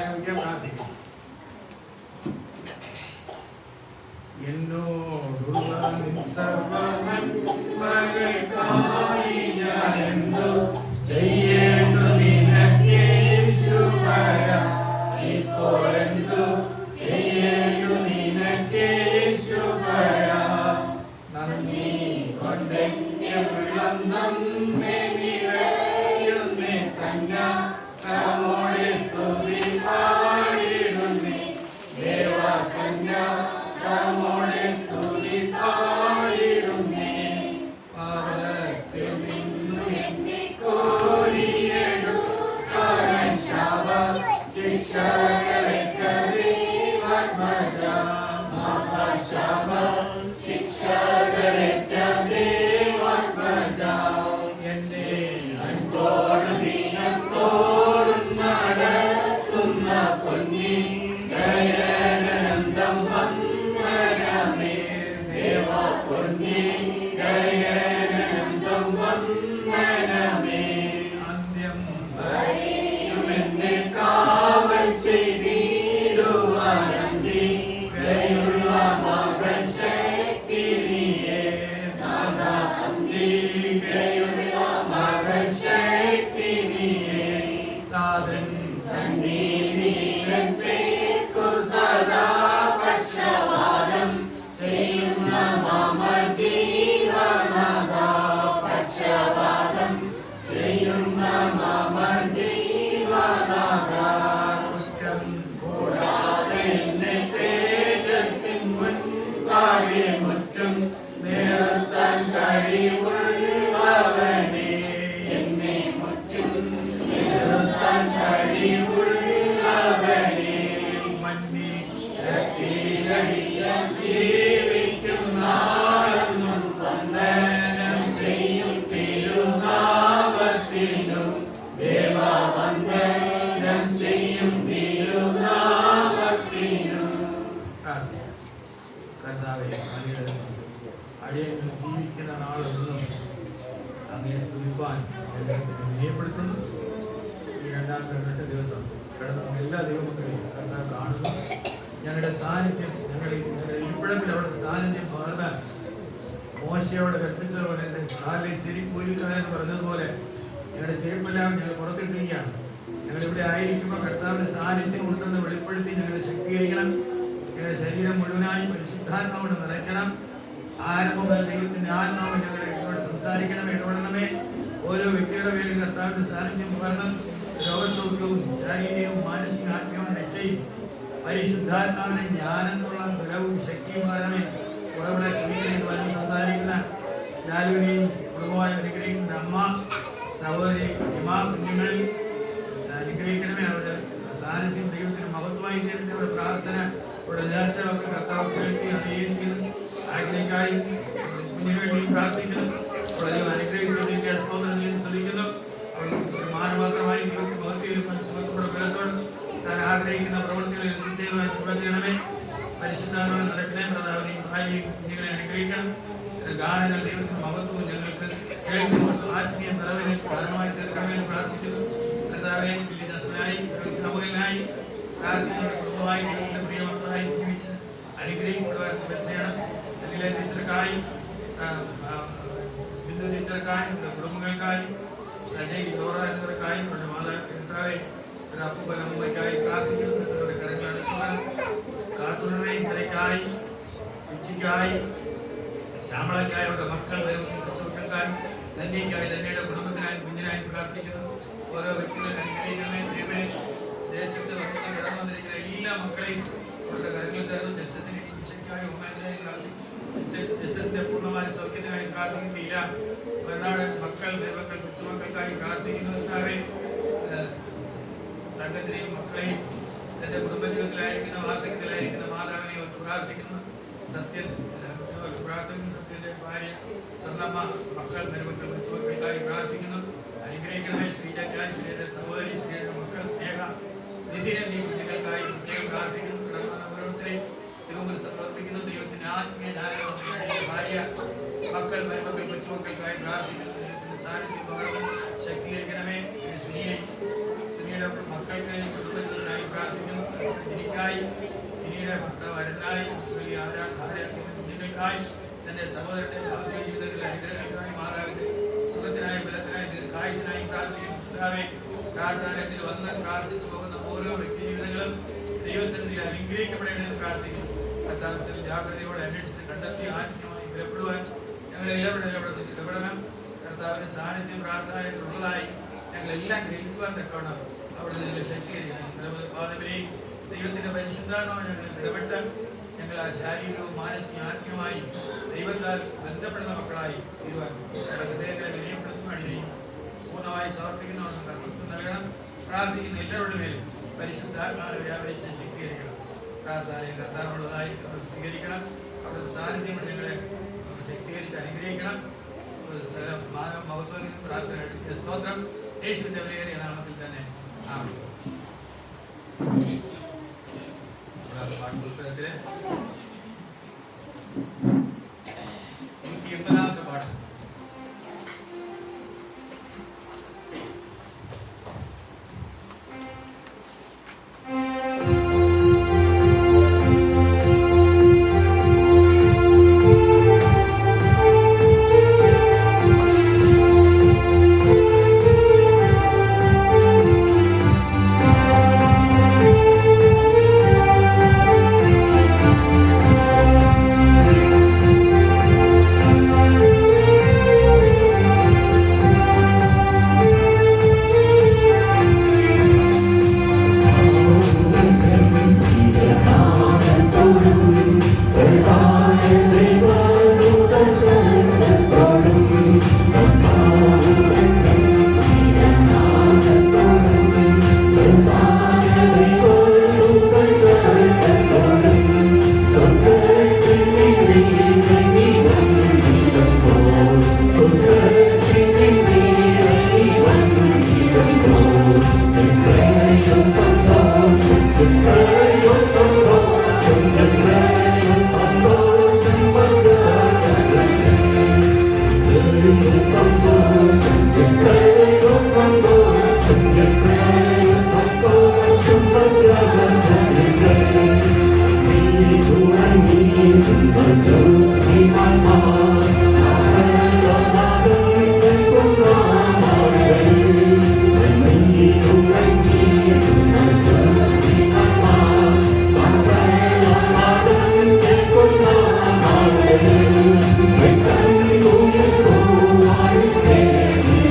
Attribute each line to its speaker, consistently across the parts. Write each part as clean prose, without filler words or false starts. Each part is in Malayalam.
Speaker 1: നമുക്ക് പ്രാർത്ഥിക്കാം. എന്നോടുള്ള സർവ്വനന്മകൾക്കായി ഞാൻ എന്തു ചെയ്യേണ്ടു നിനക്കേ യേശുവരാ. ഇപ്പോൾ എന്തു ചെയ്യേണ്ടു നിനക്കേ യേശുവരാ. നന്ദി കൊണ്ടെന്റെ ഉള്ളം നമ്മെ നിറയുന്നേ. സന്നദ്ധമോടെ സ്തുതി പാടിടുന്നേ. ദേവസന്നദ്ധമോടെ സ്തുതി പാടിടുന്നേ. പാപത്തിൽ നിന്നു എന്നെ കോരിയെടുക്കാൻ ശാപ ശിക്ഷകളെ ദൈവാത്മജ. ശാപ ശിക്ഷകളെ ദൈവാത്മജ. എന്നെ അൻപോട് ദിനം തോറും നടത്തുന്ന പൊന്നി ദയാനന്ദം വന്ദനമേ. ദേവ പൊന്നി ദയാനന്ദം വന്ദനമേ. അന്ത്യം വരെയും എന്നെ കാവൽ ചെയ്തിടുവാൻ അന്തികയുള്ള മകൾ ശക്തി നീയേ. നാഥാ അന്തികയുള്ള മകൾ ശക്തി നീയേ. താതൻ സന്നിധിയിലും പേർക്കു സദാ പക്ഷവാദം ചെയ്യുന്ന മമ ജീവനാഥ. പക്ഷവാദം ചെയ്യുന്ന മമ ജീവനാഥ. കുറ്റം കൂടാതെ എന്നെ തേജസ്സിൻ മുൻപാകെ മുറ്റും നിർത്താൻ കഴിവുള്ളവനെ. എന്നെ മുറ്റും നിർത്താൻ കഴിവുള്ളവനെ. മഞ്ഞിരത്തിലടിയാൻ ജീവിക്കും നാളെന്നും വന്ദനം ചെയ്യും തിരുനാമത്തിനു. ദേവ വന്ദനം ചെയ്യും തിരുനാമത്തിനു. പ്രാർത്ഥിക്കാം. കർത്താവേ, അടിയങ്ങൾ ജീവിക്കുന്ന നാളൊന്നും അങ്ങയെ സ്തുതിപ്പാൻ ഞങ്ങളെ വിനയപ്പെടുത്തുന്നു. ഈ രണ്ടാം ദിവസം കിടന്ന എല്ലാ ദൈവമക്കളെയും കർത്താവ് കാണുന്നു. ഞങ്ങളുടെ സാന്നിധ്യം ഞങ്ങളുടെ ഇപ്പോഴത്തിൽ അവിടുത്തെ സാന്നിധ്യം പകർന്നാൽ മോശയോട് കൽപ്പിച്ചതുപോലെ എൻ്റെ കാലിൽ ശരിക്കൂലിക്കളെന്ന് പറഞ്ഞതുപോലെ ഞങ്ങളുടെ ചെരുപ്പെല്ലാം ഞങ്ങൾ പുറത്തിട്ടിരിക്കുകയാണ്. ഞങ്ങളിവിടെ ആയിരിക്കുമ്പോൾ കർത്താവിൻ്റെ സാന്നിധ്യം ഉണ്ടെന്ന് വെളിപ്പെടുത്തി ഞങ്ങളെ ശക്തീകരിക്കണം. ഞങ്ങളുടെ ശരീരം മുഴുവനായി പരിശുദ്ധാത്മാവോട് നിറയ്ക്കണം. ആരംഭം മുതൽ ദൈവത്തിൻ്റെ ആത്മാവ് ഞങ്ങളുടെ എന്നോട് സംസാരിക്കണം, ഇടപെടണമേ. ഓരോ വ്യക്തിയുടെ പേരിൽ കർത്താവിൻ്റെ സാന്നിധ്യം പകർന്നും രോഗസൗഖ്യവും ശാരീരികവും മാനസിക ആത്മീയവും രക്ഷയും പരിശുദ്ധാത്മാവിന്റെ ജ്ഞാനത്തിലുള്ള ബലവും ശക്തിയും പകരണമേ. ഉറവിട ക്ഷമിക്കണേന്ന് പറഞ്ഞ് സംസാരിക്കുന്ന ലാലുവിനെയും കുടുംബമായി അനുഗ്രഹിക്കുന്ന അമ്മ, സഹോദരി, കുഞ്ഞുങ്ങൾ അനുഗ്രഹിക്കണമേ. അവരുടെ സാന്നിധ്യം ദൈവത്തിന് മഹത്വമായി തീരുന്ന അവരുടെ പ്രാർത്ഥന, അവരുടെ നേർച്ചകളൊക്കെ കർത്താവ് കേൾക്കി അറിയിക്കുന്നു. ആഗ്രഹിക്കായി കുഞ്ഞിന് വേണ്ടി പ്രാർത്ഥിക്കുന്നു. അവരുടെ അനുഗ്രഹിച്ചിരിക്കുക സ്തോത്രം സ്തുതിക്കുന്നു. മാനമാത്രമായി ദൈവത്തിന് മഹത്വയിലും മനസ്സുഖത്തോടെ ബലത്തോടും താൻ ആഗ്രഹിക്കുന്ന പ്രവൃത്തികളിൽ എത്തിച്ചേരുവാൻ കൂടെ ചെയ്യണമേ. പരിശുദ്ധാത്മാവിൽ നടക്കണേ. പ്രധാനയും ഭാര്യയും കുഞ്ഞുങ്ങളെ അനുഗ്രഹിക്കണം. ഗാനങ്ങൾ ദൈവത്തിന് മഹത്വവും ഞങ്ങൾക്ക് കേൾക്കുമ്പോൾ ആത്മീയ നിറവിന് കാരണമായി തീർക്കണമെന്ന് പ്രാർത്ഥിക്കുന്നു. കർത്താവെ, വില്ലിദാസനായി സമൂഹനായി പ്രാർത്ഥിക്കുന്ന കുടുംബമായി ദൈവത്തിന്റെ പ്രിയ മക്കളായി ജീവിച്ച് അനുഗ്രഹിക്കപ്പെടുവാൻ കൂടെ ചെയ്യണം. എന്നിലെ ടീച്ചർക്കായി, ബിന്ദു ടീച്ചർക്കായി, അവരുടെ കുടുംബങ്ങൾക്കായി, സജയ് ഡോറ എന്നിവർക്കായി, അവരുടെ മാതാപിതാക്കളായി, ഒരു അപ്പൂപ്പനമ്മയ്ക്കായി പ്രാർത്ഥിക്കുന്നു. അവരുടെ കരങ്ങൾ അടച്ചുകൊള്ളാൻ കാത്തുള്ളവരെ ഇന്നലേക്കായി, ഉച്ചയ്ക്കായി, ശ്യാമളയ്ക്കായി, അവരുടെ മക്കൾ കൊച്ചുമക്കൾക്കായി, തന്നെക്കായി, തന്നെയുടെ കുടുംബത്തിനായി, കുഞ്ഞിനായി പ്രാർത്ഥിക്കുന്നു. ഓരോ വ്യക്തികളെ അനുഗ്രഹിക്കണമേ. ദൈവമേ, ദേശത്ത് നമുക്ക് കടന്നു വന്നിരിക്കുന്ന എല്ലാ മക്കളെയും അവരുടെ കരങ്ങളിൽ തരുന്നു. ജസ്റ്റിസിനെ ഇൻഷയ്ക്കായി ഉമ്മേനായി പ്രാർത്ഥിക്കുന്നു. ജസ്റ്റിസിന്റെ പൂർണ്ണമായ സൗഖ്യത്തിനായി പ്രാർത്ഥിക്കുന്നില്ല. വയനാട് മക്കൾ, ദൈവങ്ങൾ, കൊച്ചുമക്കൾക്കായി പ്രാർത്ഥിക്കുന്നു. തങ്കത്തിനെയും മക്കളെയും തന്റെ കുടുംബജീവിതത്തിലായിരിക്കുന്ന വാർദ്ധക്യത്തിലായിരിക്കുന്ന മാതാവിനെയും ഒത്ത് പ്രാർത്ഥിക്കുന്നു. സത്യൻ പ്രാർത്ഥിക്കുന്നു. സത്യന്റെ ഭാര്യ സ്വന്തമ്മ, മക്കൾ, മരുമക്കൾ, കൊച്ചുമക്കൾക്കായി പ്രാർത്ഥിക്കുന്നു. അനുഗ്രഹിക്കണമേ. ശ്രീജക്കായി, ശ്രീയുടെ സഹോദരി, ശ്രീയുടെ മക്കൾ, സ്നേഹ നിധിനെ നീ കുഞ്ഞുങ്ങൾക്കായി പ്രത്യേകം പ്രാർത്ഥിക്കുന്നു. കിടക്കുന്ന ഓരോരുത്തരെയും തിരുമുമ്പിൽ സമർപ്പിക്കുന്നു. ദൈവത്തിന്റെ ആത്മീയ ഭാര്യ, മക്കൾ, മരുമക്കൾ, കൊച്ചുമക്കൾക്കായി പ്രാർത്ഥിക്കുന്നു. ദൈവത്തിന്റെ സാന്നിധ്യം പകർന്ന് ശക്തീകരിക്കണമേ. സുനിയെ കുഞ്ഞുങ്ങൾക്കായി തന്റെ സഹോദരന്റെ ദാമ്പത്യ ജീവിതത്തിൽ അനുഗ്രഹങ്ങൾക്കായി മാതാവിന്റെ സുഖത്തിനായി ബലത്തിനായി ദീർഘായുസിനായി പ്രാർത്ഥിക്കുന്നു. പ്രാർത്ഥനത്തിൽ വന്ന് പ്രാർത്ഥിച്ചു പോകുന്ന ഓരോ വ്യക്തി ജീവിതങ്ങളും ദൈവസന്നിധിയിൽ അനുഗ്രഹിക്കപ്പെടേണ്ടതെന്ന് പ്രാർത്ഥിക്കുന്നു. കർത്താവിൽ ജാഗ്രതയോടെ അന്വേഷിച്ച് കണ്ടെത്തി ആത്മീയമായി ബലപ്പെടുവാൻ ഞങ്ങളെല്ലാം ഇടപെടണം. കർത്താവിന്റെ സാന്നിധ്യം പ്രാർത്ഥനയിലുള്ളതായി ഞങ്ങളെല്ലാം ഗ്രഹിക്കുവാൻ തക്കവണ്ണം അവിടെ നിന്ന് ശക്തീകരിക്കണം. പാദവിനെയും ദൈവത്തിന്റെ പരിശുദ്ധാത്മാവ് ഞങ്ങളിൽ ഇടപെട്ട് ഞങ്ങൾ ആ ശാരീരികവും മാനസികവും ആത്മീയമായി ദൈവത്താൽ ബന്ധപ്പെടുന്ന മക്കളായി തീരുവാൻ ഞങ്ങളുടെ ഹൃദയങ്ങളെ വിനയപ്പെടുത്തുന്ന അടിനെയും പൂർണ്ണമായി സമർപ്പിക്കുന്നവർക്ക് കർമ്മത്വം നൽകണം. പ്രാർത്ഥിക്കുന്ന എല്ലാവരുടെ മേലും പരിശുദ്ധാത്മാവിനെ വ്യാപരിച്ച് ശക്തീകരിക്കണം. പ്രാർത്ഥനയെ കർത്താവുള്ളതായി സ്വീകരിക്കണം. അവിടുത്തെ സാന്നിധ്യം ഞങ്ങളെ ശക്തീകരിച്ച് അനുഗ്രഹിക്കണം. മാനവ മഹത്വം പ്രാർത്ഥന സ്തോത്രം യേശുവിന്റെ വിലയേറിയ നാമത്തിൽ തന്നെ ആമേൻ. പാഠപുസ്തകത്തിലെ 80ാമത്തെ പാട്ട്.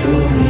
Speaker 2: Thank you.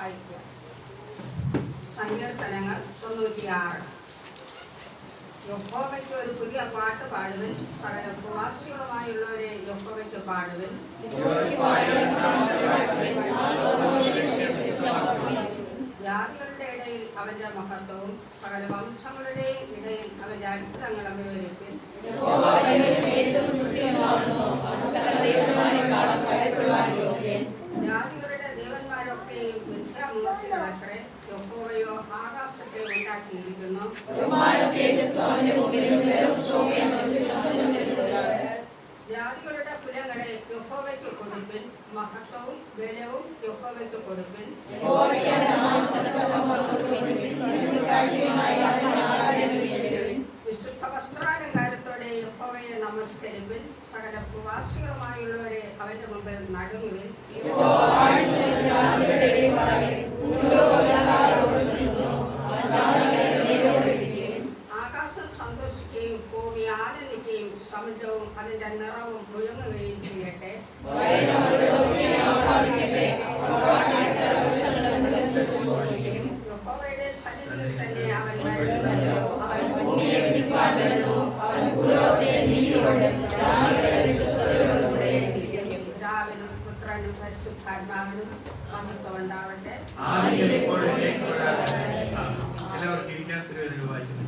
Speaker 2: വായിക്കുക. സങ്കീർത്തനങ്ങൾ 96. യഹോവയ്ക്ക് ഒരു പുതിയ പാട്ട് പാടുവിൻ, സകല പ്രവാസികളുമായുള്ളവരെ യഹോവയ്ക്ക് പാടുവിൻ. ജാതികളുടെ ഇടയിൽ അവന്റെ മഹത്വവും സകല വംശങ്ങളുടെയും ഇടയിൽ അവന്റെ അത്ഭുതങ്ങളും വിവരിപ്പിൻ. ജാതികളുടെ ദേവന്മാരൊക്കെയും മിഥ്യാമൂർത്തികളത്രേ, യഹോവയോ ആകാശത്തെ ഉണ്ടാക്കിയിരിക്കുന്നു. ജാതികളുടെ കുലങ്ങളെ യഹോവയ്ക്ക് കൊടുപ്പിൻ, മഹത്വവും ബലവും യഹോവയ്ക്ക് കൊടുപ്പിൻ. വിശുദ്ധ വസ്ത്രാലങ്കാരത്തോടെ യഹോവയെ നമസ്കരിപ്പിൻ, സകല പ്രവാസികളുമായുള്ളവരെ അവന്റെ മുമ്പിൽ നടുങ്ങുവിൻ. ആകാശം സന്തോഷിക്കുകയും ഭൂമി ആനന്ദിക്കുകയും സമുദ്രവും അതിന്റെ നിറവും മുഴങ്ങുകയും ചെയ്യട്ടെ. യഹോവയുടെ സന്നിധിയിൽ തന്നെ അവൻ വരുന്നുവല്ലോ. അവൻ ഭൂമിയെ വിധിപ്പാൻ വരുന്നു. അവൻ ഭൂലോകത്തെ നീതിയോടെ കൂടെ ഇരിക്കും. പിതാവിനും പുത്രനും പരിശുദ്ധാത്മാവിനും മഹത്വം ഉണ്ടാവട്ടെ.
Speaker 1: എല്ലാവർക്കും ഇരിക്കാൻ തിരുവചനങ്ങൾ വായിക്കുന്നു.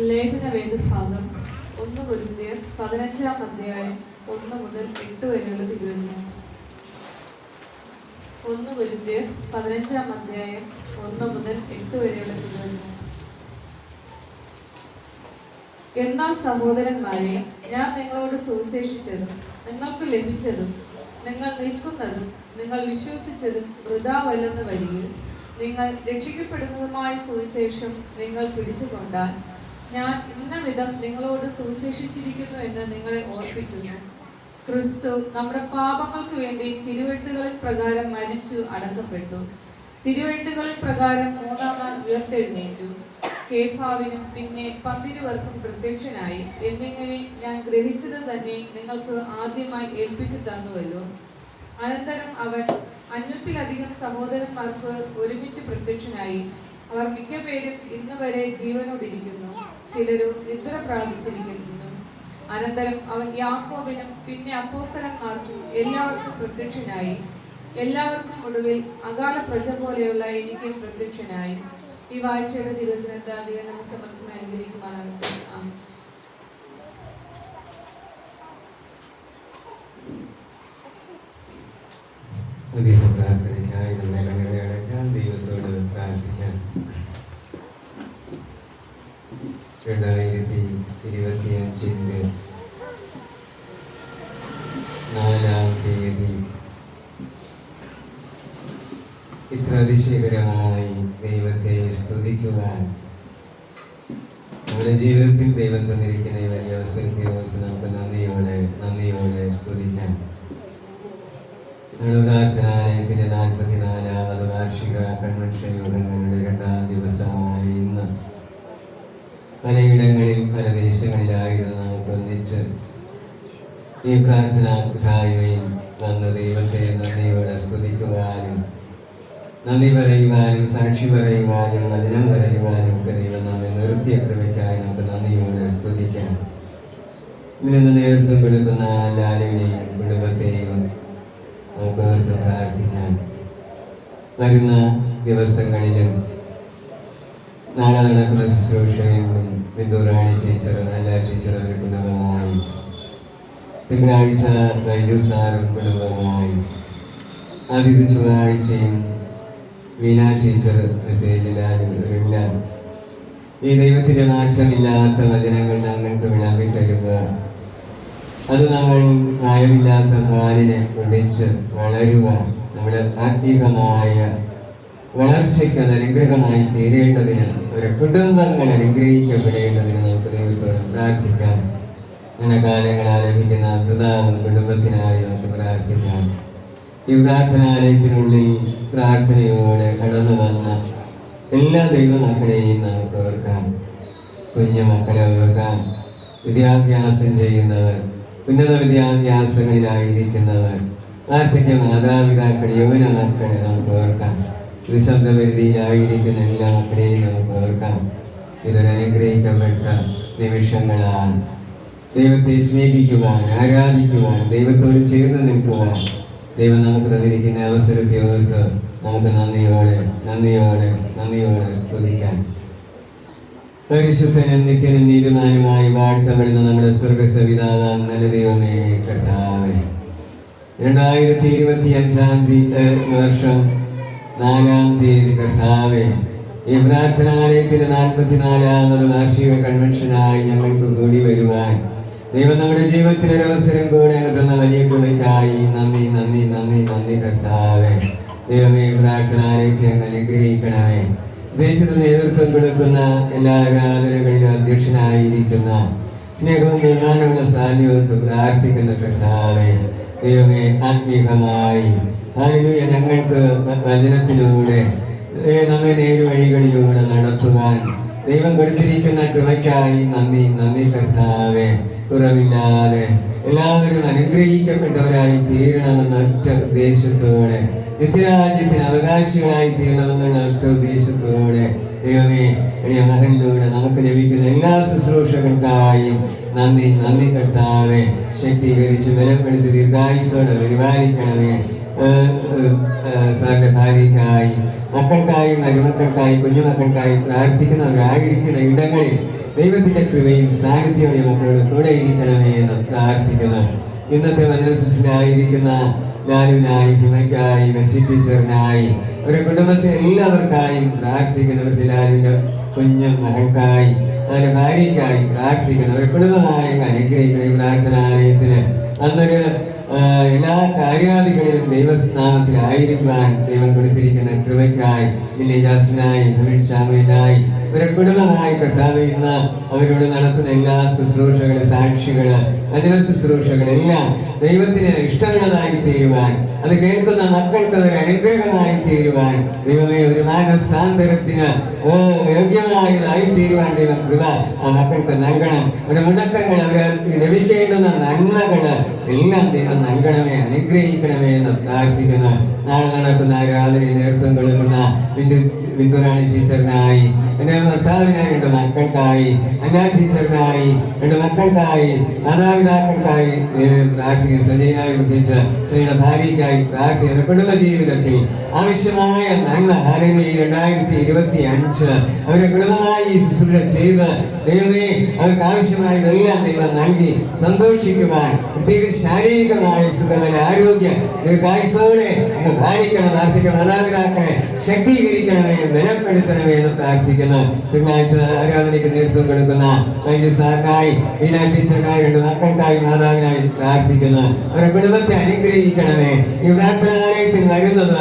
Speaker 3: ലേഖന വേദഭാഗം 1 കൊരിന്ത്യർ 15-ാം അധ്യായം 1 മുതൽ 8 വരെയുള്ള തിരുവചനം. 1 കൊരിന്ത്യർ 15-ാം അധ്യായം 1 മുതൽ 8 വരെയുള്ള തിരുവചനം. എന്നാൽ സഹോദരന്മാരെ, ഞാൻ നിങ്ങളോട് സുവിശേഷിച്ചതും നിങ്ങൾക്ക് ലഭിച്ചതും നിങ്ങൾ നിൽക്കുന്നതും നിങ്ങൾ വിശ്വസിച്ചതും വൃഥാവല്ലെന്ന് വരികിൽ, നിങ്ങൾ രക്ഷിക്കപ്പെടുന്നതുമായ സുവിശേഷം നിങ്ങൾ പിടിച്ചുകൊണ്ടാൽ ഞാൻ ഇന്ന വിധം നിങ്ങളോട് സുവിശേഷിച്ചിരിക്കുന്നു എന്ന് നിങ്ങളെ ഓർപ്പിക്കുന്നു. ക്രിസ്തു നമ്മുടെ പാപങ്ങൾക്ക് വേണ്ടി തിരുവെഴുത്തുകളിൻ പ്രകാരം മരിച്ചു അടക്കപ്പെട്ടു. തിരുവെഴുത്തുകളിൻ പ്രകാരം 3-ാം നാൾ ഉയർത്തെഴുന്നേറ്റു. കേഫാവിനും പിന്നെ 12 പേർക്കും പ്രത്യക്ഷനായി എന്നിങ്ങനെ ഞാൻ ഗ്രഹിച്ചത് തന്നെ നിങ്ങൾക്ക് ആദ്യമായി ഏൽപ്പിച്ചു തന്നുവല്ലോ. അനന്തരം അവൻ 500-ലധികം സഹോദരന്മാർക്ക് ഒരുമിച്ച് പ്രത്യക്ഷനായി. അവർ മിക്ക പേരും ഇന്ന് വരെ ജീവനോടിരിക്കുന്നു, ചിലരു നിദ്ര പ്രാപിച്ചിരിക്കുന്നു. അനന്തരം അവൻ യാക്കോബിനും പിന്നെ അപ്പോസ്തലന്മാർക്കും എല്ലാവർക്കും പ്രത്യക്ഷനായി. എല്ലാവർക്കും ഒടുവിൽ അകാല പ്രജ പോലെയുള്ള എനിക്കും പ്രത്യക്ഷനായി. ഈ വാഴ്ചയുടെ തിരുവചനത്തെ ദൈവം നമ്മെ സമർത്ഥമായി അനുഗ്രഹിക്കുവാനാകട്ടെ. ആമേൻ.
Speaker 4: പ്രാർത്ഥനയ്ക്കായി നമ്മുടെ കണ്ണുകളെ അടയ്ക്കാൻ, ദൈവത്തോട് പ്രാർത്ഥിക്കാം. 2025 4-ാം തീയതി ഇത്ര അതിശയകരമായി ദൈവത്തെ സ്തുതിക്കുവാൻ നമ്മുടെ ജീവിതത്തിൽ ദൈവം തന്നിരിക്കുന്ന ഈ വലിയ അവസരത്തെ ഓർത്ത് നമുക്ക് നന്ദിയോടെ സ്തുതിക്കാം. നമ്മുടെ പ്രാർത്ഥനാലയത്തിന്റെ 44-ാമത് വാർഷിക കൺവെൻഷൻ യോഗങ്ങളുടെ 2-ാം ദിവസമായ ഇന്ന് പലയിടങ്ങളിൽ പല ദേശങ്ങളിലായിരുന്നു നമുക്ക് ഒന്നിച്ച് ഈ പ്രാർത്ഥനാ കൂട്ടായ്മയിൽ വന്ന് ദൈവത്തെ നന്ദിയോടെ സ്തുതിക്കുവാനും നന്ദി പറയുവാനും സാക്ഷി പറയുവാനും വചനം പറയുവാനും ഒക്കെ ദൈവം നമ്മെ നിർത്തിയ കൃപയ്ക്കായി നമുക്ക് നന്ദിയോടെ സ്തുതിക്കാം. ഇതിന് നേതൃത്വം കൊടുക്കുന്ന ലാലുവിനെയും കുടുംബത്തെയും നമുക്ക് ഓർത്ത് പ്രാർത്ഥിക്കാം. വരുന്ന ദിവസങ്ങളിലും നാളെ നടക്കുന്ന ശുശ്രൂഷയിലും ബിന്ദുറാണി ടീച്ചറും എല്ലാ ടീച്ചറും ഒരു കുടുംബമായി, തിങ്കളാഴ്ച ബൈജു സാറും കുടുംബമായി, ആദ്യത്തെ ചൊവ്വാഴ്ചയും വീണ ടീച്ചർ മെസ്സേജിലാലും എല്ലാം ഈ ദൈവത്തിൻ്റെ മാറ്റമില്ലാത്ത വചനങ്ങൾ ഞങ്ങൾക്ക് വിളമ്പി തരുമ്പോൾ അത് നമ്മൾ പ്രായമില്ലാത്ത പാലിനെ കുടിച്ച് വളരുവാൻ നമ്മുടെ ആത്മീകമായ വളർച്ചയ്ക്ക് അത് അനുഗ്രഹമായി തീരേണ്ടതിന് ഒരു കുടുംബങ്ങൾ അനുഗ്രഹിക്കപ്പെടേണ്ടതിന് നമുക്ക് ദൈവത്തോട് പ്രാർത്ഥിക്കാം. ഇങ്ങനെ കാലങ്ങൾ ആലപിക്കുന്ന പിതാവും കുടുംബത്തിനായി നമുക്ക് പ്രാർത്ഥിക്കാം. ഈ പ്രാർത്ഥനാലയത്തിനുള്ളിൽ പ്രാർത്ഥനയോടെ കടന്നു വന്ന എല്ലാ ദൈവമക്കളെയും നമുക്ക് ഓർക്കാം. കുഞ്ഞു മക്കളെ ഓർക്കാം, വിദ്യാഭ്യാസം ചെയ്യുന്നവർ, ഉന്നത വിദ്യാഭ്യാസങ്ങളിലായിരിക്കുന്നവർ, വാർദ്ധക്യ മാതാപിതാക്കൾ, യൗവന മക്കളെ നമുക്ക് ഓർക്കാം. ഇത് ശബ്ദപരിധിയിലായിരിക്കുന്ന എല്ലാ മക്കളെയും നമുക്ക് ഓർക്കാം. ഇതൊരു അനുഗ്രഹിക്കപ്പെട്ട നിമിഷങ്ങളാണ്. ദൈവത്തെ സ്നേഹിക്കുവാൻ, ആരാധിക്കുവാൻ, ദൈവത്തോട് ചേർന്ന് നിൽക്കുവാൻ ദൈവം നമുക്ക് തന്നിരിക്കുന്ന അവസരത്തെ ഓർക്ക് നമുക്ക് നന്ദിയോടെ സ്തുതിക്കാം. പരിശുദ്ധനും നിത്യനും നീതിമാനുമായി വാഴ്ത്തപ്പെടുന്ന നമ്മുടെ സ്വർഗസ്ഥ പിതാവാം നല്ല ദൈവമേ കർത്താവേ, 2025 വർഷം 4-ാം തീയതി കർത്താവേ, ഈ പ്രാർത്ഥനാലയത്തിന്റെ 44ാമത് വാർഷിക കൺവെൻഷനായി ഞങ്ങൾക്ക് കൂടി വരുവാൻ ദൈവം നമ്മുടെ ജീവിതത്തിൽ ഒരവസരം കൂടെ തന്ന വലിയ കൃപയ്ക്കായി നന്ദി കർത്താവേ. ദൈവമേ, പ്രാർത്ഥനാലയത്തെ അങ്ങ് അനുഗ്രഹിക്കണമേ. പ്രത്യേകിച്ച് നേതൃത്വം കൊടുക്കുന്ന എല്ലാ ആരാധനകളിലും അധ്യക്ഷനായിരിക്കുന്ന സ്നേഹവും ബഹുമാനമുള്ള സാന്നിധ്യവും പ്രാർത്ഥിക്കുന്ന കർത്താവേ, ദൈവമേ, ആത്മീകമായി ഹല്ലേലൂയ ഞങ്ങൾക്ക് വചനത്തിലൂടെ നമ്മെ നേരുവഴികളിലൂടെ നടത്തുവാൻ ദൈവം കൊടുത്തിരിക്കുന്ന കൃപയ്ക്കായി നന്ദി കർത്താവേ. കുറവില്ലാതെ എല്ലാവരും അനുഗ്രഹിക്കപ്പെട്ടവരായി തീരണമെന്ന ഒറ്റ ഉദ്ദേശത്തോടെ, നിത്യരാജ്യത്തിന് അവകാശികളായി തീരണമെന്നുള്ള ഒറ്റ ഉദ്ദേശത്തോടെ ദൈവമേ, എളിയ മകനിലൂടെ നമുക്ക് ലഭിക്കുന്ന എല്ലാ ശുശ്രൂഷകൾക്കായും നന്ദി കർത്താവേ. ശക്തീകരിച്ച് ബലപ്പെടുത്തി ദീർഘായുസ്സോടെ പരിപാലിക്കണമേ. സാറിന്റെ ഭാര്യയ്ക്കായി, മക്കൾക്കായി, മരുമക്കൾക്കായി, കുഞ്ഞുമക്കൾക്കായി പ്രാർത്ഥിക്കുന്നവരായിരിക്കുന്ന ഇടങ്ങളിൽ ദൈവത്തിന്റെ കൃപയും സാന്നിധ്യവും മക്കളുടെ കൂടെ ഇരിക്കണമേ എന്ന് പ്രാർത്ഥിക്കുന്നു. ഇന്നത്തെ വചന ശുശ്രൂഷയിലായിരിക്കുന്ന ലാലുവിനായി, ഹിമയ്ക്കായി, മെസ്സി ടീച്ചറിനായി, ഒരു കുടുംബത്തെ എല്ലാവർക്കായും പ്രാർത്ഥിക്കുന്നവർ, ലാലുവിന്റെ കുഞ്ഞു മകൾക്കായി, അവരുടെ ഭാര്യയ്ക്കായി പ്രാർത്ഥിക്കുന്ന ഒരു കുടുംബമായി അനുഗ്രഹിക്കുന്ന ഈ പ്രാർത്ഥനാലയത്തിന് അന്നൊരു എല്ലാ കാര്യാദികളിലും ദൈവനാമത്തിലായിരിക്കാൻ ദൈവം കൊടുത്തിരിക്കുന്ന കൃപയ്ക്കായി, ജാസ്മിനായി, ഹമീദ് ഷാമിനായി, ഒരു കുടുംബമായി കർത്താവ് ഇന്ന് അവരോട് നടത്തുന്ന എല്ലാ ശുശ്രൂഷകൾ, സാക്ഷികൾ, വചന ശുശ്രൂഷകളെല്ലാം ദൈവത്തിന് ഇഷ്ടമുള്ളതായി തീരുവാൻ, അത് കേൾക്കുന്ന മക്കൾക്ക് ഒരു അനുഗ്രഹമായി തീരുവാൻ, ദൈവമേ, ഒരു മാനസാന്തരത്തിന് യോഗ്യമായതായി തീരുവാൻ ദൈവം കൃപ ആ മക്കൾക്ക് നൽകണം. അവരുടെ മുടക്കങ്ങൾ, അവർക്ക് ലഭിക്കേണ്ടുന്ന നന്മകൾ എല്ലാം ദൈവം നൽകണമേ, അനുഗ്രഹിക്കണമേ എന്ന് പ്രാർത്ഥിക്കുന്നു. നാളെ നടക്കുന്ന ആരാധനയിൽ നേതൃത്വം കൊടുക്കുന്ന ബിന്ദുറാണി ടീച്ചറിനായി, എൻ്റെ ഭർത്താവിനായി, എൻ്റെ മക്കൾക്കായി, അന്ന ടീച്ചറിനായി, എൻ്റെ മക്കൾക്കായി, മാതാപിതാക്കൾക്കായി പ്രാർത്ഥിക്കുക. സജീനായി പ്രത്യേകിച്ച് സജയുടെ ഭാര്യയ്ക്കായി പ്രാർത്ഥിക്കുന്ന കുടുംബ ജീവിതത്തിൽ ആവശ്യമായ നന്മ ഹല്ലേലൂയ 2025 അവരുടെ കുടുംബമായി ശുശ്രൂഷ ചെയ്ത് ദൈവമേ അവർക്ക് ആവശ്യമായതെല്ലാം ദൈവം നൽകി സന്തോഷിക്കുവാൻ, പ്രത്യേകിച്ച് ശാരീരികമായ സുഖമായ ആരോഗ്യം ദീർഘായുസ്സോടെ അങ്ങ് ഭാരിക്കണം. പ്രാർത്ഥിക്കണം. മാതാപിതാക്കളെ ശക്തീകരിക്കണമേ, ബലപ്പെടുത്തണമേ എന്ന് പ്രാർത്ഥിക്കുന്നു. തിങ്കളാഴ്ച ആരാധനയ്ക്ക് നേതൃത്വം കൊടുക്കുന്ന വൈദ്യ സാറിനായി, മീനാ ടീച്ചറിനായി, രണ്ട് മക്കൾക്കായി, മാതാവിനായി പ്രാർത്ഥിക്കുന്നു. അവരുടെ കുടുംബത്തെ അനുഗ്രഹിക്കണമേ. ഈ പ്രാർത്ഥനാലയത്തിൽ വരുന്നത്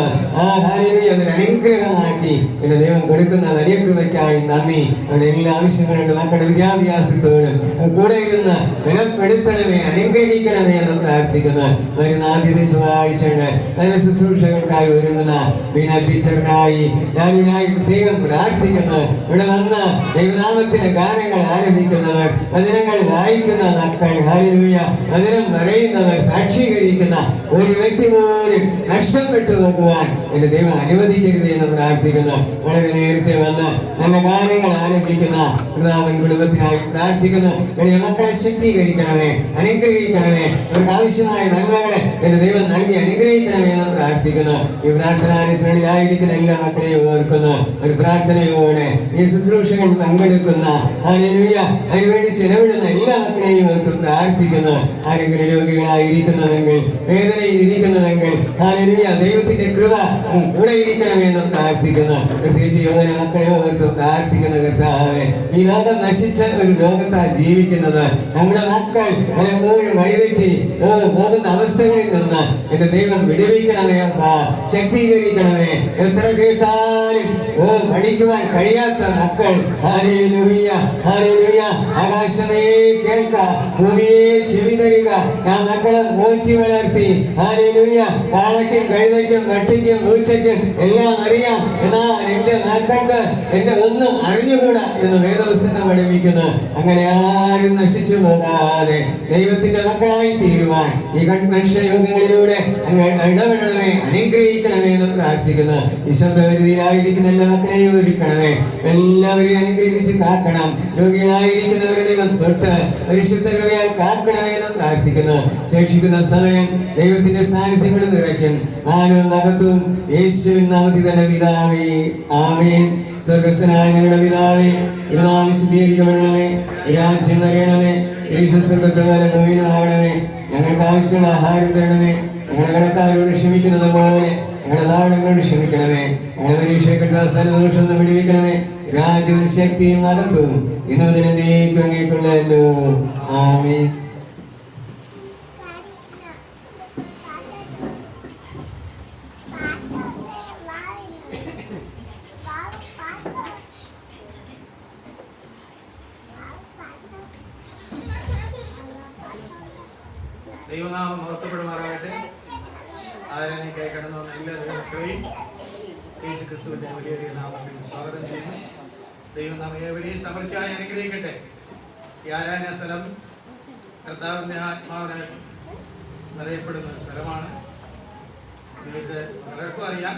Speaker 4: ഹല്ലേലൂയ അതൊരു അനുഗ്രഹമാക്കി എൻ്റെ ദൈവം കൊടുക്കുന്ന വലിയ കൃപയ്ക്കായി നന്ദി. അവരുടെ എല്ലാ ആവശ്യങ്ങളുണ്ട്. മക്കളുടെ വിദ്യാഭ്യാസത്തോട് കൂടെ ഇരുന്ന് ബലപ്പെടുത്തണമേ, അനുഗ്രഹിക്കണമേ എന്ന് പ്രാർത്ഥിക്കുന്നു. വരുന്ന ആദ്യത്തെ ചൊവ്വാഴ്ചയുടെ നല്ല ശുശ്രൂഷകൾക്കായി ഒരുങ്ങുന്ന മീനാ ടീച്ചറിനായി, ഞാനിനായി പ്രത്യേകം പ്രാർത്ഥിക്കുന്നു. ഇവിടെ വന്ന് ദൈവനാമത്തിന്റെ ഗാനങ്ങൾ ആരംഭിക്കുന്നവർ, വചനങ്ങൾ വായിക്കുന്ന മക്കൾ, ഹല്ലേലൂയ വചനം പറയുന്നവർ, സാക്ഷീകരിക്കുന്ന ഒരു വ്യക്തി പോലും നഷ്ടപ്പെട്ടു നോക്കുവാൻ എൻ്റെ ദൈവം അനുവദിക്കരുത് എന്ന് പ്രാർത്ഥിക്കുന്നു. വളരെ നേരത്തെ വന്ന് നല്ല ഗാനങ്ങൾ ആരംഭിക്കുന്ന പ്രതാപൻ കുടുംബത്തിനായി പ്രാർത്ഥിക്കുന്നു. എൻ്റെ മക്കളെ ശക്തീകരിക്കണമേ, അനുഗ്രഹിക്കണമേ, അവർക്ക് ആവശ്യമായ നന്മകളെ എൻ്റെ ദൈവം നൽകി അനുഗ്രഹിക്കണമേ എന്ന് പ്രാർത്ഥിക്കുന്നു. ഈ പ്രാർത്ഥനാലയത്തിനുള്ളിലായിരിക്കുന്ന എല്ലാ മക്കളെയും ഓർക്കുന്നു. ഒരു പ്രാർത്ഥനയോടെ ഈ ശുശ്രൂഷകൾ പങ്കെടുക്കുന്ന ഹല്ലേലൂയ അതിനുവേണ്ടി ചെലവിടുന്ന എല്ലാ മക്കളെയും ഓർത്ത് പ്രാർത്ഥിക്കുന്നു. ആരെങ്കിലും രോഗികളായിരിക്കുന്നുവെങ്കിൽ, വേദനയിൽ ഇരിക്കുന്നുവെങ്കിൽ, ഹല്ലേലൂയ ദൈവത്തിന്റെ കൃപ കൂടെ ഇരിക്കണമെന്ന് പ്രാർത്ഥിക്കുന്നു. പ്രത്യേകിച്ച് യൗവന മക്കളെ ഓർത്ത് പ്രാർത്ഥിക്കുന്ന കർത്താവേ, ഈ ലോകം നശിച്ച ഒരു ലോകത്താൽ ജീവിക്കുന്നത് നമ്മുടെ മക്കൾ പലപ്പോഴും വഴിതെറ്റി പോകുന്ന അവസ്ഥകളിൽ നിന്ന് എൻ്റെ ദൈവം വിടുവിക്കണമേ, ശക്തീകരിക്കണമേ. എത്ര കേട്ടാലും പഠിക്കുവാൻ കഴിയാത്ത മക്കൾ, ഹല്ലേലൂയ ഹല്ലേലൂയ, ആകാശമേ കേൾക്ക, ഭൂമിയെ ചെവി തരിക. ഞാൻ മക്കളെ ഊറ്റി വളർത്തി, ഹല്ലേലൂയ, കാളയ്ക്കും കഴുതയ്ക്കും വെട്ടിക്കും പൂച്ചയ്ക്കും എല്ലാം അറിയാം, എന്നാൽ എന്റെ മക്കൾക്ക് എന്റെ ഒന്നും അറിഞ്ഞുകൂടാ എന്ന് വേദപുസ്തകം പഠിപ്പിക്കുന്നു. അങ്ങനെ ആരും നശിച്ചു പോകാതെ ദൈവത്തിന്റെ മക്കളായി തീരുവാൻ ഈ കൺവെൻഷൻ യോഗങ്ങളിലൂടെ അങ്ങ് ഇടപെടണമേ, അനുഗ്രഹിക്കണമേ എന്ന് പ്രാർത്ഥിക്കുന്നു. ഈശ്വരവിധിയിലായിരിക്കുന്ന എല്ലാ മക്കളെയും ഒരുക്കണമേ, എല്ലാവരെയും അനുഗ്രഹിച്ച് കാക്കണം. രോഗികളായിരിക്കുന്നവരെ ദൈവം തൊട്ട് പരിശുദ്ധ കൃപയാൽ കാക്കണമേ എന്ന് പ്രാർത്ഥിക്കുന്നു. ശേഷിക്കുന്ന സമയം ദൈവത്തിന്റെ സാന്നിധ്യം കൊണ്ട് നിറയ്ക്കും. മാനവും മഹത്വവും യേശുവിൻ നാമത്തിൽ തന്നെ പിതാവേ, ആമേൻ. സ്വർഗസ്ഥനായ ഞങ്ങളുടെ പിതാവേ, നാമം വിശുദ്ധീകരിക്കപ്പെടണമേ, രാജ്യം വരണമേ, യേശുസ്വത്വത്തിലെ ഭൂമിയിലാകണമേ. ഞങ്ങൾക്ക് ആവശ്യമുള്ള ആഹാരം തരണമേ, ഞങ്ങളുടെ കടക്കാരോട് ക്ഷമിക്കുന്നത് പോലെ ഞങ്ങളുടെ നാടങ്ങളോട് ക്ഷമിക്കണമേ. ഞങ്ങളുടെ പരീക്ഷയെ കിട്ടാൻ ദോഷം വിടുവിക്കണമേ. രാജ്യവും ശക്തിയും മഹത്വവും ഇന്നു മുതൽ എന്നേക്കും അങ്ങേക്കുള്ളതല്ലോ. ആമേൻ.
Speaker 1: ദൈവനാമം മഹത്വപ്പെടുമാറാകട്ടെ. ആരാധനയ്ക്കായി കടന്നു വന്ന എല്ലാ ദൈവമക്കളെയും യേശു ക്രിസ്തുവിന്റെ വലിയ നാമത്തിൽ സ്വാഗതം ചെയ്യുന്നു. ദൈവം നാം ഏവരെയും സമൃദ്ധിയായി അനുഗ്രഹിക്കട്ടെ. ഈ ആരാധന സ്ഥലം കർത്താവിന്റെ ആത്മാവിനാൽ നിറയപ്പെടുന്ന സ്ഥലമാണ്. നിങ്ങൾക്ക് പലർക്കും അറിയാം.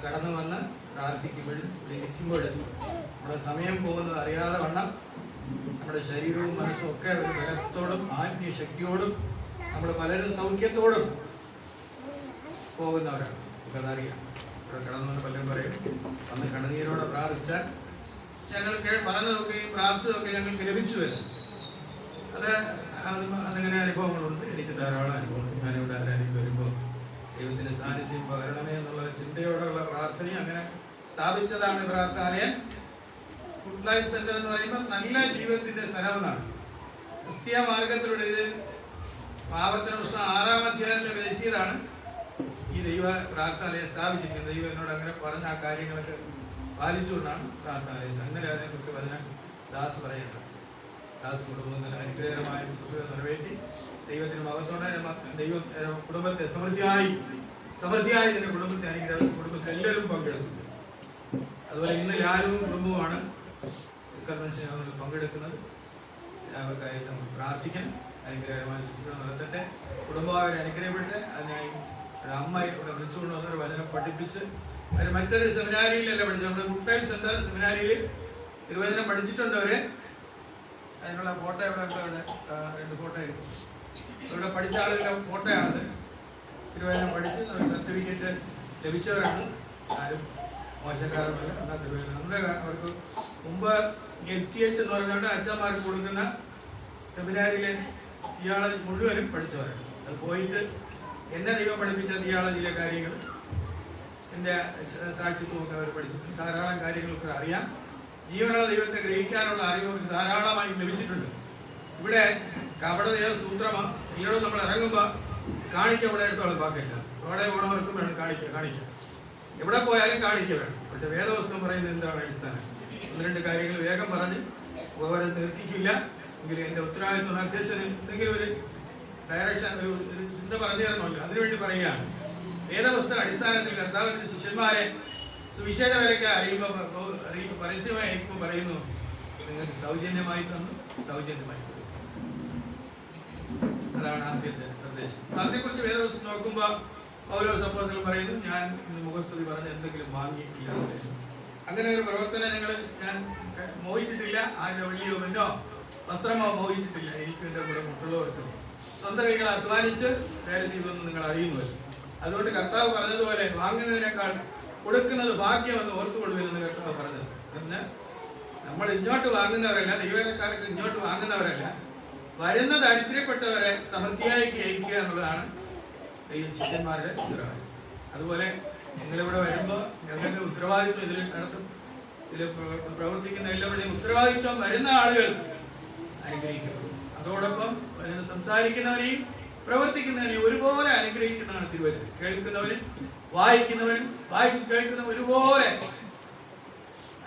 Speaker 1: കടന്നു വന്ന് പ്രാർത്ഥിക്കുമ്പോഴും ഇരിക്കുമ്പോഴും നമ്മുടെ സമയം പോകുന്നത് അറിയാതെ വണ്ണം നമ്മുടെ ശരീരവും മനസ്സും ഒക്കെ ഒരു ബലത്തോടും ആത്മീയ ശക്തിയോടും നമ്മൾ പലരും സൗഖ്യത്തോടും പോകുന്നവരാണ്. നമുക്കതറിയാം. ഇവിടെ കടന്നു വന്ന് പലരും പറയും, അന്ന് കണ്ണുനീരോടെ പ്രാർത്ഥിച്ചാൽ ഞങ്ങൾക്ക് പറഞ്ഞതൊക്കെയും പ്രാർത്ഥിച്ചതൊക്കെ ഞങ്ങൾക്ക് ലഭിച്ചു വരും. അതിങ്ങനെ അനുഭവങ്ങളുണ്ട്. എനിക്ക് ധാരാളം അനുഭവമുണ്ട്. ഞാനിവിടെ ആരാധനയ്ക്ക് വരുമ്പോൾ ദൈവത്തിൻ്റെ സാന്നിധ്യം പകരണമേ എന്നുള്ള ചിന്തയോടെയുള്ള പ്രാർത്ഥനയും അങ്ങനെ സ്ഥാപിച്ചതാണ് പ്രാർത്ഥനാലയം. ഗുഡ് ലൈഫ് സെന്റർ എന്ന് പറയുമ്പോൾ നല്ല ജീവിതത്തിന്റെ സ്ഥലമെന്നാണ്. ക്രിസ്തീയ മാർഗത്തിലൂടെ ഇത് ആവർത്തന പുസ്തകം 6-ാം അധ്യായത്തിൽ രചിച്ചതാണ് ഈ ദൈവ പ്രാർത്ഥനാലയം സ്ഥാപിച്ചിരിക്കുന്നത്. ദൈവം എന്നോട് അങ്ങനെ പറഞ്ഞ ആ കാര്യങ്ങളൊക്കെ പാലിച്ചുകൊണ്ടാണ് പ്രാർത്ഥനാലയം. അങ്ങനെ അതിനെക്കുറിച്ച് വചനം ദാസ് പറയുന്നത്. ദാസ് കുടുംബത്തിന് അനുഗ്രഹമായ ശുശ്രൂഷ നിറവേറ്റി ദൈവത്തിന് മഹത്വത്തോടെ ദൈവം കുടുംബത്തെ സമൃദ്ധിയായി എൻ്റെ കുടുംബത്തെ അനുഗ്രഹം കുടുംബത്തിൽ എല്ലാവരും പങ്കെടുക്കുന്നു. അതുപോലെ ഇന്ന് ലാലും കുടുംബവുമാണ് കൺവെൻഷൻ പങ്കെടുക്കുന്നത്. അവർക്കായി നമുക്ക് പ്രാർത്ഥിക്കണം. അനുഗ്രഹമായ ശുശ്രൂഷ നടത്തട്ടെ. കുടുംബം അവരെ അനുഗ്രഹപ്പെട്ട് അതിനായി ഒരു അമ്മ ഇവിടെ വിളിച്ചുകൊണ്ട് വന്നൊരു വചനം പഠിപ്പിച്ച് അവർ മറ്റൊരു സെമിനാരിയിലല്ല പഠിച്ചത്. നമ്മുടെ ഗുഡ് ലൈഫ് സെന്റർ സെമിനാരിയിൽ തിരുവചനം പഠിച്ചിട്ടുണ്ട്. അവരെ അതിനുള്ള ഫോട്ടോ ഇവിടെ ഉണ്ട്. അവിടെ 2 ഫോട്ടോ ആയിരിക്കും. ഇവിടെ പഠിച്ച ആളുകളുടെ ഫോട്ടോയാണത്. തിരുവചനം പഠിച്ച് സർട്ടിഫിക്കറ്റ് ലഭിച്ചവരാണ്. ആരും മോശക്കാരൊന്നുമല്ല. എന്നാൽ തിരുവചനം നമ്മുടെ അവർക്ക് മുമ്പ് FTH എന്ന് പറഞ്ഞുകൊണ്ട് അച്ഛന്മാർക്ക് കൊടുക്കുന്ന സെമിനാരിയിലെ തിയോളജി മുഴുവനും പഠിച്ചവരാണ്. അത് പോയിട്ട് എന്നെ ദൈവം പഠിപ്പിച്ച തിയോളജിയിലെ കാര്യങ്ങൾ എൻ്റെ സാക്ഷിത്വമൊക്കെ അവർ പഠിച്ചിട്ടുണ്ട്. ധാരാളം കാര്യങ്ങളൊക്കെ അറിയാം. ജീവനുള്ള ദൈവത്തെ ഗ്രഹിക്കാനുള്ള അറിവ് അവർക്ക് ധാരാളമായി ലഭിച്ചിട്ടുണ്ട്. ഇവിടെ കപടതയോ സൂത്രമാണ് എല്ലായിടും നമ്മൾ ഇറങ്ങുമ്പോൾ കാണിക്ക ഇവിടെ എടുത്തോളം പാക്കില്ല. അവിടെ പോണവർക്കും വേണം കാണിക്കുക. എവിടെ പോയാലും കാണിക്ക വേണം. പക്ഷെ വേദവസ്തും പറയുന്നത് എന്താണ് അടിസ്ഥാനം? 1-2 കാര്യങ്ങൾ വേഗം പറഞ്ഞ് ഉപകാരം നിർത്തിക്കില്ല. എങ്കിലും എൻ്റെ ഉത്തരവാദിത്വം അധ്യക്ഷന് എന്തെങ്കിലും ഒരു ഡയറക്ഷൻ ഒരു ചിന്ത പറഞ്ഞു തരണമല്ലോ. അതിനുവേണ്ടി പറയുകയാണ്. വേദവസ്തു അടിസ്ഥാനത്തിൽ കർത്താവിൻ്റെ ശിഷ്യന്മാരെ സുവിശേഷ വിലക്ക് അറിയുമ്പോൾ പരസ്യമായി അയക്കുമ്പോൾ പറയുന്നു, നിങ്ങൾക്ക് സൗജന്യമായി തന്നു, സൗജന്യമായി കൊടുക്കും. അതാണ് ആദ്യത്തെ നിർദ്ദേശം. അതിനെക്കുറിച്ച് വേദവസ്തു നോക്കുമ്പോൾ പൗലോസ് അപ്പോസ്തലൻ പറയുന്നു, ഞാൻ മുഖസ്തുതി പറഞ്ഞ് എന്തെങ്കിലും വാങ്ങിയിട്ടില്ല. അങ്ങനെ ഒരു പ്രവർത്തനം ഞാൻ മോഹിച്ചിട്ടില്ല. ആരുടെ വെള്ളിയോ മഞ്ഞോ വസ്ത്രമോ മോഹിച്ചിട്ടില്ല. എനിക്കും എൻ്റെ കൂടെ മറ്റുള്ളവർക്കും സ്വന്തം കൈകൾ അധ്വാനിച്ച് വേല ചെയ്തെന്ന് നിങ്ങൾ അറിയുന്നുവല്ലോ. അതുകൊണ്ട് കർത്താവ് പറഞ്ഞതുപോലെ വാങ്ങുന്നതിനേക്കാൾ കൊടുക്കുന്നത് ഭാഗ്യമെന്ന് ഓർത്തുകൊള്ളുമെന്ന് കർത്താവ് പറഞ്ഞത്. എന്ന് നമ്മൾ ഇങ്ങോട്ട് വാങ്ങുന്നവരല്ല, ദൈവക്കാർക്ക് ഇങ്ങോട്ട് വാങ്ങുന്നവരല്ല, വരുന്ന ദരിദ്രപ്പെട്ടവരെ സമൃദ്ധിയായി അയക്കുക എന്നുള്ളതാണ് ശിഷ്യന്മാരുടെ ഉത്തരവാദിത്വം. അതുപോലെ നിങ്ങളിവിടെ വരുമ്പോൾ ഞങ്ങളുടെ ഉത്തരവാദിത്വം ഇതിൽ നടത്തും. ഇതിൽ പ്രവർത്തിക്കുന്ന എല്ലാവരുടെയും ഉത്തരവാദിത്വം വരുന്ന ആളുകൾ അനുഗ്രഹിക്കപ്പെടും. അതോടൊപ്പം വരുന്ന സംസാരിക്കുന്നവനെയും പ്രവർത്തിക്കുന്നവനെയും ഒരുപോലെ അനുഗ്രഹിക്കുന്നതാണ് തിരുവചനം. കേൾക്കുന്നവനും വായിക്കുന്നവനും വായിച്ച് കേൾക്കുന്നവനും ഒരുപോലെ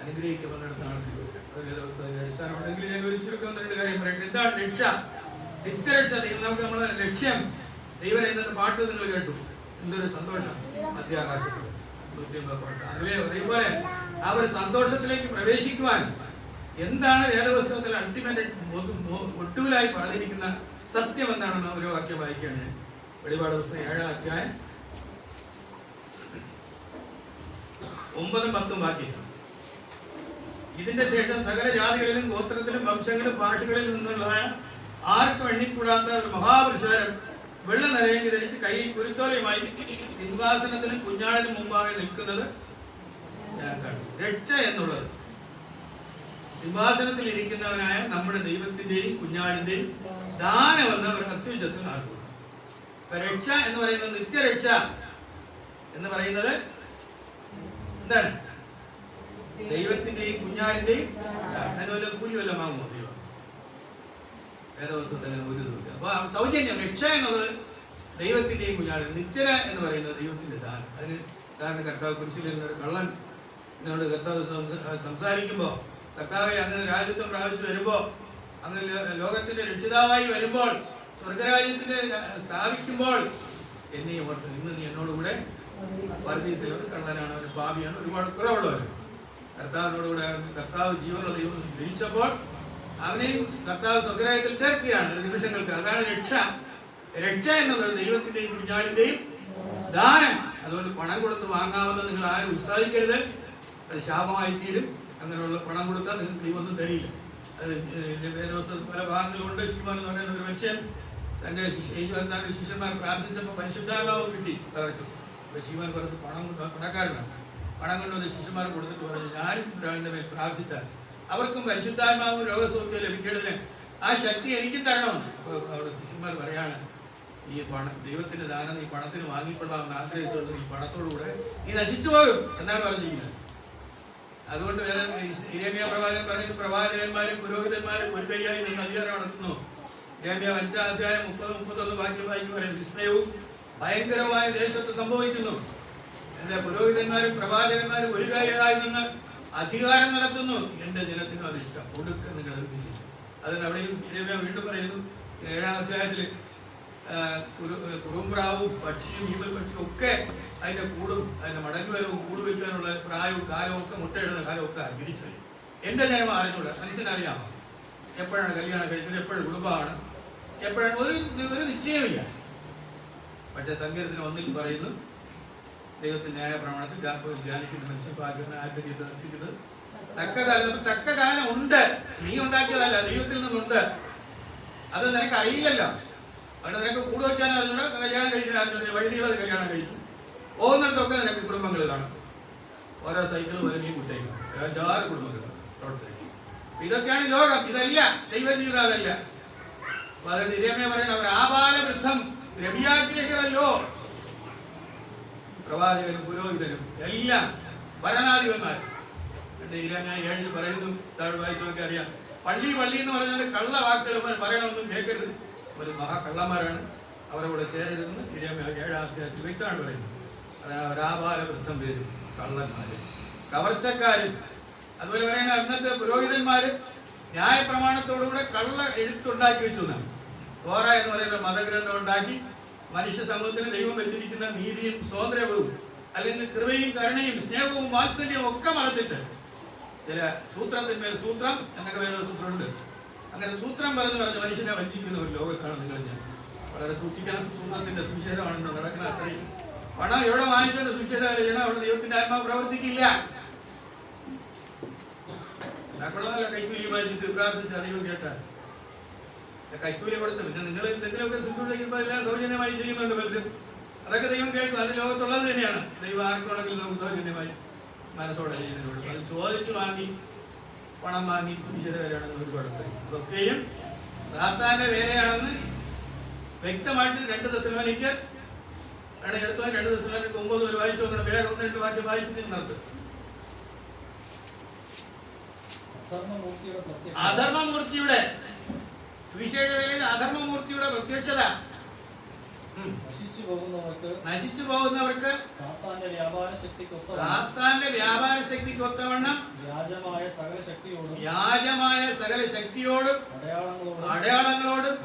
Speaker 1: അനുഗ്രഹിക്കപ്പെടുന്നിടത്താണ് തിരുവചനം. അത് വേദപുസ്തകത്തിന്റെ അടിസ്ഥാനമുണ്ടെങ്കിൽ ഞാൻ ഒരു ചുരുക്കം 2 കാര്യം പറയട്ടെ. എന്താണ് രക്ഷ? നിത്യരക്ഷ. നമുക്ക് നമ്മളെ ലക്ഷ്യം ദൈവം ഇന്നത്തെ പാട്ട് നിങ്ങൾ കേട്ടു. എന്തൊരു സന്തോഷം മധ്യാകാശത്തിൽ അതേപോലെ ആ ഒരു സന്തോഷത്തിലേക്ക് പ്രവേശിക്കുവാൻ എന്താണ് വേദപുസ്തകത്തിൽ അൾട്ടിമേറ്റ് ഒട്ടുവിലായി പറഞ്ഞിരിക്കുന്ന സത്യം എന്താണെന്ന് ഒരു വാക്യം വായിക്കുകയാണ് ഞാൻ. വെളിപാട് പുസ്തകം 7-ാം അധ്യായം 9-10 വാക്യം. ഇതിന്റെ ശേഷം സകല ജാതികളിലും ഗോത്രത്തിലും വംശങ്ങളും ഭാഷകളിൽ നിന്നുള്ള ആർക്കും എണ്ണിക്കൂടാത്ത ഒരു മഹാപുരുഷാരം വെള്ള നിലയങ്കി ധരിച്ച് കയ്യിൽ കുരുത്തോലയുമായി സിംഹാസനത്തിനും കുഞ്ഞാടിനും മുമ്പാകെ നിൽക്കുന്നത് ഞാൻ കണ്ടു. രക്ഷ എന്നുള്ളത് സിംഹാസനത്തിൽ ഇരിക്കുന്നവനായ നമ്മുടെ ദൈവത്തിന്റെയും കുഞ്ഞാടിന്റെയും ദാനമെന്ന ഒരു അത്യുച്ചത്തിൽ ആർക്കും. രക്ഷ എന്ന് പറയുന്നത്, നിത്യരക്ഷ എന്ന് പറയുന്നത് എന്താണ്? ദൈവത്തിന്റെയും കുഞ്ഞാടിന്റെയും അതിന് കൂലി വല്ല വാങ്ങുമോ ദൈവം? വേദവസ്തുത ഒരു ഇതുമില്ല. അപ്പൊ സൗജന്യം. രക്ഷ എന്നുള്ളത് ദൈവത്തിന്റെയും കുഞ്ഞാടും. നിത്യര എന്ന് പറയുന്നത് ദൈവത്തിന്റെ ദാനം. അതിന് കാരണം കർത്താവ് കുരിശിൽ ഒരു കള്ളൻ എന്നോട് കർത്താവ് സംസാരിക്കുമ്പോൾ, കർത്താവെ അങ്ങനെ രാജ്യത്വം പ്രാപിച്ചു വരുമ്പോൾ, അങ്ങനെ ലോകത്തിന്റെ രക്ഷിതാവായി വരുമ്പോൾ, സ്വർഗരാജ്യത്തിന്റെ സ്ഥാപിക്കുമ്പോൾ എന്നെ ഓർത്തു. ഇന്ന് നീ എന്നോടുകൂടെ പരദീസയിൽ. ഒരു കള്ളനാണ്, ഒരു പാപിയാണ്, ഒരുപാട് കുറവുള്ളവർ. കർത്താവിനോടുകൂടെ കർത്താവ് ജീവനുള്ള ദൈവം ധരിച്ചപ്പോൾ അവനെയും കർത്താവ് സ്വർഗരാജ്യത്തിൽ ചേർക്കുകയാണ് ഒരു നിമിഷങ്ങൾക്ക്. അതാണ് രക്ഷ. രക്ഷ എന്നുള്ളത് ദൈവത്തിന്റെയും കുഞ്ഞാടിന്റെയും ദാനം. അതുകൊണ്ട് പണം കൊടുത്ത് വാങ്ങാവുന്ന നിങ്ങൾ ആരും ഉത്സാഹിക്കരുത്. അത് ശാപമായി തീരും. അങ്ങനെയുള്ള പണം കൊടുത്താൽ നിങ്ങൾക്ക് ദൈവമൊന്നും തരില്ല. അത് പല ഭാഗങ്ങളുണ്ട്. ശിവൻ എന്ന് പറയുന്ന ഒരു മനുഷ്യൻ തന്റെ യേശുവിന്റെ ശിഷ്യന്മാർ പ്രാർത്ഥിച്ചപ്പോൾ പരിശുദ്ധാത്മാവ് കിട്ടി പലർക്കും. അപ്പൊ ശിവൻ കുറച്ച് പണക്കാരനാണ്. പണം കൊണ്ടുവന്ന് ശിഷ്യന്മാർ കൊടുത്തിട്ട് പറഞ്ഞു, ഞാനും ഒരാളിന്റെ മേൽ പ്രാർത്ഥിച്ചാൽ അവർക്കും പരിശുദ്ധാത്മാവും രോഗസൗഖ്യം ലഭിക്കേണ്ടതിന് ആ ശക്തി എനിക്കും തരണമെന്ന്. അപ്പോൾ അവിടെ ശിഷ്യന്മാർ പറയാണ്, ഈ പണം ദൈവത്തിന്റെ ദാനം നീ പണത്തിന് വാങ്ങിക്കൊള്ളാമെന്ന് ആഗ്രഹിച്ചുകൊണ്ട് ഈ പണത്തോടുകൂടെ നീ നശിച്ചു പോകും എന്നാണ് പറഞ്ഞിരിക്കുന്നത്. അതുകൊണ്ട് ഇരമ്യ പ്രവാചകൻ പറയുന്നു, പ്രവാചകന്മാരും പുരോഹിതന്മാരും ഒരു കൈയായി നിന്ന് അധികാരം നടത്തുന്നു. ഇരമ്യ 5-ാം അധ്യായം 30-31 വാക്യം വായിക്കും പറയും, വിസ്മയവും ഭയങ്കരമായ ദേശത്ത് സംഭവിക്കുന്നു. എന്റെ പുരോഹിതന്മാരും പ്രവാചകന്മാരും ഒരു കൈയായി നിന്ന് അധികാരം നടത്തുന്നു. എന്റെ ജനത്തിനും അതിഷ്ടം ഒടുക്ക നിങ്ങൾ എത്തിച്ചു. അതിന് അവിടെയും ഇരമ്യ വീണ്ടും പറയുന്നു 7-ാം അധ്യായത്തിൽ കുറുമ്പ്രാവും പക്ഷിയും ഈവൽ പക്ഷിയും ഒക്കെ അതിന്റെ കൂടും അതിന്റെ മടങ്ങി വരവും കൂട് വയ്ക്കാനുള്ള പ്രായവും കാലവും ഒക്കെ മുട്ടയിടുന്ന കാലവും ഒക്കെ തിരിച്ചറിയും. എന്റെ ജനം അറിഞ്ഞൂടെ? മനുഷ്യനറിയാമോ എപ്പോഴാണ് കല്യാണം കഴിക്കുന്നത്, എപ്പോഴും കുടുംബമാണ്, എപ്പോഴാണ് ഒരു നിശ്ചയമില്ല. പക്ഷെ സങ്കീർത്തനം 1-ൽ പറയുന്നു, ദൈവത്തിന്റെ ന്യായ പ്രമാണത്തിൽ ധ്യാനിക്കുന്ന മനുഷ്യൻ ഭാഗ്യവനെ ആഗ്രഹിക്കുന്നത് തക്ക കാലം ഉണ്ട്. നീ ഉണ്ടാക്കിയതല്ല, ദൈവത്തിൽ നിന്നുണ്ട്. അത് നിനക്ക് അറിയില്ലല്ലോ. അവിടെ നിനക്ക് കൂട് വയ്ക്കാൻ അറിഞ്ഞൂടെ, കല്യാണം കഴിക്കാൻ വഴിനീളത് കല്യാണം കഴിക്കും. പോകുന്നിടത്തൊക്കെ നിനക്ക് കുടുംബങ്ങൾ കാണും. ഓരോ സൈക്കിളും ഒരു മീൻ കുട്ടയും 5-6 കുടുംബങ്ങൾ റോഡ് സൈക്കിൾ. ഇതൊക്കെയാണ് ലോകം. ഇതല്ല ദൈവജീവിതം, അതല്ല. അപ്പൊ അത് ഇരമ്യ പറയുന്ന അവർ ആബാലവൃദ്ധം ദ്രവ്യാഗ്രഹികളല്ലോ. പ്രവാചകനും പുരോഹിതനും എല്ലാം ഭരണാധിപന്മാരും. എന്റെ ഇരമ്യ 7-ൽ പറയുന്നു, താഴെ വായിച്ചു നോക്കി അറിയാം. പള്ളി എന്ന് പറഞ്ഞാൽ കള്ള വാക്കുകൾ പറയണമെന്നും കേൾക്കരുത്. ഒരു മഹാകള്ളന്മാരാണ്. അവരോട് ചേരരുതെന്ന് ഇരമ്യ 7-ാം അധ്യായത്തിൽ വ്യക്തമാണ് പറയുന്നത്. അതാണ് അവരാബാലവൃദ്ധം പേരും കള്ളന്മാര്, കവർച്ചക്കാരും. അതുപോലെ പറയുന്ന അന്നത്തെ പുരോഹിതന്മാര് ന്യായപ്രമാണത്തോടുകൂടെ കള്ള എഴുത്തുണ്ടാക്കി വെച്ചു എന്നാണ്. തോറ എന്ന് പറയുന്ന മതഗ്രന്ഥം ഉണ്ടാക്കി മനുഷ്യ സമൂഹത്തിന് ദൈവം വെച്ചിരിക്കുന്ന നീതിയും സ്വാതന്ത്ര്യവും അല്ലെങ്കിൽ കൃപയും കരുണയും സ്നേഹവും വാത്സല്യവും ഒക്കെ മറച്ചിട്ട് ചില സൂത്രത്തിന്മേൽ സൂത്രം എന്നൊക്കെ വേറെ സൂത്രമുണ്ട്. അങ്ങനെ സൂത്രം പറഞ്ഞ് മനുഷ്യനെ വഞ്ചിക്കുന്ന ഒരു ലോകത്താണ് നിങ്ങൾ. ഞാൻ വളരെ സൂക്ഷിക്കണം. സൂത്രത്തിന്റെ സുവിശേഷമാണെന്ന് നടക്കുന്ന അത്രയും പണം എവിടെ വാങ്ങിച്ചുകൊണ്ട് സുവിശേഷം ചെയ്യണം. അവിടെ ദൈവത്തിന്റെ ആത്മാവ് പ്രവർത്തിക്കില്ല. കൊള്ളതല്ല കൈക്കൂലി വാങ്ങിച്ചിട്ട് പ്രാർത്ഥിച്ച ദൈവം കേട്ടാൽ കൈക്കൂലി കൊടുത്ത് പിന്നെ നിങ്ങൾ എന്തെങ്കിലുമൊക്കെ ശുശ്രൂഷിക്കുമ്പോൾ എല്ലാം സൗജന്യമായി ചെയ്യുന്നുണ്ട് പലരും. അതൊക്കെ ദൈവം കേൾക്കും. അത് ലോകത്തുള്ളത് തന്നെയാണ്. ദൈവം ആർക്കാണെങ്കിലും നമുക്ക് സൗജന്യമായി മനസ്സോടെ ചെയ്യുന്നതിനോട്. അത് ചോദിച്ച് വാങ്ങി പണം വാങ്ങി സുവിശേഷകരാണെന്ന് ഒരുപാട് പറയും. അതൊക്കെയും സാത്താന്റെ വേലയാണെന്ന് വ്യക്തമായിട്ട് 2 തെസ്സലോനിക്കർ 9 വായിച്ചു നോക്കണം. വേഗം 1-2 വാക്യം വായിച്ചിട്ട് നടത്തും. അധർമ്മമൂർത്തിയുടെ സുവിശേഷ വേലയിൽ അധർമ്മമൂർത്തിയുടെ പ്രത്യക്ഷത നശിച്ചു പോകുന്നവർക്ക് സാത്താന്റെ വ്യാപാര ശക്തിക്ക് ഒത്തവണ്ണം വ്യാജമായ സകല ശക്തിയോടും അടയാളങ്ങളോടും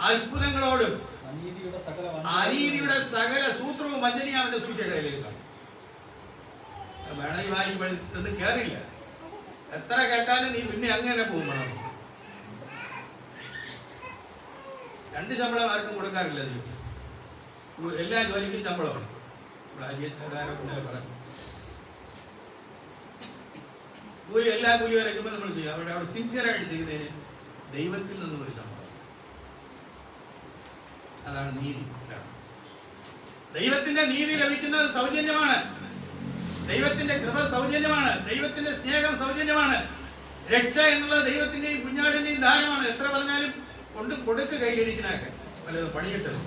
Speaker 1: അത്ഭുതങ്ങളോടും അനീതിയുടെ സകല സൂത്രവും വഞ്ചനയും അവന്റെ സുവിശേഷയിലേക്കാണ്. വേണമെങ്കിൽ വായിച്ച് പഠിച്ചൊന്നും കേറില്ല. എത്ര കേട്ടാലും നീ പിന്നെ അങ്ങനെ പോകുമ്പോൾ 2 ശമ്പളം ആർക്കും കൊടുക്കാറില്ല. ദൈവം എല്ലാ ജോലിക്കും ശമ്പളമാണ്. പറഞ്ഞു കൂലി എല്ലാ കൂലി വരയ്ക്കുമ്പോൾ നമ്മൾ ചെയ്യും. അവിടെ സിൻസിയറായിട്ട് ചെയ്യുന്നതിന് ദൈവത്തിൽ നിന്നും ഒരു ശമ്പളം. അതാണ് നീതി. ദൈവത്തിന്റെ നീതി ലഭിക്കുന്നത് സൗജന്യമാണ്. ദൈവത്തിന്റെ കൃപ സൗജന്യമാണ്. ദൈവത്തിന്റെ സ്നേഹം സൗജന്യമാണ്. രക്ഷ എന്നുള്ളത് ദൈവത്തിന്റെയും കുഞ്ഞാടിന്റെയും ദാനമാണ്. എത്ര പറഞ്ഞാലും കൊടുക്ക് കയ്യിലിരിക്കുന്നതൊക്കെ പലതും പണിയിട്ടത്.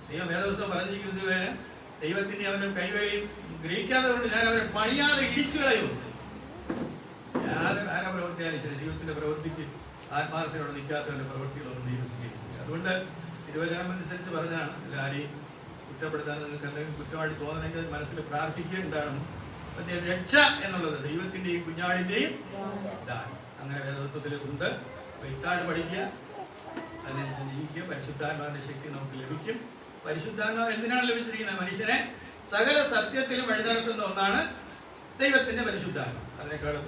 Speaker 1: ദൈവം വേദപുസ്തകം പറഞ്ഞിരിക്കുന്നത് ദൈവത്തിന്റെ അവന്റെ കൈവരെയും ഗ്രഹിക്കാതെ കൊണ്ട് ഞാൻ അവരെ പണിയാതെ ഇടിച്ചു കളയുന്നു. ആരെ പ്രവർത്തിയാലും ശരി, ദൈവത്തിന്റെ പ്രവൃത്തിക്ക് ആത്മാർത്ഥയോടെ നിൽക്കാത്തവരുടെ പ്രവൃത്തികളൊന്നും ദൈവം സ്വീകരിക്കില്ല. അതുകൊണ്ട് തിരുവചനം അനുസരിച്ച് പറഞ്ഞാണ്, ആരെയും കുറ്റപ്പെടുത്താൻ നിങ്ങൾക്ക് എന്തെങ്കിലും കുറ്റമായിട്ട് തോന്നണമെങ്കിൽ മനസ്സിൽ പ്രാർത്ഥിക്കുക. എന്താണ് രക്ഷ എന്നുള്ളത്? ദൈവത്തിന്റെയും കുഞ്ഞാടിന്റെയും ദാനം. അങ്ങനെ വേദപുസ്തകത്തിൽ ഉണ്ട്. വ്യക്തമായിട്ട് പഠിക്കുക, അതിനനുസരിച്ച് ജീവിക്കുക. പരിശുദ്ധാത്മാവിന്റെ ശക്തി നമുക്ക് ലഭിക്കും. പരിശുദ്ധാത്മാവ് എന്തിനാണ് ലഭിച്ചിരിക്കുന്നത്? മനുഷ്യനെ സകല സത്യത്തിലും വഴിനടത്തുന്ന ഒന്നാണ് ദൈവത്തിന്റെ പരിശുദ്ധാത്മാവ്. അതിനേക്കാളും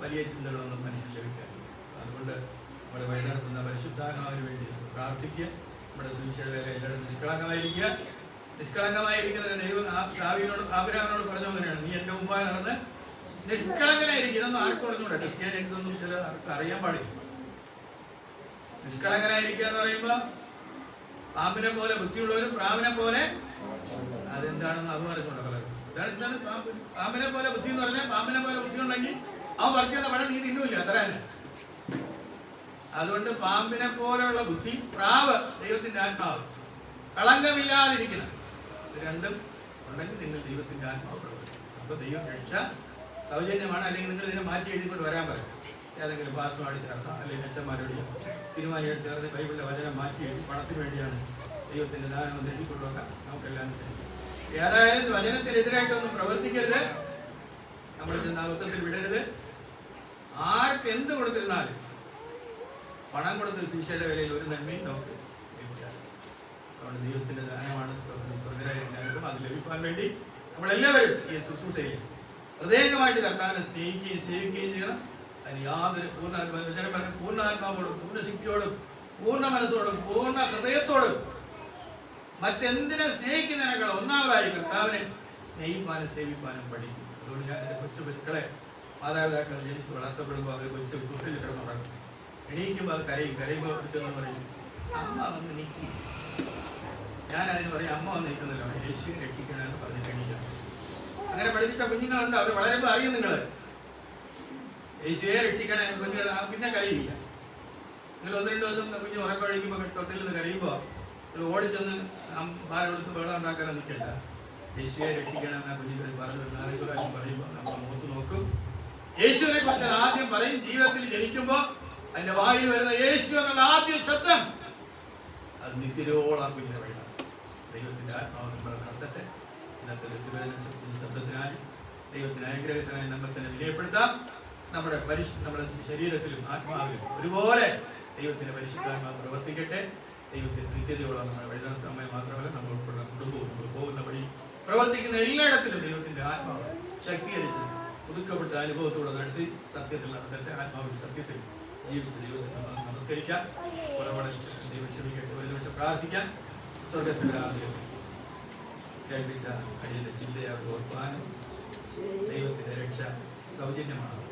Speaker 1: വലിയ ചിന്തകളൊന്നും മനുഷ്യന് ലഭിക്കാറില്ല. അതുകൊണ്ട് നമ്മുടെ വഴിനടത്തുന്ന പരിശുദ്ധാത്മാവിന് വേണ്ടി പ്രാർത്ഥിക്കുക. നമ്മുടെ സുവിശേഷ വേല എല്ലാവരും നിഷ്കളങ്കമായിരിക്കുക. നിഷ്കളങ്കമായിരിക്കുന്നത് ദൈവം ആബ്രഹാമിനോട് പറഞ്ഞു അങ്ങനെയാണ്, നീ എൻ്റെ മുമ്പായി നടന്ന് നിഷ്കളങ്കനായിരിക്കും. ഇതൊന്നും ആർക്കും അറിഞ്ഞൂടെ. ക്രിസ്ത്യാനിക്കൊന്നും ചില ആർക്കും അറിയാൻ പാടില്ല. നിഷ്കളങ്കനായിരിക്കുക എന്ന് പറയുമ്പോൾ പാമ്പിനെ പോലെ ബുദ്ധിയുള്ളവരും പ്രാവിനെ പോലെ അതെന്താണെന്ന് അത് പറഞ്ഞുകൊണ്ട് പലർക്കും എന്താണ് പാമ്പിനെ പോലെ ബുദ്ധി എന്ന് പറഞ്ഞാൽ പാമ്പിനെ പോലെ ബുദ്ധി ഉണ്ടെങ്കിൽ അവൻ പറിച്ചെന്ന പഴം നീ തിന്നൂല്ല, അത്ര തന്നെ. അതുകൊണ്ട് പാമ്പിനെ പോലെയുള്ള ബുദ്ധി, പ്രാവ് ദൈവത്തിന്റെ ആത്മാവ്, കളങ്കമില്ലാതിരിക്കണം. ഇത് രണ്ടും ഉണ്ടെങ്കിൽ നിങ്ങൾ ദൈവത്തിന്റെ ആത്മാവ് പ്രവർത്തിക്കും. അപ്പൊ ദൈവം രക്ഷ സൗജന്യമാണ്. അല്ലെങ്കിൽ നിങ്ങൾ ഇതിനെ മാറ്റി എഴുതിക്കൊണ്ട് വരാൻ പറയും. ഏതെങ്കിലും പാസ്സുമായിട്ട് ചേർക്കാം, അല്ലെങ്കിൽ അച്ഛന്മാരോട് തിരുമാനിയോട് ചേർന്ന് ബൈബിളിലെ വചനം മാറ്റി എഴുതി പണത്തിന് വേണ്ടിയാണ് ദൈവത്തിന്റെ ദാനം എന്ന് എഴുതിക്കൊണ്ടുവെക്കാം. നമുക്കെല്ലാം അനുസരിക്കാം. ഏതായാലും വചനത്തിനെതിരായിട്ടൊന്നും പ്രവർത്തിക്കരുത്. നമ്മൾ അബദ്ധത്തിൽ വിടരുത്. ആർക്ക് എന്ത് കൊടുത്തിരുന്നാലും പണം കൊടുത്ത് സുവിശേഷ വിലയിൽ ഒരു നന്മയും നമുക്ക് ലഭിക്കാറില്ല. അതുകൊണ്ട് ദൈവത്തിന്റെ ദാനമാണ് സ്വർഗരായിട്ടും അത് ലഭിക്കാൻ വേണ്ടി നമ്മളെല്ലാവരും ഈ ശുശ്രൂഷയിൽ ഹൃദയമായിട്ട് കർത്താവിനെ സ്നേഹിക്കുകയും സേവിക്കുകയും ചെയ്യണം. അതിന് യാതൊരു പൂർണ്ണാത്മാവോടും പൂർണ്ണശക്തിയോടും പൂർണ്ണ മനസ്സോടും പൂർണ്ണ ഹൃദയത്തോടും മറ്റെന്തിനെ സ്നേഹിക്കുന്നതിനേക്കാൾ ഒന്നാമതായി കർത്താവിനെ സ്നേഹിപ്പാനും സേവിപ്പാനും പഠിക്കും. അതുകൊണ്ട് ഞാൻ എൻ്റെ കൊച്ചു മക്കളെ, മാതാപിതാക്കൾ ജനിച്ച് വളർത്തപ്പെടുമ്പോൾ അവർ കൊച്ചു കുട്ടിൽ കിടന്നുറങ്ങും. എണീക്കുമ്പോൾ അത് കരയുമ്പോൾ വിളിച്ചെന്ന് പറയും, അമ്മ വന്ന് നീക്കി. ഞാൻ അതിന് പറയും, അമ്മ വന്ന് നിൽക്കുന്നില്ല, യേശുവിനെ രക്ഷിക്കണമെന്ന് പറഞ്ഞിട്ട് എണീക്കാം. അങ്ങനെ പഠിപ്പിച്ച കുഞ്ഞുങ്ങളുണ്ട്. അവർ വളരുമ്പോൾ അറിയും നിങ്ങൾ യേശുവെ രക്ഷിക്കണേ കുഞ്ഞുങ്ങൾ പിന്നെ കരയില്ല. നിങ്ങൾ 1-2 ദിവസം കുഞ്ഞ് ഉറക്കം കഴിക്കുമ്പോൾ തൊട്ടിൽ നിന്ന് കരയുമ്പോൾ നിങ്ങൾ ഓടിച്ചെന്ന് പാലെടുത്ത് വെള്ളം ഉണ്ടാക്കാൻ നിൽക്കണ്ട. യേശുവെ രക്ഷിക്കണമെന്നാ കുഞ്ഞുങ്ങൾ പറഞ്ഞു 4 പ്രാവശ്യം പറയുമ്പോൾ നമ്മൾ മുഖത്ത് നോക്കും. യേശുവിനെ കുറിച്ച് ആദ്യം പറയും. ജീവിതത്തിൽ ജനിക്കുമ്പോൾ അതിന്റെ വായിൽ വരുന്ന യേശു എന്നുള്ള ആദ്യ ശബ്ദം അത് നിത്യരോളം കുഞ്ഞിനെ വഴി നടത്തും. ദൈവത്തിന്റെ ആത്മാവ് നമ്മളെ നടത്തട്ടെ. ഇന്നത്തെ ശബ്ദത്തിനായി ദൈവത്തിന്റെ അനുഗ്രഹത്തിനായി നമ്മൾ തന്നെ വിലയപ്പെടുത്താം. നമ്മുടെ ശരീരത്തിലും ആത്മാവിലും ഒരുപോലെ ദൈവത്തിന്റെ പരിശുദ്ധാത്മാവ് പ്രവർത്തിക്കട്ടെ. ദൈവത്തിന്റെ നിത്യതയോളം നമ്മളെ വഴി നടത്താൻ മാത്രമല്ല നമ്മൾ ഉൾപ്പെടുന്ന കുടുംബവും നമ്മൾ പോകുന്ന വഴി പ്രവർത്തിക്കുന്ന എല്ലായിടത്തിലും ദൈവത്തിന്റെ ആത്മാവ് ശക്തീകരിച്ച് ഒതുക്കപ്പെട്ട അനുഭവത്തോടെ നടത്തി സത്യത്തിൽ നടത്തട്ടെ. ആത്മാവിൽ സത്യത്തിൽ ജീവിച്ച് ദൈവത്തെ നമസ്കരിക്കാം. ദൈവം ക്ഷമിക്കട്ടെ. ഒരു നിമിഷം പ്രാർത്ഥിക്കാം. സ്വർഗസ്ഥനാദ്യം കേൾപ്പിച്ച അടിയന്റെ ചിന്തയായിട്ട് ഓർപ്പാനും ദൈവത്തിന്റെ രക്ഷ സൗജന്യമാണ്.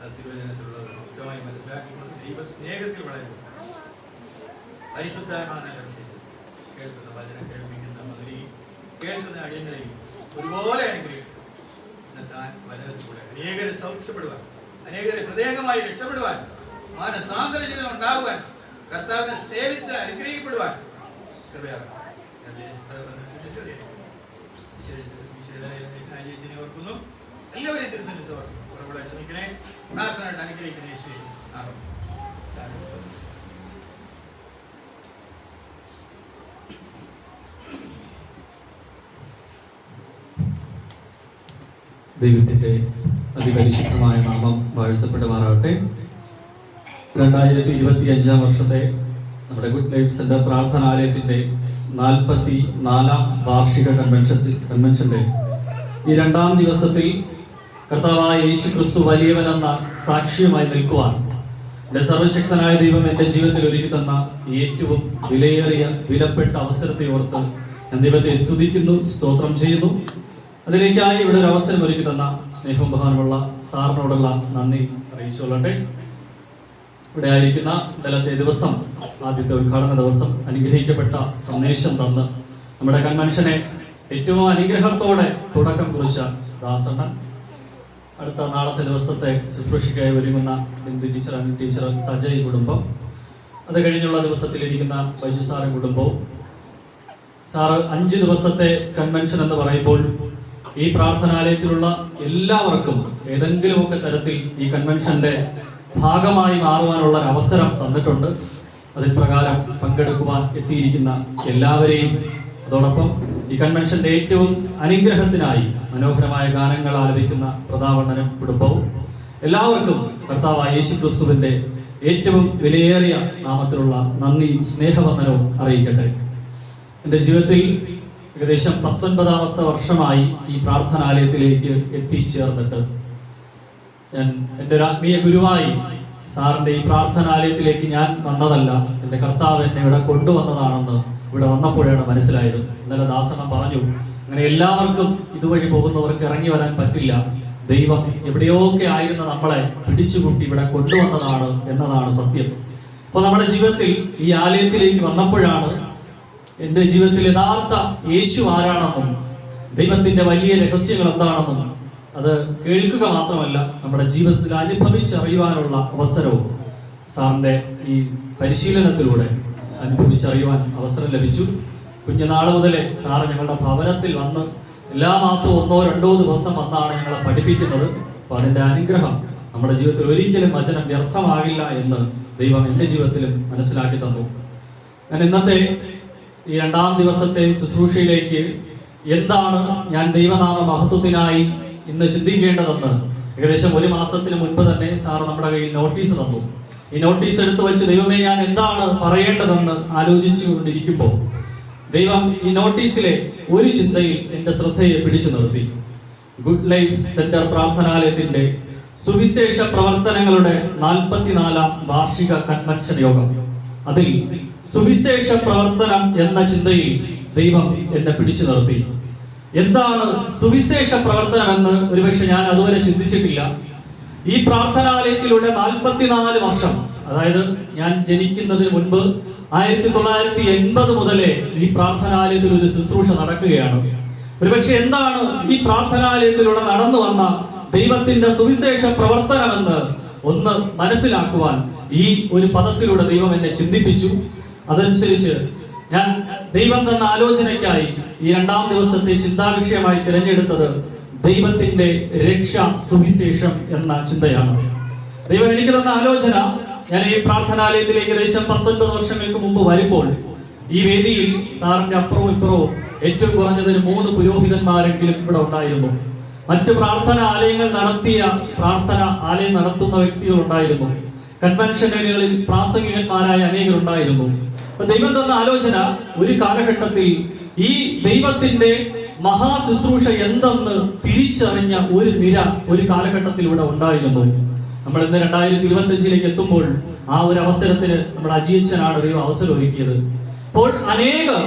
Speaker 1: അത് തിരുവചനത്തിലുള്ളത് വ്യക്തമായി മനസ്സിലാക്കിക്കൊണ്ട് ദൈവസ്നേഹത്തിൽ വളരുക. പരിശുദ്ധമാണ് ലക്ഷ്യത്തിൽ കേൾക്കുന്ന വചനം കേൾപ്പിക്കുന്ന മകനെയും കേൾക്കുന്ന അടിയങ്ങളെയും ഒരുപോലെ അനുഗ്രഹിക്കും. ഇന്നത്തെ വചനത്തിലൂടെ അനേകരെ സൗഖ്യപ്പെടുവാൻ, അനേകരെ ഹൃദയമായി രക്ഷപ്പെടുവാൻ, മാനസാന്തര ജീവിതം ഉണ്ടാകുവാൻ, കർത്താവിനെ സേവിച്ച് അനുഗ്രഹിക്കപ്പെടുവാൻ കൃപയാകണം. ഓർക്കുന്നു. എല്ലാവരെയും തിരുസന്നിധിയിൽ ഓർക്കുന്നു. കുറവുകളെ ക്ഷമിക്കണേ. പ്രാർത്ഥനയായിട്ട് അനുഗ്രഹിക്കണേ. യേശുവേ ആമേൻ.
Speaker 5: ദൈവത്തിൻ്റെ അതിപരിശുദ്ധമായ നാമം വാഴ്ത്തപ്പെടുമാറാകട്ടെ. 2025 വർഷത്തെ നമ്മുടെ ഗുഡ് ലൈഫ് സെന്റർ പ്രാർത്ഥനാലയത്തിൻ്റെ 44ാം വാർഷിക കൺവെൻഷൻ്റെ ഈ 2ാം ദിവസത്തിൽ കർത്താവായ യേശു ക്രിസ്തു വലിയവനെന്ന സാക്ഷ്യമായി നിൽക്കുവാൻ എൻ്റെ സർവശക്തനായ ദൈവം എൻ്റെ ജീവിതത്തിൽ ഒരുക്കി തന്ന ഏറ്റവും വിലയേറിയ വിലപ്പെട്ട അവസരത്തെ ഓർത്ത് ഞാൻ ദൈവത്തെ സ്തുതിക്കുന്നു, സ്തോത്രം ചെയ്യുന്നു. അതിലേക്കായി ഇവിടെ ഒരു അവസരം ഒരുക്കി തന്ന സ്നേഹവും ബഹുമാനമുള്ള സാറിനോടുള്ള നന്ദി അറിയിച്ചുകൊള്ളട്ടെ. ഇവിടെ ആയിരിക്കുന്ന ഇന്നലത്തെ ദിവസം, ആദ്യത്തെ ഉദ്ഘാടന ദിവസം, അനുഗ്രഹിക്കപ്പെട്ട സന്ദേശം തന്ന് നമ്മുടെ കൺവെൻഷനെ ഏറ്റവും അനുഗ്രഹത്തോടെ തുടക്കം കുറിച്ച ദാസണ്ണൻ, അടുത്ത നാളത്തെ ദിവസത്തെ ശുശ്രൂഷയ്ക്കായി ഒരുങ്ങുന്ന ബിന്ദു ടീച്ചർ സജയ് കുടുംബം, അത് കഴിഞ്ഞുള്ള ദിവസത്തിലിരിക്കുന്ന ബൈജു സാറ് കുടുംബവും, സാറ് 5 ദിവസത്തെ കൺവെൻഷൻ എന്ന് പറയുമ്പോൾ ഈ പ്രാർത്ഥനാലയത്തിലുള്ള എല്ലാവർക്കും ഏതെങ്കിലുമൊക്കെ തരത്തിൽ ഈ കൺവെൻഷന്റെ ഭാഗമായി മാറുവാനുള്ള ഒരു അവസരം തന്നിട്ടുണ്ട്. അതിൽ പ്രകാരം പങ്കെടുക്കുവാൻ എത്തിയിരിക്കുന്ന എല്ലാവരെയും, അതോടൊപ്പം ഈ കൺവെൻഷന്റെ ഏറ്റവും അനുഗ്രഹത്തിനായി മനോഹരമായ ഗാനങ്ങൾ ആലപിക്കുന്ന പ്രതാപണ്ണനും കുടുംബവും, എല്ലാവർക്കും കർത്താവായ യേശു ക്രിസ്തുവിന്റെ ഏറ്റവും വിലയേറിയ നാമത്തിലുള്ള നന്ദിയും സ്നേഹവന്ദനവും അറിയിക്കട്ടെ. എൻ്റെ ജീവിതത്തിൽ ഏകദേശം 19ാമത്തെ വർഷമായി ഈ പ്രാർത്ഥനാലയത്തിലേക്ക് എത്തിച്ചേർന്നിട്ട് ഞാൻ എൻ്റെ ഒരു ആത്മീയ ഗുരുവായി സാറിൻ്റെ ഈ പ്രാർത്ഥനാലയത്തിലേക്ക് ഞാൻ വന്നതല്ല, എൻ്റെ കർത്താവ് എന്നെ ഇവിടെ കൊണ്ടുവന്നതാണെന്ന് ഇവിടെ വന്നപ്പോഴാണ് മനസ്സിലായത്. ഇന്നലെ ദാസനം പറഞ്ഞു, അങ്ങനെ എല്ലാവർക്കും ഇതുവഴി പോകുന്നവർക്ക് ഇറങ്ങി വരാൻ പറ്റില്ല. ദൈവം എവിടെയൊക്കെ ആയിരുന്ന നമ്മളെ പിടിച്ചുകൂട്ടി ഇവിടെ കൊണ്ടുവന്നതാണ് എന്നതാണ് സത്യം. അപ്പോൾ നമ്മുടെ ജീവിതത്തിൽ ഈ ആലയത്തിലേക്ക് വന്നപ്പോഴാണ് എൻ്റെ ജീവിതത്തിൽ യഥാർത്ഥ യേശു ആരാണെന്നും ദൈവത്തിൻ്റെ വലിയ രഹസ്യങ്ങൾ എന്താണെന്നും അത് കേൾക്കുക മാത്രമല്ല നമ്മുടെ ജീവിതത്തിൽ അനുഭവിച്ചറിയുവാനുള്ള അവസരവും സാറിൻ്റെ ഈ പരിശീലനത്തിലൂടെ അനുഭവിച്ചറിയുവാൻ അവസരം ലഭിച്ചു. കുഞ്ഞുനാൾ മുതലേ സാറ് ഞങ്ങളുടെ ഭവനത്തിൽ വന്ന് എല്ലാ മാസവും 1-2 ദിവസം വന്നാണ് ഞങ്ങളെ പഠിപ്പിക്കുന്നത്. അപ്പോൾ അതിൻ്റെ അനുഗ്രഹം നമ്മുടെ ജീവിതത്തിൽ ഒരിക്കലും വചനം വ്യർത്ഥമാകില്ല എന്ന് ദൈവം എൻ്റെ ജീവിതത്തിലും മനസ്സിലാക്കി തന്നു. ഞാൻ ഇന്നത്തെ ഈ 2ാം ദിവസത്തെ ശുശ്രൂഷയിലേക്ക് എന്താണ് ഞാൻ ദൈവനാമ മഹത്വത്തിനായി ഇന്ന് ചിന്തിക്കേണ്ടതെന്ന് ഏകദേശം 1 മാസത്തിന് മുൻപ് തന്നെ സാർ നമ്മുടെ കയ്യിൽ നോട്ടീസ് തന്നു. ഈ നോട്ടീസ് എടുത്തു വെച്ച് ദൈവമേ ഞാൻ എന്താണ് പറയേണ്ടതെന്ന് ആലോചിച്ചു കൊണ്ടിരിക്കുമ്പോൾ ദൈവം ഈ നോട്ടീസിലെ ഒരു ചിന്തയിൽ എൻ്റെ ശ്രദ്ധയെ പിടിച്ചു നിർത്തി. ഗുഡ് ലൈഫ് സെന്റർ പ്രാർത്ഥനാലയത്തിന്റെ സുവിശേഷ പ്രവർത്തനങ്ങളുടെ 44ാം വാർഷിക കൺവെൻഷൻ യോഗം, അതിൽ സുവിശേഷ പ്രവർത്തനം എന്ന ചിന്തയിൽ ദൈവം എന്നെ പിടിച്ചു നിർത്തി. എന്താണ് സുവിശേഷ പ്രവർത്തനം എന്ന് ഒരുപക്ഷെ ഞാൻ അതുവരെ ചിന്തിച്ചിട്ടില്ല. ഈ പ്രാർത്ഥനാലയത്തിലൂടെ 44 വർഷം, അതായത് ഞാൻ ജനിക്കുന്നതിന് മുൻപ് 1980 മുതലേ ഈ പ്രാർത്ഥനാലയത്തിൽ ഒരു ശുശ്രൂഷ നടക്കുകയാണ്. ഒരുപക്ഷെ എന്താണ് ഈ പ്രാർത്ഥനാലയത്തിലൂടെ നടന്നു വന്ന ദൈവത്തിന്റെ സുവിശേഷ പ്രവർത്തനമെന്ന് ഒന്ന് മനസ്സിലാക്കുവാൻ ഈ ഒരു പദത്തിലൂടെ ദൈവം എന്നെ ചിന്തിപ്പിച്ചു. അതനുസരിച്ച് ഞാൻ ദൈവം തന്ന ആലോചനയ്ക്കായി ഈ 2ാം ദിവസത്തെ ചിന്താവിഷയമായി തിരഞ്ഞെടുത്തത് ദൈവത്തിന്റെ രക്ഷാ സുവിശേഷം എന്ന ചിന്തയാണ്. ദൈവം എനിക്ക് തന്ന ആലോചന, ഞാൻ ഈ പ്രാർത്ഥനാലയത്തിലേക്ക് ഏകദേശം 19 വർഷങ്ങൾക്ക് മുമ്പ് വരുമ്പോൾ ഈ വേദിയിൽ സാറിന്റെ അപ്പുറവും ഇപ്പുറവും ഏറ്റവും കുറഞ്ഞത് 3 പുരോഹിതന്മാരെങ്കിലും ഇവിടെ ഉണ്ടായിരുന്നു. മറ്റ് പ്രാർത്ഥന ആലയങ്ങൾ പ്രാർത്ഥന ആലയം നടത്തുന്ന വ്യക്തികൾ ഉണ്ടായിരുന്നു. കൺവെൻഷനുകളിൽ പ്രാസംഗികന്മാരായ അനേകരുണ്ടായിരുന്നു. ദൈവം തന്ന ആലോചന, ഒരു കാലഘട്ടത്തിൽ ഈ ദൈവത്തിന്റെ മഹാശുശ്രൂഷ എന്തെന്ന് തിരിച്ചറിഞ്ഞ ഒരു നിര ഒരു കാലഘട്ടത്തിൽ ഇവിടെ ഉണ്ടായിരുന്നു. നമ്മൾ ഇന്ന് 2025 എത്തുമ്പോൾ ആ ഒരു അവസരത്തിന് നമ്മുടെ അജിയച്ചനാണ് ദൈവം അവസരം ഒരുക്കിയത്. അപ്പോൾ അനേകർ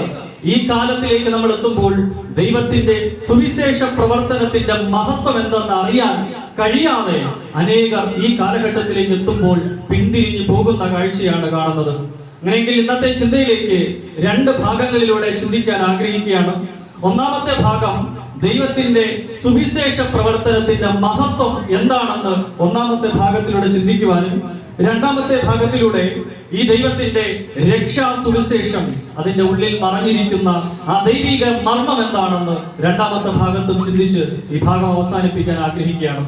Speaker 5: ഈ കാലത്തിലേക്ക് നമ്മൾ എത്തുമ്പോൾ ദൈവത്തിന്റെ സുവിശേഷ പ്രവർത്തനത്തിന്റെ മഹത്വം എന്തെന്ന് അറിയാൻ കഴിയാതെ അനേകർ ഈ കാലഘട്ടത്തിലേക്ക് എത്തുമ്പോൾ പിന്തിരിഞ്ഞു പോകുന്ന കാഴ്ചയാണ് കാണുന്നത്. അങ്ങനെയെങ്കിൽ ഇന്നത്തെ ചിന്തയിലേക്ക് 2 ഭാഗങ്ങളിലൂടെ ചിന്തിക്കാൻ ആഗ്രഹിക്കുകയാണ്. ഒന്നാമത്തെ ഭാഗം ദൈവത്തിന്റെ സുവിശേഷ പ്രവർത്തനത്തിന്റെ മഹത്വം എന്താണെന്ന് ഒന്നാമത്തെ ഭാഗത്തിലൂടെ ചിന്തിക്കുവാനും, 2ാമത്തെ ഭാഗത്തിലൂടെ ഈ ദൈവത്തിന്റെ രക്ഷാ സുവിശേഷം അതിന്റെ ഉള്ളിൽ മറഞ്ഞിരിക്കുന്ന ആ ദൈവിക മർമ്മം എന്താണെന്ന് 2ാമത്തെ ഭാഗത്തും ചിന്തിച്ച് ഈ ഭാഗം അവസാനിപ്പിക്കാൻ ആഗ്രഹിക്കുകയാണ്.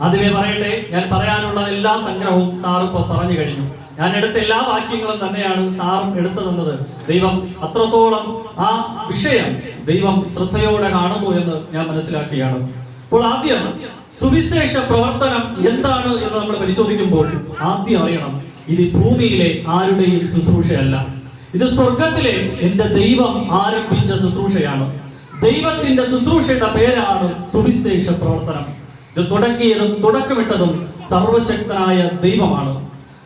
Speaker 5: ആദ്യമേ പറയട്ടെ, ഞാൻ പറയാനുള്ള എല്ലാ സംഗ്രഹവും സാർ ഇപ്പൊ പറഞ്ഞു കഴിഞ്ഞു. ഞാൻ എടുത്ത എല്ലാ വാക്യങ്ങളും തന്നെയാണ് സാറും എടുത്തതെന്നത്. ദൈവം അത്രത്തോളം ആ വിഷയം ദൈവം ശ്രദ്ധയോടെ കാണുന്നു എന്ന് ഞാൻ മനസ്സിലാക്കുകയാണ്. അപ്പോൾ ആദ്യം സുവിശേഷ പ്രവർത്തനം എന്താണ് എന്ന് നമ്മൾ പരിശോധിക്കുമ്പോൾ ആദ്യം അറിയണം, ഇത് ഭൂമിയിലെ ആരുടെയും ശുശ്രൂഷയല്ല. ഇത് സ്വർഗത്തിലെ എൻ്റെ ദൈവം ആരംഭിച്ച ശുശ്രൂഷയാണ്. ദൈവത്തിന്റെ ശുശ്രൂഷയുടെ പേരാണ് സുവിശേഷ പ്രവർത്തനം. ഇത് തുടങ്ങിയതും തുടക്കമിട്ടതും സർവശക്തനായ ദൈവമാണ്.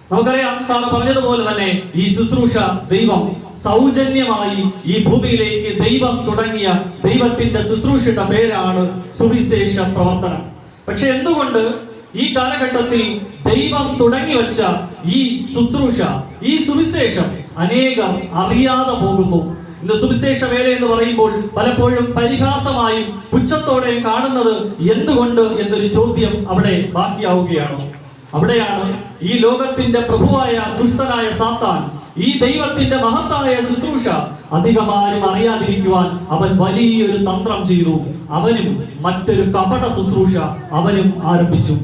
Speaker 5: നമുക്കറിയാം, സാറ് പറഞ്ഞതുപോലെ തന്നെ ഈ ശുശ്രൂഷ ദൈവം സൗജന്യമായി ഈ ഭൂമിയിലേക്ക് ദൈവം തുടങ്ങിയ ദൈവത്തിന്റെ ശുശ്രൂഷയുടെ പേരാണ് സുവിശേഷ പ്രവർത്തനം. പക്ഷെ എന്തുകൊണ്ട് ഈ കാലഘട്ടത്തിൽ ദൈവം തുടങ്ങി വെച്ച ഈ ശുശ്രൂഷ, ഈ സുവിശേഷം അനേകം അറിയാതെ പോകുന്നു? ഇന്ന് സുവിശേഷ വേല എന്ന് പറയുമ്പോൾ പലപ്പോഴും പരിഹാസമായും പുച്ഛത്തോടെയും കാണുന്നത് എന്തുകൊണ്ട് എന്നൊരു ചോദ്യം അവിടെ ബാക്കിയാവുകയാണ്. അവിടെയാണ് ഈ ലോകത്തിന്റെ പ്രഭുവായ ദുഷ്ടനായ സാത്താൻ ഈ ദൈവത്തിന്റെ മഹത്തായ ശുശ്രൂഷ അധികമാരും അറിയാതിരിക്കുവാൻ അവൻ വലിയൊരു തന്ത്രം ചെയ്തു. അവനും മറ്റൊരു കപട ശുശ്രൂഷ അവനും ആരംഭിച്ചു.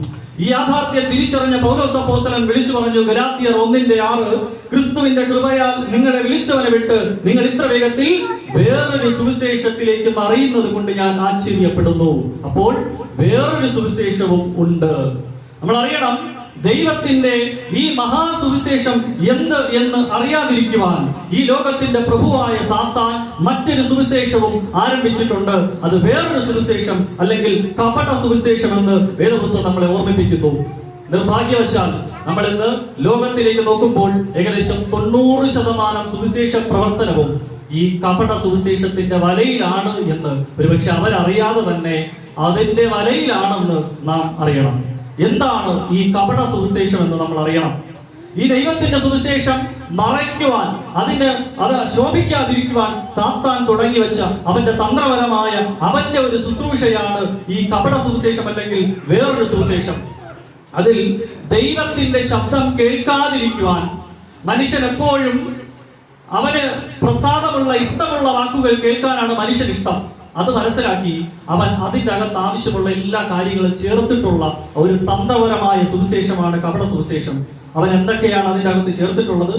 Speaker 5: ഈ യാഥാർത്ഥ്യം തിരിച്ചറിഞ്ഞ പൗലോസ് അപ്പോസ്തലൻ വിളിച്ചു പറഞ്ഞു, ഗലാത്യർ 1:6, ക്രിസ്തുവിന്റെ കൃപയാൽ നിങ്ങളെ വിളിച്ചവനെ വിട്ട് നിങ്ങൾ ഇത്ര വേഗത്തിൽ വേറൊരു സുവിശേഷത്തിലേക്ക് മറിയുന്നത് കൊണ്ട് ഞാൻ ആശ്ചര്യപ്പെടുന്നു. അപ്പോൾ വേറൊരു സുവിശേഷവും ഉണ്ട്. നമ്മൾ അറിയണം, ദൈവത്തിന്റെ ഈ മഹാസുവിശേഷം എന്ത് എന്ന് അറിയാതിരിക്കുവാൻ ഈ ലോകത്തിന്റെ പ്രഭുവായ സാത്താൻ മറ്റൊരു സുവിശേഷവും ആരംഭിച്ചിട്ടുണ്ട്. അത് വേറൊരു സുവിശേഷം, അല്ലെങ്കിൽ കപട സുവിശേഷം എന്ന് വേദപുസ്തകം നമ്മളെ ഓർമ്മിപ്പിക്കുന്നു. നിർഭാഗ്യവശാൽ നമ്മൾ ഇന്ന് ലോകത്തിലേക്ക് നോക്കുമ്പോൾ ഏകദേശം 90% സുവിശേഷ പ്രവർത്തനവും ഈ കപട സുവിശേഷത്തിന്റെ വലയിലാണ് എന്ന് ഒരുപക്ഷെ അവരറിയാതെ തന്നെ അതിന്റെ വലയിലാണെന്ന് നാം അറിയണം. എന്താണ് ഈ കപട സുവിശേഷം എന്ന് നമ്മൾ അറിയണം. ഈ ദൈവത്തിന്റെ സുവിശേഷം മറയ്ക്കുവാൻ, അത് ശോഭിക്കാതിരിക്കുവാൻ സാത്താൻ തുടങ്ങി വെച്ച അവന്റെ തന്ത്രപരമായ അവന്റെ ഒരു ശുശ്രൂഷയാണ് ഈ കപട സുവിശേഷം, അല്ലെങ്കിൽ വേറൊരു സുവിശേഷം. അതിൽ ദൈവത്തിന്റെ ശബ്ദം കേൾക്കാതിരിക്കുവാൻ മനുഷ്യൻ എപ്പോഴും അവന് പ്രസാദമുള്ള ഇഷ്ടമുള്ള വാക്കുകൾ കേൾക്കാനാണ് മനുഷ്യൻ ഇഷ്ടം. അത് മനസ്സിലാക്കി അവൻ അതിൻ്റെ അകത്ത് ആവശ്യമുള്ള എല്ലാ കാര്യങ്ങളും ചേർത്തിട്ടുള്ള ഒരു തന്ത്രപരമായ സുവിശേഷമാണ് കപട സുവിശേഷം. അവൻ എന്തൊക്കെയാണ് അതിൻ്റെ അകത്ത് ചേർത്തിട്ടുള്ളത്?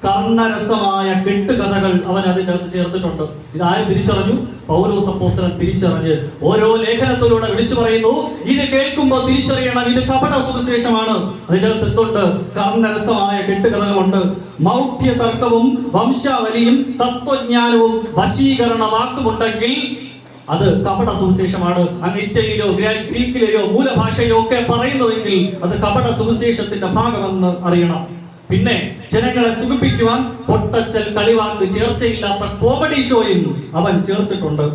Speaker 5: കർണരസമായ കെട്ടുകഥകൾ അവൻ അതിൻ്റെ അകത്ത് ചേർത്തിട്ടുണ്ട്. ഇതാരും തിരിച്ചറിഞ്ഞു? പൗലോസ് അപ്പോസ്തലൻ തിരിച്ചറിഞ്ഞ് ഓരോ ലേഖനത്തിലൂടെ വിളിച്ചു പറയുന്നു, ഇത് കേൾക്കുമ്പോൾ തിരിച്ചറിയണം, ഇത് കപട സുവിശേഷമാണ്. അതിൻ്റെ അകത്ത് എന്തുണ്ട്? കർണരസമായ കെട്ടുകഥകളുണ്ട്. മൗഢ്യ തർക്കവും വംശാവലിയും തത്വജ്ഞാനവും വശീകരണ വാക്കുമുണ്ടെങ്കിൽ അത് കപട സുവിശേഷമാണ്. അങ്ങ് ഇറ്റലിയിലോ ഗ്രീക്കിലെയോ മൂലഭാഷയിലോ ഒക്കെ പറയുന്നുവെങ്കിൽ അത് കപട സുവിശേഷത്തിന്റെ ഭാഗമെന്ന് അറിയണം. പിന്നെ ജനങ്ങളെ സുഖിപ്പിക്കുവാൻ പൊട്ടച്ചൽ, കളിവാക്ക്, ചേർച്ചയില്ലാത്ത കോമഡി ഷോയും അവൻ ചേർത്തിട്ടുണ്ട്.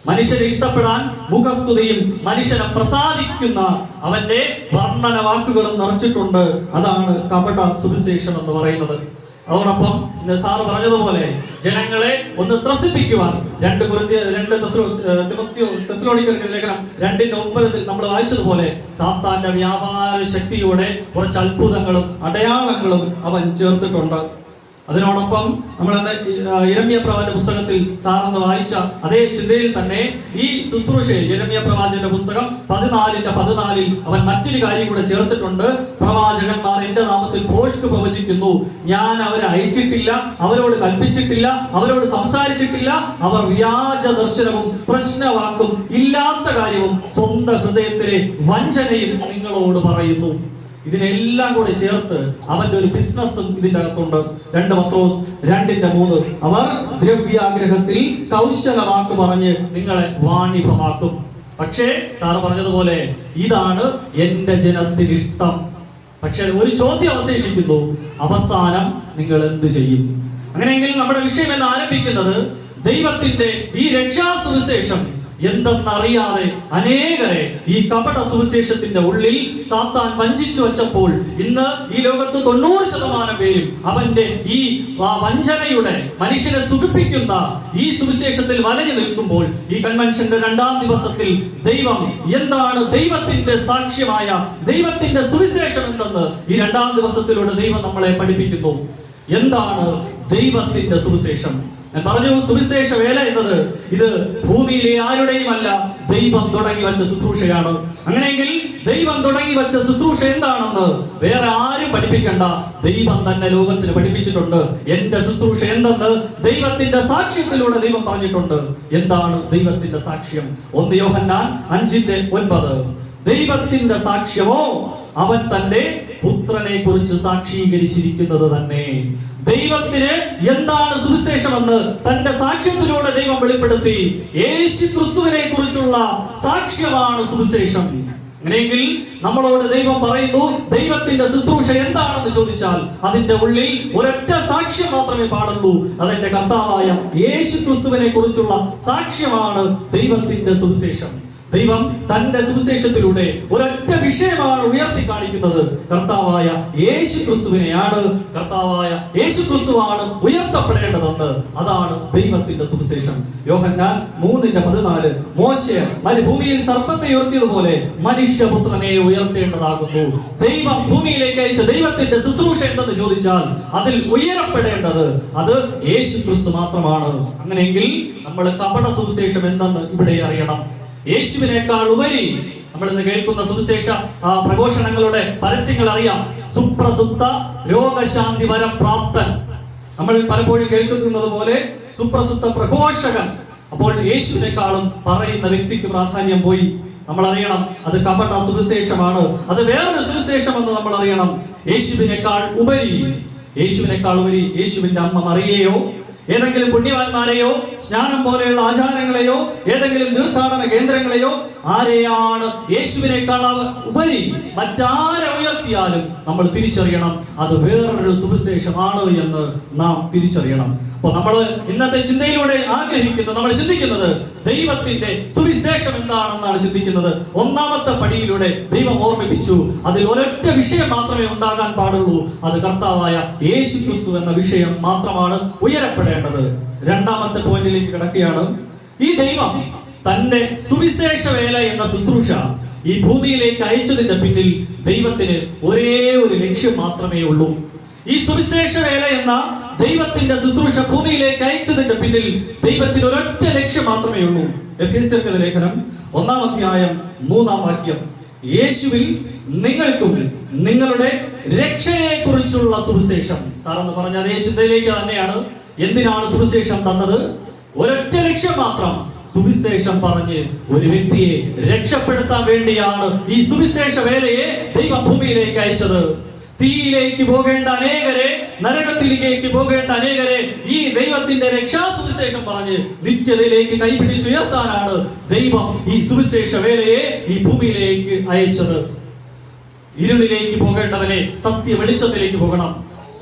Speaker 5: മനുഷ്യനെ ഇഷ്ടപ്പെടാൻ മുഖസ്തുതിയും മനുഷ്യനെ പ്രസാദിക്കുന്ന അവന്റെ വർണ്ണന വാക്കുകളും നിറച്ചിട്ടുണ്ട്. അതാണ് കപട സുവിശേഷം എന്ന് പറയുന്നത്. അതോടൊപ്പം ഇന്ന് സാറ് പറഞ്ഞതുപോലെ ജനങ്ങളെ ഒന്ന് ത്രസിപ്പിക്കുവാൻ 2 തെസ്സലോനിക്കർക്ക് ലേഖനം 2:9 നമ്മൾ വായിച്ചതുപോലെ സാത്താന്റെ വ്യാപാര ശക്തിയോടെ കുറച്ച് അത്ഭുതങ്ങളും അടയാളങ്ങളും അവൻ ചേർത്തിട്ടുണ്ട്. അതിനോടൊപ്പം നമ്മൾ യിരെമ്യാ പ്രവാചകന്റെ പുസ്തകത്തിൽ സാറന്ന് വായിച്ച അതേ ചിന്തയിൽ തന്നെ ഈ ശുശ്രൂഷയിൽ യിരെമ്യാ പ്രവാചകന്റെ പുസ്തകം 14:14 അവൻ മറ്റൊരു കാര്യം കൂടെ ചേർത്തിട്ടുണ്ട്. പ്രവാചകന്മാർ എന്റെ നാമത്തിൽ ഭോഷ്ക് പ്രവചിക്കുന്നു, ഞാൻ അവരെ അയച്ചിട്ടില്ല, അവരോട് കൽപ്പിച്ചിട്ടില്ല, അവരോട് സംസാരിച്ചിട്ടില്ല, അവർ വ്യാജ ദർശനവും പ്രശ്നവാക്കും ഇല്ലാത്ത കാര്യവും സ്വന്തം ഹൃദയത്തിലെ വഞ്ചനയും നിങ്ങളോട് പറയുന്നു. ഇതിനെല്ലാം കൂടെ ചേർത്ത് അവന്റെ ഒരു ബിസിനസ്സും ഇതിന്റെ അകത്തുണ്ട്. 2 പത്രോസ് 2:3 അവർ ദ്രവ്യാഗ്രഹത്തിൽ കൗശല വാക്ക് പറഞ്ഞ് നിങ്ങളെ വാണിഭമാക്കും. പക്ഷേ സാറ് പറഞ്ഞതുപോലെ ഇതാണ് എന്റെ ജനത്തിന് ഇഷ്ടം. പക്ഷെ ഒരു ചോദ്യം അവശേഷിക്കുന്നു, അവസാനം നിങ്ങൾ എന്ത് ചെയ്യും? അങ്ങനെയെങ്കിൽ നമ്മുടെ വിഷയം എന്ന് ആരംഭിക്കുന്നത് ദൈവത്തിന്റെ ഈ രക്ഷാസുവിശേഷം എന്തെന്നറിയാതെ അനേകരെ ഈ കപട സുവിശേഷത്തിന്റെ ഉള്ളിൽ സാത്താൻ വഞ്ചിച്ചു വച്ചപ്പോൾ ഇന്ന് ഈ ലോകത്ത് 90% പേരും അവന്റെ ഈ വഞ്ചനയുടെ മനുഷ്യനെ സുഖിപ്പിക്കുന്ന ഈ സുവിശേഷത്തിൽ വലഞ്ഞു നിൽക്കുമ്പോൾ ഈ കൺവെൻഷന്റെ 2ാം ദിവസത്തിൽ ദൈവം എന്താണ് ദൈവത്തിന്റെ സാക്ഷ്യമായ ദൈവത്തിന്റെ സുവിശേഷം എന്തെന്ന് ഈ 2ാം ദിവസത്തിലൂടെ ദൈവം നമ്മളെ പഠിപ്പിക്കുന്നു. എന്താണ് ദൈവത്തിന്റെ സുവിശേഷം? ഞാൻ പറഞ്ഞു, സുവിശേഷ വേല എന്നത് ഇത് ഭൂമിയിലെ ആരുടെയും അല്ല, ദൈവം തുടങ്ങി വച്ച ശുശ്രൂഷയാണ്. അങ്ങനെയെങ്കിൽ ദൈവം തുടങ്ങി വച്ച ശുശ്രൂഷ എന്താണെന്ന് വേറെ ആരും പഠിപ്പിക്കണ്ട, ദൈവം തന്നെ ലോകത്തിന് പഠിപ്പിച്ചിട്ടുണ്ട്. എന്റെ ശുശ്രൂഷ എന്തെന്ന് ദൈവത്തിന്റെ സാക്ഷ്യത്തിലൂടെ ദൈവം പറഞ്ഞിട്ടുണ്ട്. എന്താണ് ദൈവത്തിന്റെ സാക്ഷ്യം? 1 യോഹന്നാൻ 5:9. ദൈവത്തിന്റെ സാക്ഷ്യമോ അവൻ തന്റെ പുത്രനെ കുറിച്ച് സാക്ഷീകരിച്ചിരിക്കുന്നത് തന്നെ. ദൈവത്തിന് എന്താണ് സുവിശേഷമെന്ന് തന്റെ സാക്ഷ്യത്തിലൂടെ ദൈവം വെളിപ്പെടുത്തി. യേശു ക്രിസ്തുവിനെ കുറിച്ചുള്ള സാക്ഷ്യമാണ് സുവിശേഷം. അങ്ങനെയെങ്കിൽ നമ്മളോട് ദൈവം പറയുന്നു, ദൈവത്തിന്റെ ശുശ്രൂഷ എന്താണെന്ന് ചോദിച്ചാൽ അതിന്റെ ഉള്ളിൽ ഒരൊറ്റ സാക്ഷ്യം മാത്രമേ പാടുള്ളൂ. അതെന്റെ കർത്താവായ യേശു ക്രിസ്തുവിനെ കുറിച്ചുള്ള സാക്ഷ്യമാണ് ദൈവത്തിന്റെ സുവിശേഷം. ദൈവം തന്റെ സുവിശേഷത്തിലൂടെ ഒരൊറ്റ വിഷയമാണ് ഉയർത്തി കാണിക്കുന്നത്. കർത്താവായ യേശു ക്രിസ്തുവിനെയാണ്, കർത്താവായ യേശു ക്രിസ്തുവാണ് ഉയർത്തപ്പെടേണ്ടതെന്ന്. അതാണ് ദൈവത്തിന്റെ സുവിശേഷം. യോഹന്നാൻ 3:14 മോശെ മരുഭൂമിയിൽ സർപ്പത്തെ ഉയർത്തിയതുപോലെ മനുഷ്യപുത്രനെ ഉയർത്തേണ്ടതാകുന്നു. ദൈവം ഭൂമിയിലേക്ക് അയച്ച ദൈവത്തിന്റെ ശുശ്രൂഷ എന്തെന്ന് ചോദിച്ചാൽ അതിൽ ഉയരപ്പെടേണ്ടത് അത് യേശു ക്രിസ്തു മാത്രമാണ്. അങ്ങനെയെങ്കിൽ നമ്മൾ കപട സുവിശേഷം എന്തെന്ന് ഇവിടെ അറിയണം. യേശുവിനേക്കാൾ ഉപരി നമ്മൾ ഇന്ന് കേൾക്കുന്ന സുവിശേഷ പ്രഘോഷണങ്ങളുടെ പരസ്യങ്ങൾ അറിയാം. സുപ്രസുപ്ത രോഗശാന്തി വരപ്രാപ്തൻ. നമ്മൾ പലപ്പോഴും കേൾക്കുന്നത് പോലെ സുപ്രസുപ്ത പ്രഘോഷകൻ. അപ്പോൾ യേശുവിനേക്കാളും പറയുന്ന വ്യക്തിക്ക് പ്രാധാന്യം പോയി. നമ്മൾ അറിയണം അത് കപട സുവിശേഷമാണ്, അത് വേറൊരു സുവിശേഷമെന്ന് നമ്മൾ അറിയണം. യേശുവിനേക്കാൾ ഉപരി യേശുവിന്റെ അമ്മ മറിയയോ ഏതെങ്കിലും പുണ്യവാന്മാരെയോ സ്നാനം പോലെയുള്ള ആചാരങ്ങളെയോ ഏതെങ്കിലും തീർത്ഥാടന കേന്ദ്രങ്ങളെയോ ആരെയാണ് യേശുവിനേക്കാൾ ഉപരി മറ്റാരെ ഉയർത്തിയാലും നമ്മൾ തിരിച്ചറിയണം അത് വേറൊരു സുവിശേഷമാണ് എന്ന് നാം തിരിച്ചറിയണം. അപ്പൊ നമ്മൾ ഇന്നത്തെ ചിന്തയിലൂടെ നമ്മൾ ചിന്തിക്കുന്നത് ദൈവത്തിന്റെ സുവിശേഷം എന്താണെന്നാണ് ചിന്തിക്കുന്നത്. ഒന്നാമത്തെ പടിയിലൂടെ ദൈവം ഓർമ്മിപ്പിച്ചു, അതിൽ ഒരൊറ്റ വിഷയം മാത്രമേ ഉണ്ടാകാൻ പാടുള്ളൂ. അത് കർത്താവായ യേശു ക്രിസ്തു എന്ന വിഷയം മാത്രമാണ് ഉയരപ്പെടേണ്ടത്. രണ്ടാമത്തെ പോയിന്റിലേക്ക് കിടക്കുകയാണ്. ഈ ദൈവം തന്റെ സുവിശേഷ വേല എന്ന ശുശ്രൂഷ ഈ ഭൂമിയിലേക്ക് അയച്ചതിന്റെ പിന്നിൽ ദൈവത്തിന് ഒരേ ഒരു ലക്ഷ്യം മാത്രമേ ഉള്ളൂ. ഈ സുവിശേഷ വേല എന്ന ദൈവത്തിന്റെ ശുശ്രൂഷ ഭൂമിയിലേക്ക് അയച്ചതിന്റെ പിന്നിൽ ദൈവത്തിന് ഒരൊറ്റ ലക്ഷ്യം മാത്രമേ ഉള്ളൂ. എഫേസ്യർക്കെഴുതിയ ലേഖനം 1:3 യേശുവിൽ നിങ്ങൾക്കും നിങ്ങളുടെ രക്ഷയെ കുറിച്ചുള്ള സുവിശേഷം. സാറെന്ന് പറഞ്ഞ അതേ ചിന്തയിലേക്ക് തന്നെയാണ്. എന്തിനാണ് സുവിശേഷം തന്നത്? ഒരൊറ്റ ലക്ഷ്യം മാത്രം, സുവിശേഷം പറഞ്ഞ് ഒരു വ്യക്തിയെ രക്ഷപ്പെടുത്താൻ വേണ്ടിയാണ് ഈ സുവിശേഷ വേലയെ ദൈവം ഭൂമിയിലേക്ക് അയച്ചത്. തീയിലേക്ക് പോകേണ്ട അനേകരെ, നരകത്തിലേക്ക് പോകേണ്ട അനേകരെ ഈ ദൈവത്തിന്റെ രക്ഷാസുവിശേഷം പറഞ്ഞ് നിത്യതയിലേക്ക് കൈപിടിച്ചുയർത്താനാണ് ദൈവം ഈ സുവിശേഷ വേലയെ ഈ ഭൂമിയിലേക്ക് അയച്ചത്. ഇരുളിലേക്ക് പോകേണ്ടവനെ സത്യ വെളിച്ചത്തിലേക്ക് പോകണം.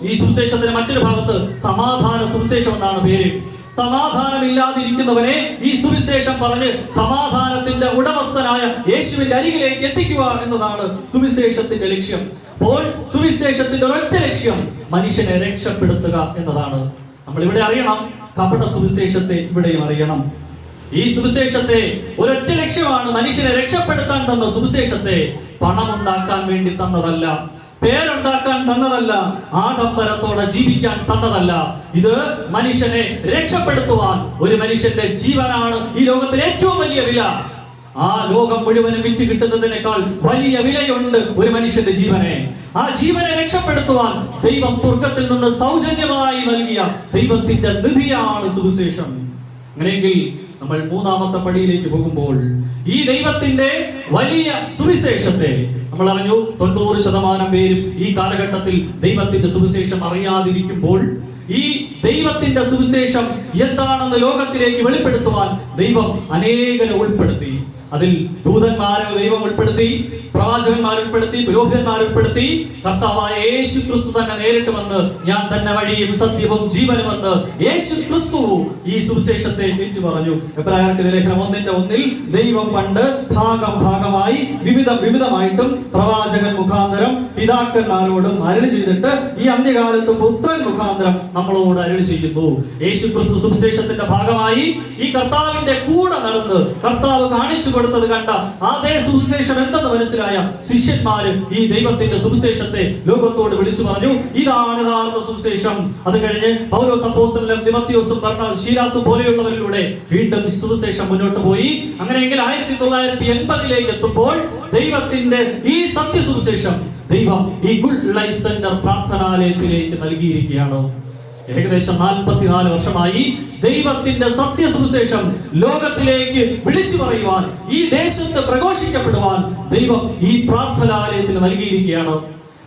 Speaker 5: ഈ സുവിശേഷത്തിന് മറ്റൊരു ഭാഗത്ത് സമാധാന സുവിശേഷം എന്നാണ് പേര്. സമാധാനമില്ലാതിരിക്കുന്നവനെ ഈ സുവിശേഷം പറഞ്ഞ് സമാധാനത്തിന്റെ ഉടമസ്ഥനായ യേശുവിന്റെ അരികിലേക്ക് എത്തിക്കുക എന്നതാണ് സുവിശേഷത്തിന്റെ ലക്ഷ്യം. അപ്പോൾ സുവിശേഷത്തിന്റെ ഒരൊറ്റ ലക്ഷ്യം മനുഷ്യനെ രക്ഷപ്പെടുത്തുക എന്നതാണ്. നമ്മൾ ഇവിടെ അറിയണം, കപട സുവിശേഷത്തെ ഇവിടെയും അറിയണം. ഈ സുവിശേഷത്തെ ഒരൊറ്റ ലക്ഷ്യമാണ്, മനുഷ്യനെ രക്ഷപ്പെടുത്താൻ തന്ന സുവിശേഷത്തെ പണമുണ്ടാക്കാൻ വേണ്ടി തന്നതല്ല, പേരുണ്ടാക്കാൻ തന്നതല്ല, ആഡംബരത്തോടെ ജീവിക്കാൻ തന്നതല്ല. ഇത് മനുഷ്യനെ രക്ഷപ്പെടുത്തുവാൻ, ഒരു മനുഷ്യന്റെ ജീവനാണ് ഈ ലോകത്തിലെ ഏറ്റവും വലിയ വില. ആ ലോകം മുഴുവനും വിറ്റ് കിട്ടുന്നതിനേക്കാൾ വലിയ വിലയുണ്ട് ഒരു മനുഷ്യന്റെ ജീവനെ. ആ ജീവനെ രക്ഷപ്പെടുത്തുവാൻ ദൈവം സ്വർഗത്തിൽ നിന്ന് സൗജന്യമായി നൽകിയ ദൈവത്തിന്റെ നിധിയാണ് സുവിശേഷം. അങ്ങനെയെങ്കിൽ നമ്മൾ മൂന്നാമത്തെ പടിയിലേക്ക് പോകുമ്പോൾ ഈ ദൈവത്തിന്റെ വലിയ സുവിശേഷത്തെ നമ്മൾ അറിഞ്ഞു. 90% പേരും ഈ കാലഘട്ടത്തിൽ ദൈവത്തിന്റെ സുവിശേഷം അറിയാതിരിക്കുമ്പോൾ ഈ ദൈവത്തിന്റെ സുവിശേഷം എന്താണെന്ന് ലോകത്തിലേക്ക് വെളിപ്പെടുത്തുവാൻ ദൈവം അനേകരെ ഉൾപ്പെടുത്തി. അതിൽ ദൂതന്മാരെ ദൈവം ഉൾപ്പെടുത്തി, പ്രവാചകന്മാരെ ഉൾപ്പെടുത്തി, പുരോഹിതന്മാരെ ഉൾപ്പെടുത്തി. കർത്താവായ യേശു ക്രിസ്തു തന്നെ നേരിട്ട് വന്ന് ഞാൻ തന്നെ വഴിയും സത്യവും ജീവനുമെന്ന് യേശു ക്രിസ്തു ഈ സുവിശേഷത്തെ ഏറ്റുപറഞ്ഞു. എബ്രായർക്ക് ലേഖനം 1:1 ദൈവം പണ്ട് ഭാഗമായി വിവിധമായിട്ടും പ്രവാചകൻ മുഖാന്തരം പിതാക്കന്മാരോടും അരുളി ചെയ്തിട്ട് ഈ അന്ത്യകാലത്ത് പുത്രൻ മുഖാന്തരം നമ്മളോട് അരുളി ചെയ്യുന്നു. യേശു ക്രിസ്തു സുവിശേഷത്തിന്റെ ഭാഗമായി ഈ കർത്താവിന്റെ കൂടെ നടന്ന് കർത്താവ് കാണിച്ചു കൊടുത്തത് കണ്ട അതേ സുവിശേഷം എന്തെന്ന് മനസ്സിലായ ശിഷ്യന്മാര് ഈ ദൈവത്തിന്റെ സുവിശേഷത്തെ ലോകത്തോട് വിളിച്ചു പറഞ്ഞു, ഇതാണ് യഥാർത്ഥ സുവിശേഷം. അത് കഴിഞ്ഞ് പൗലോസ് അപ്പോസ്തലനും തിമോത്തിയോസും ശീലാസും പോലെയുള്ളവരിലൂടെ വീണ്ടും സുവിശേഷം മുന്നോട്ട് പോയി. അങ്ങനെയെങ്കിൽ 1980 എത്തുമ്പോൾ ദൈവത്തിന്റെ ഈ സത്യസുവിശേഷം ദൈവം ഈ ഗുഡ് ലൈഫ് സെന്റർ പ്രാർത്ഥനാലയത്തിലേക്ക് നൽകിയിരിക്കുകയാണ്. ഏകദേശം 44 വർഷമായി ദൈവത്തിന്റെ സത്യസുവിശേഷം ലോകത്തിലേക്ക് വിളിച്ചു പറയുവാൻ, ഈ ദേശത്ത് പ്രഘോഷിക്കപ്പെടുവാൻ ദൈവം ഈ പ്രാർത്ഥനാലയത്തിന് നൽകിയിരിക്കുകയാണ്.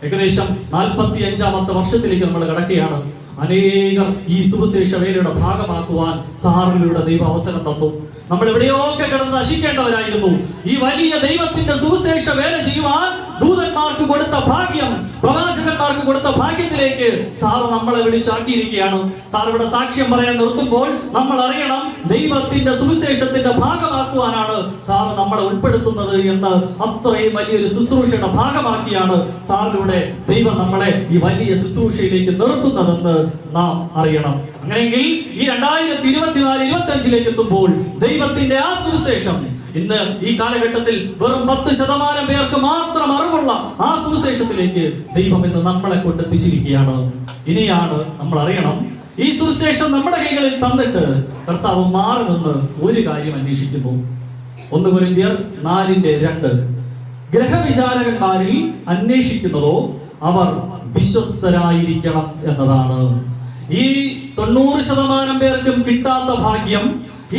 Speaker 5: ഏകദേശം 45-ാമത്തെ വർഷത്തിലേക്ക് നമ്മൾ കടക്കുകയാണ്. അനേകം ഈ സുവിശേഷ വേലയുടെ ഭാഗമാക്കുവാൻ സാറിലൂടെ ദൈവം അവസരം തന്നു. നമ്മൾ എവിടെയൊക്കെ കിടന്ന് നശിക്കേണ്ടവരായിരുന്നു. ഈ വലിയ ദൈവത്തിന്റെ സുവിശേഷ വേല ചെയ്യുവാൻ ദൂതന്മാർക്ക് കൊടുത്ത ഭാഗ്യം, പ്രവാചകന്മാർക്ക് കൊടുത്ത ഭാഗ്യത്തിലേക്ക് സാറ് നമ്മളെ വിളിച്ചാക്കിയിരിക്കുകയാണ്. സാർ ഇവിടെ സാക്ഷ്യം പറയാൻ നിർത്തുമ്പോൾ നമ്മൾ അറിയണം, ദൈവത്തിന്റെ സുവിശേഷത്തിന്റെ ഭാഗമാക്കുവാനാണ് സാറ് നമ്മളെ ഉൾപ്പെടുത്തുന്നത് എന്ന്. അത്രയും വലിയൊരു ശുശ്രൂഷയുടെ ഭാഗമാക്കിയാണ് സാറിലൂടെ ദൈവം നമ്മളെ ഈ വലിയ ശുശ്രൂഷയിലേക്ക് നിർത്തുന്നതെന്ന് നാം അറിയണം. അങ്ങനെയെങ്കിൽ ഈ 2024-25 എത്തുമ്പോൾ ദൈവത്തിന്റെ ആ സുവിശേഷം ഇന്ന് ഈ കാലഘട്ടത്തിൽ വെറും 10% പേർക്ക് മാത്രം അറിവുള്ള ആ സുവിശേഷത്തിലേക്ക് ദൈവം ഇന്ന് നമ്മളെ കൊണ്ടെത്തിച്ചിരിക്കുകയാണ്. ഇനിയാണ് നമ്മൾ അറിയണം, ഈ സുവിശേഷം നമ്മുടെ കൈകളിൽ തന്നിട്ട് കർത്താവ് മാറി നിന്ന് ഒരു കാര്യം അന്വേഷിക്കുന്നു. 1 കൊരിന്ത്യർ 4:2 ഗ്രഹവിചാരകന്മാരിൽ അന്വേഷിക്കുന്നതോ അവർ വിശ്വസ്തരായിരിക്കണം എന്നതാണ്. ഈ 90% പേർക്കും കിട്ടാത്ത ഭാഗ്യം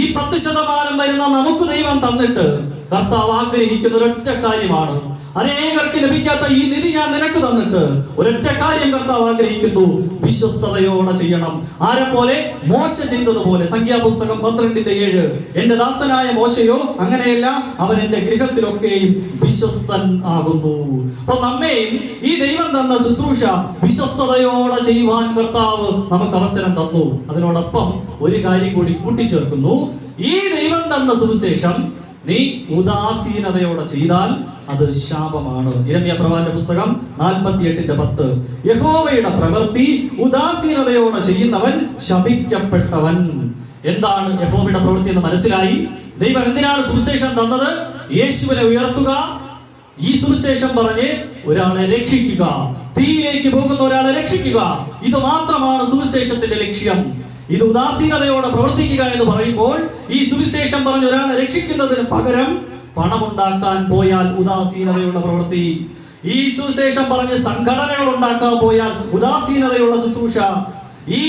Speaker 5: ഈ 10% വരുന്ന നമുക്ക് ദൈവം തന്നിട്ട് കർത്താവ് ആഗ്രഹിക്കുന്ന ഒരൊറ്റ കാര്യമാണ്. അനേകർക്ക് ലഭിക്കാത്ത ഈ നിധി ഞാൻ നിനക്ക് തന്നിട്ട് ഒരൊറ്റ കാര്യം കർത്താവ് ആഗ്രഹിക്കുന്നു, വിശ്വസ്തയോടെ ചെയ്യണം. ആരെ പോലെ? മോശ ചെയ്തതുപോലെ. സംഖ്യാപുസ്തകം 12:7 എന്റെ ദാസനായ മോശയോ അങ്ങനെയല്ല, അവൻ എന്റെ ഗൃഹത്തിലൊക്കെയും വിശ്വസ്തൻ ആകുന്നു. അപ്പൊ നമ്മെയും ഈ ദൈവം തന്ന ശുശ്രൂഷ വിശ്വസ്തയോടെ ചെയ്യുവാൻ കർത്താവ് നമുക്ക് അവസരം തന്നു. അതിനോടൊപ്പം ഒരു കാര്യം കൂടി കൂട്ടിച്ചേർക്കുന്നു, ഈ ദൈവം തന്ന സുവിശേഷം നീ ഉദാസീനതയോടെ ചെയ്താൽ അത് ശാപമാണ്. യിരെമ്യാ പ്രവാചകന്റെ പുസ്തകം 48:10 യഹോവയുടെ പ്രവൃത്തി ഉദാസീനതയോടെ ചെയ്യുന്നവൻ ശപിക്കപ്പെട്ടവൻ. എന്താണ് യഹോവയുടെ പ്രവൃത്തി എന്ന് മനസ്സിലായി. ദൈവം എന്തിനാണ് സുവിശേഷം തന്നത്? യേശുവിനെ ഉയർത്തുക, ഈ സുവിശേഷം പറഞ്ഞ് ഒരാളെ രക്ഷിക്കുക, തീയിലേക്ക് പോകുന്ന ഒരാളെ രക്ഷിക്കുക. ഇത് മാത്രമാണ് സുവിശേഷത്തിന്റെ ലക്ഷ്യം. ഇത് ഉദാസീനതയോടെ പ്രവർത്തിക്കുക എന്ന് പറയുമ്പോൾ ഈ സുവിശേഷം പറഞ്ഞ് ഒരാളെ രക്ഷിക്കുന്നതിന് പകരം പണമുണ്ടാക്കാൻ പോയാൽ ഉദാസീനതയുള്ള പ്രവൃത്തി. ഈ സുവിശേഷം പറഞ്ഞ് സംഘടനകൾ ഉണ്ടാക്കാൻ പോയാൽ ഉദാസീനതയുള്ള ശുശ്രൂഷ. ഈ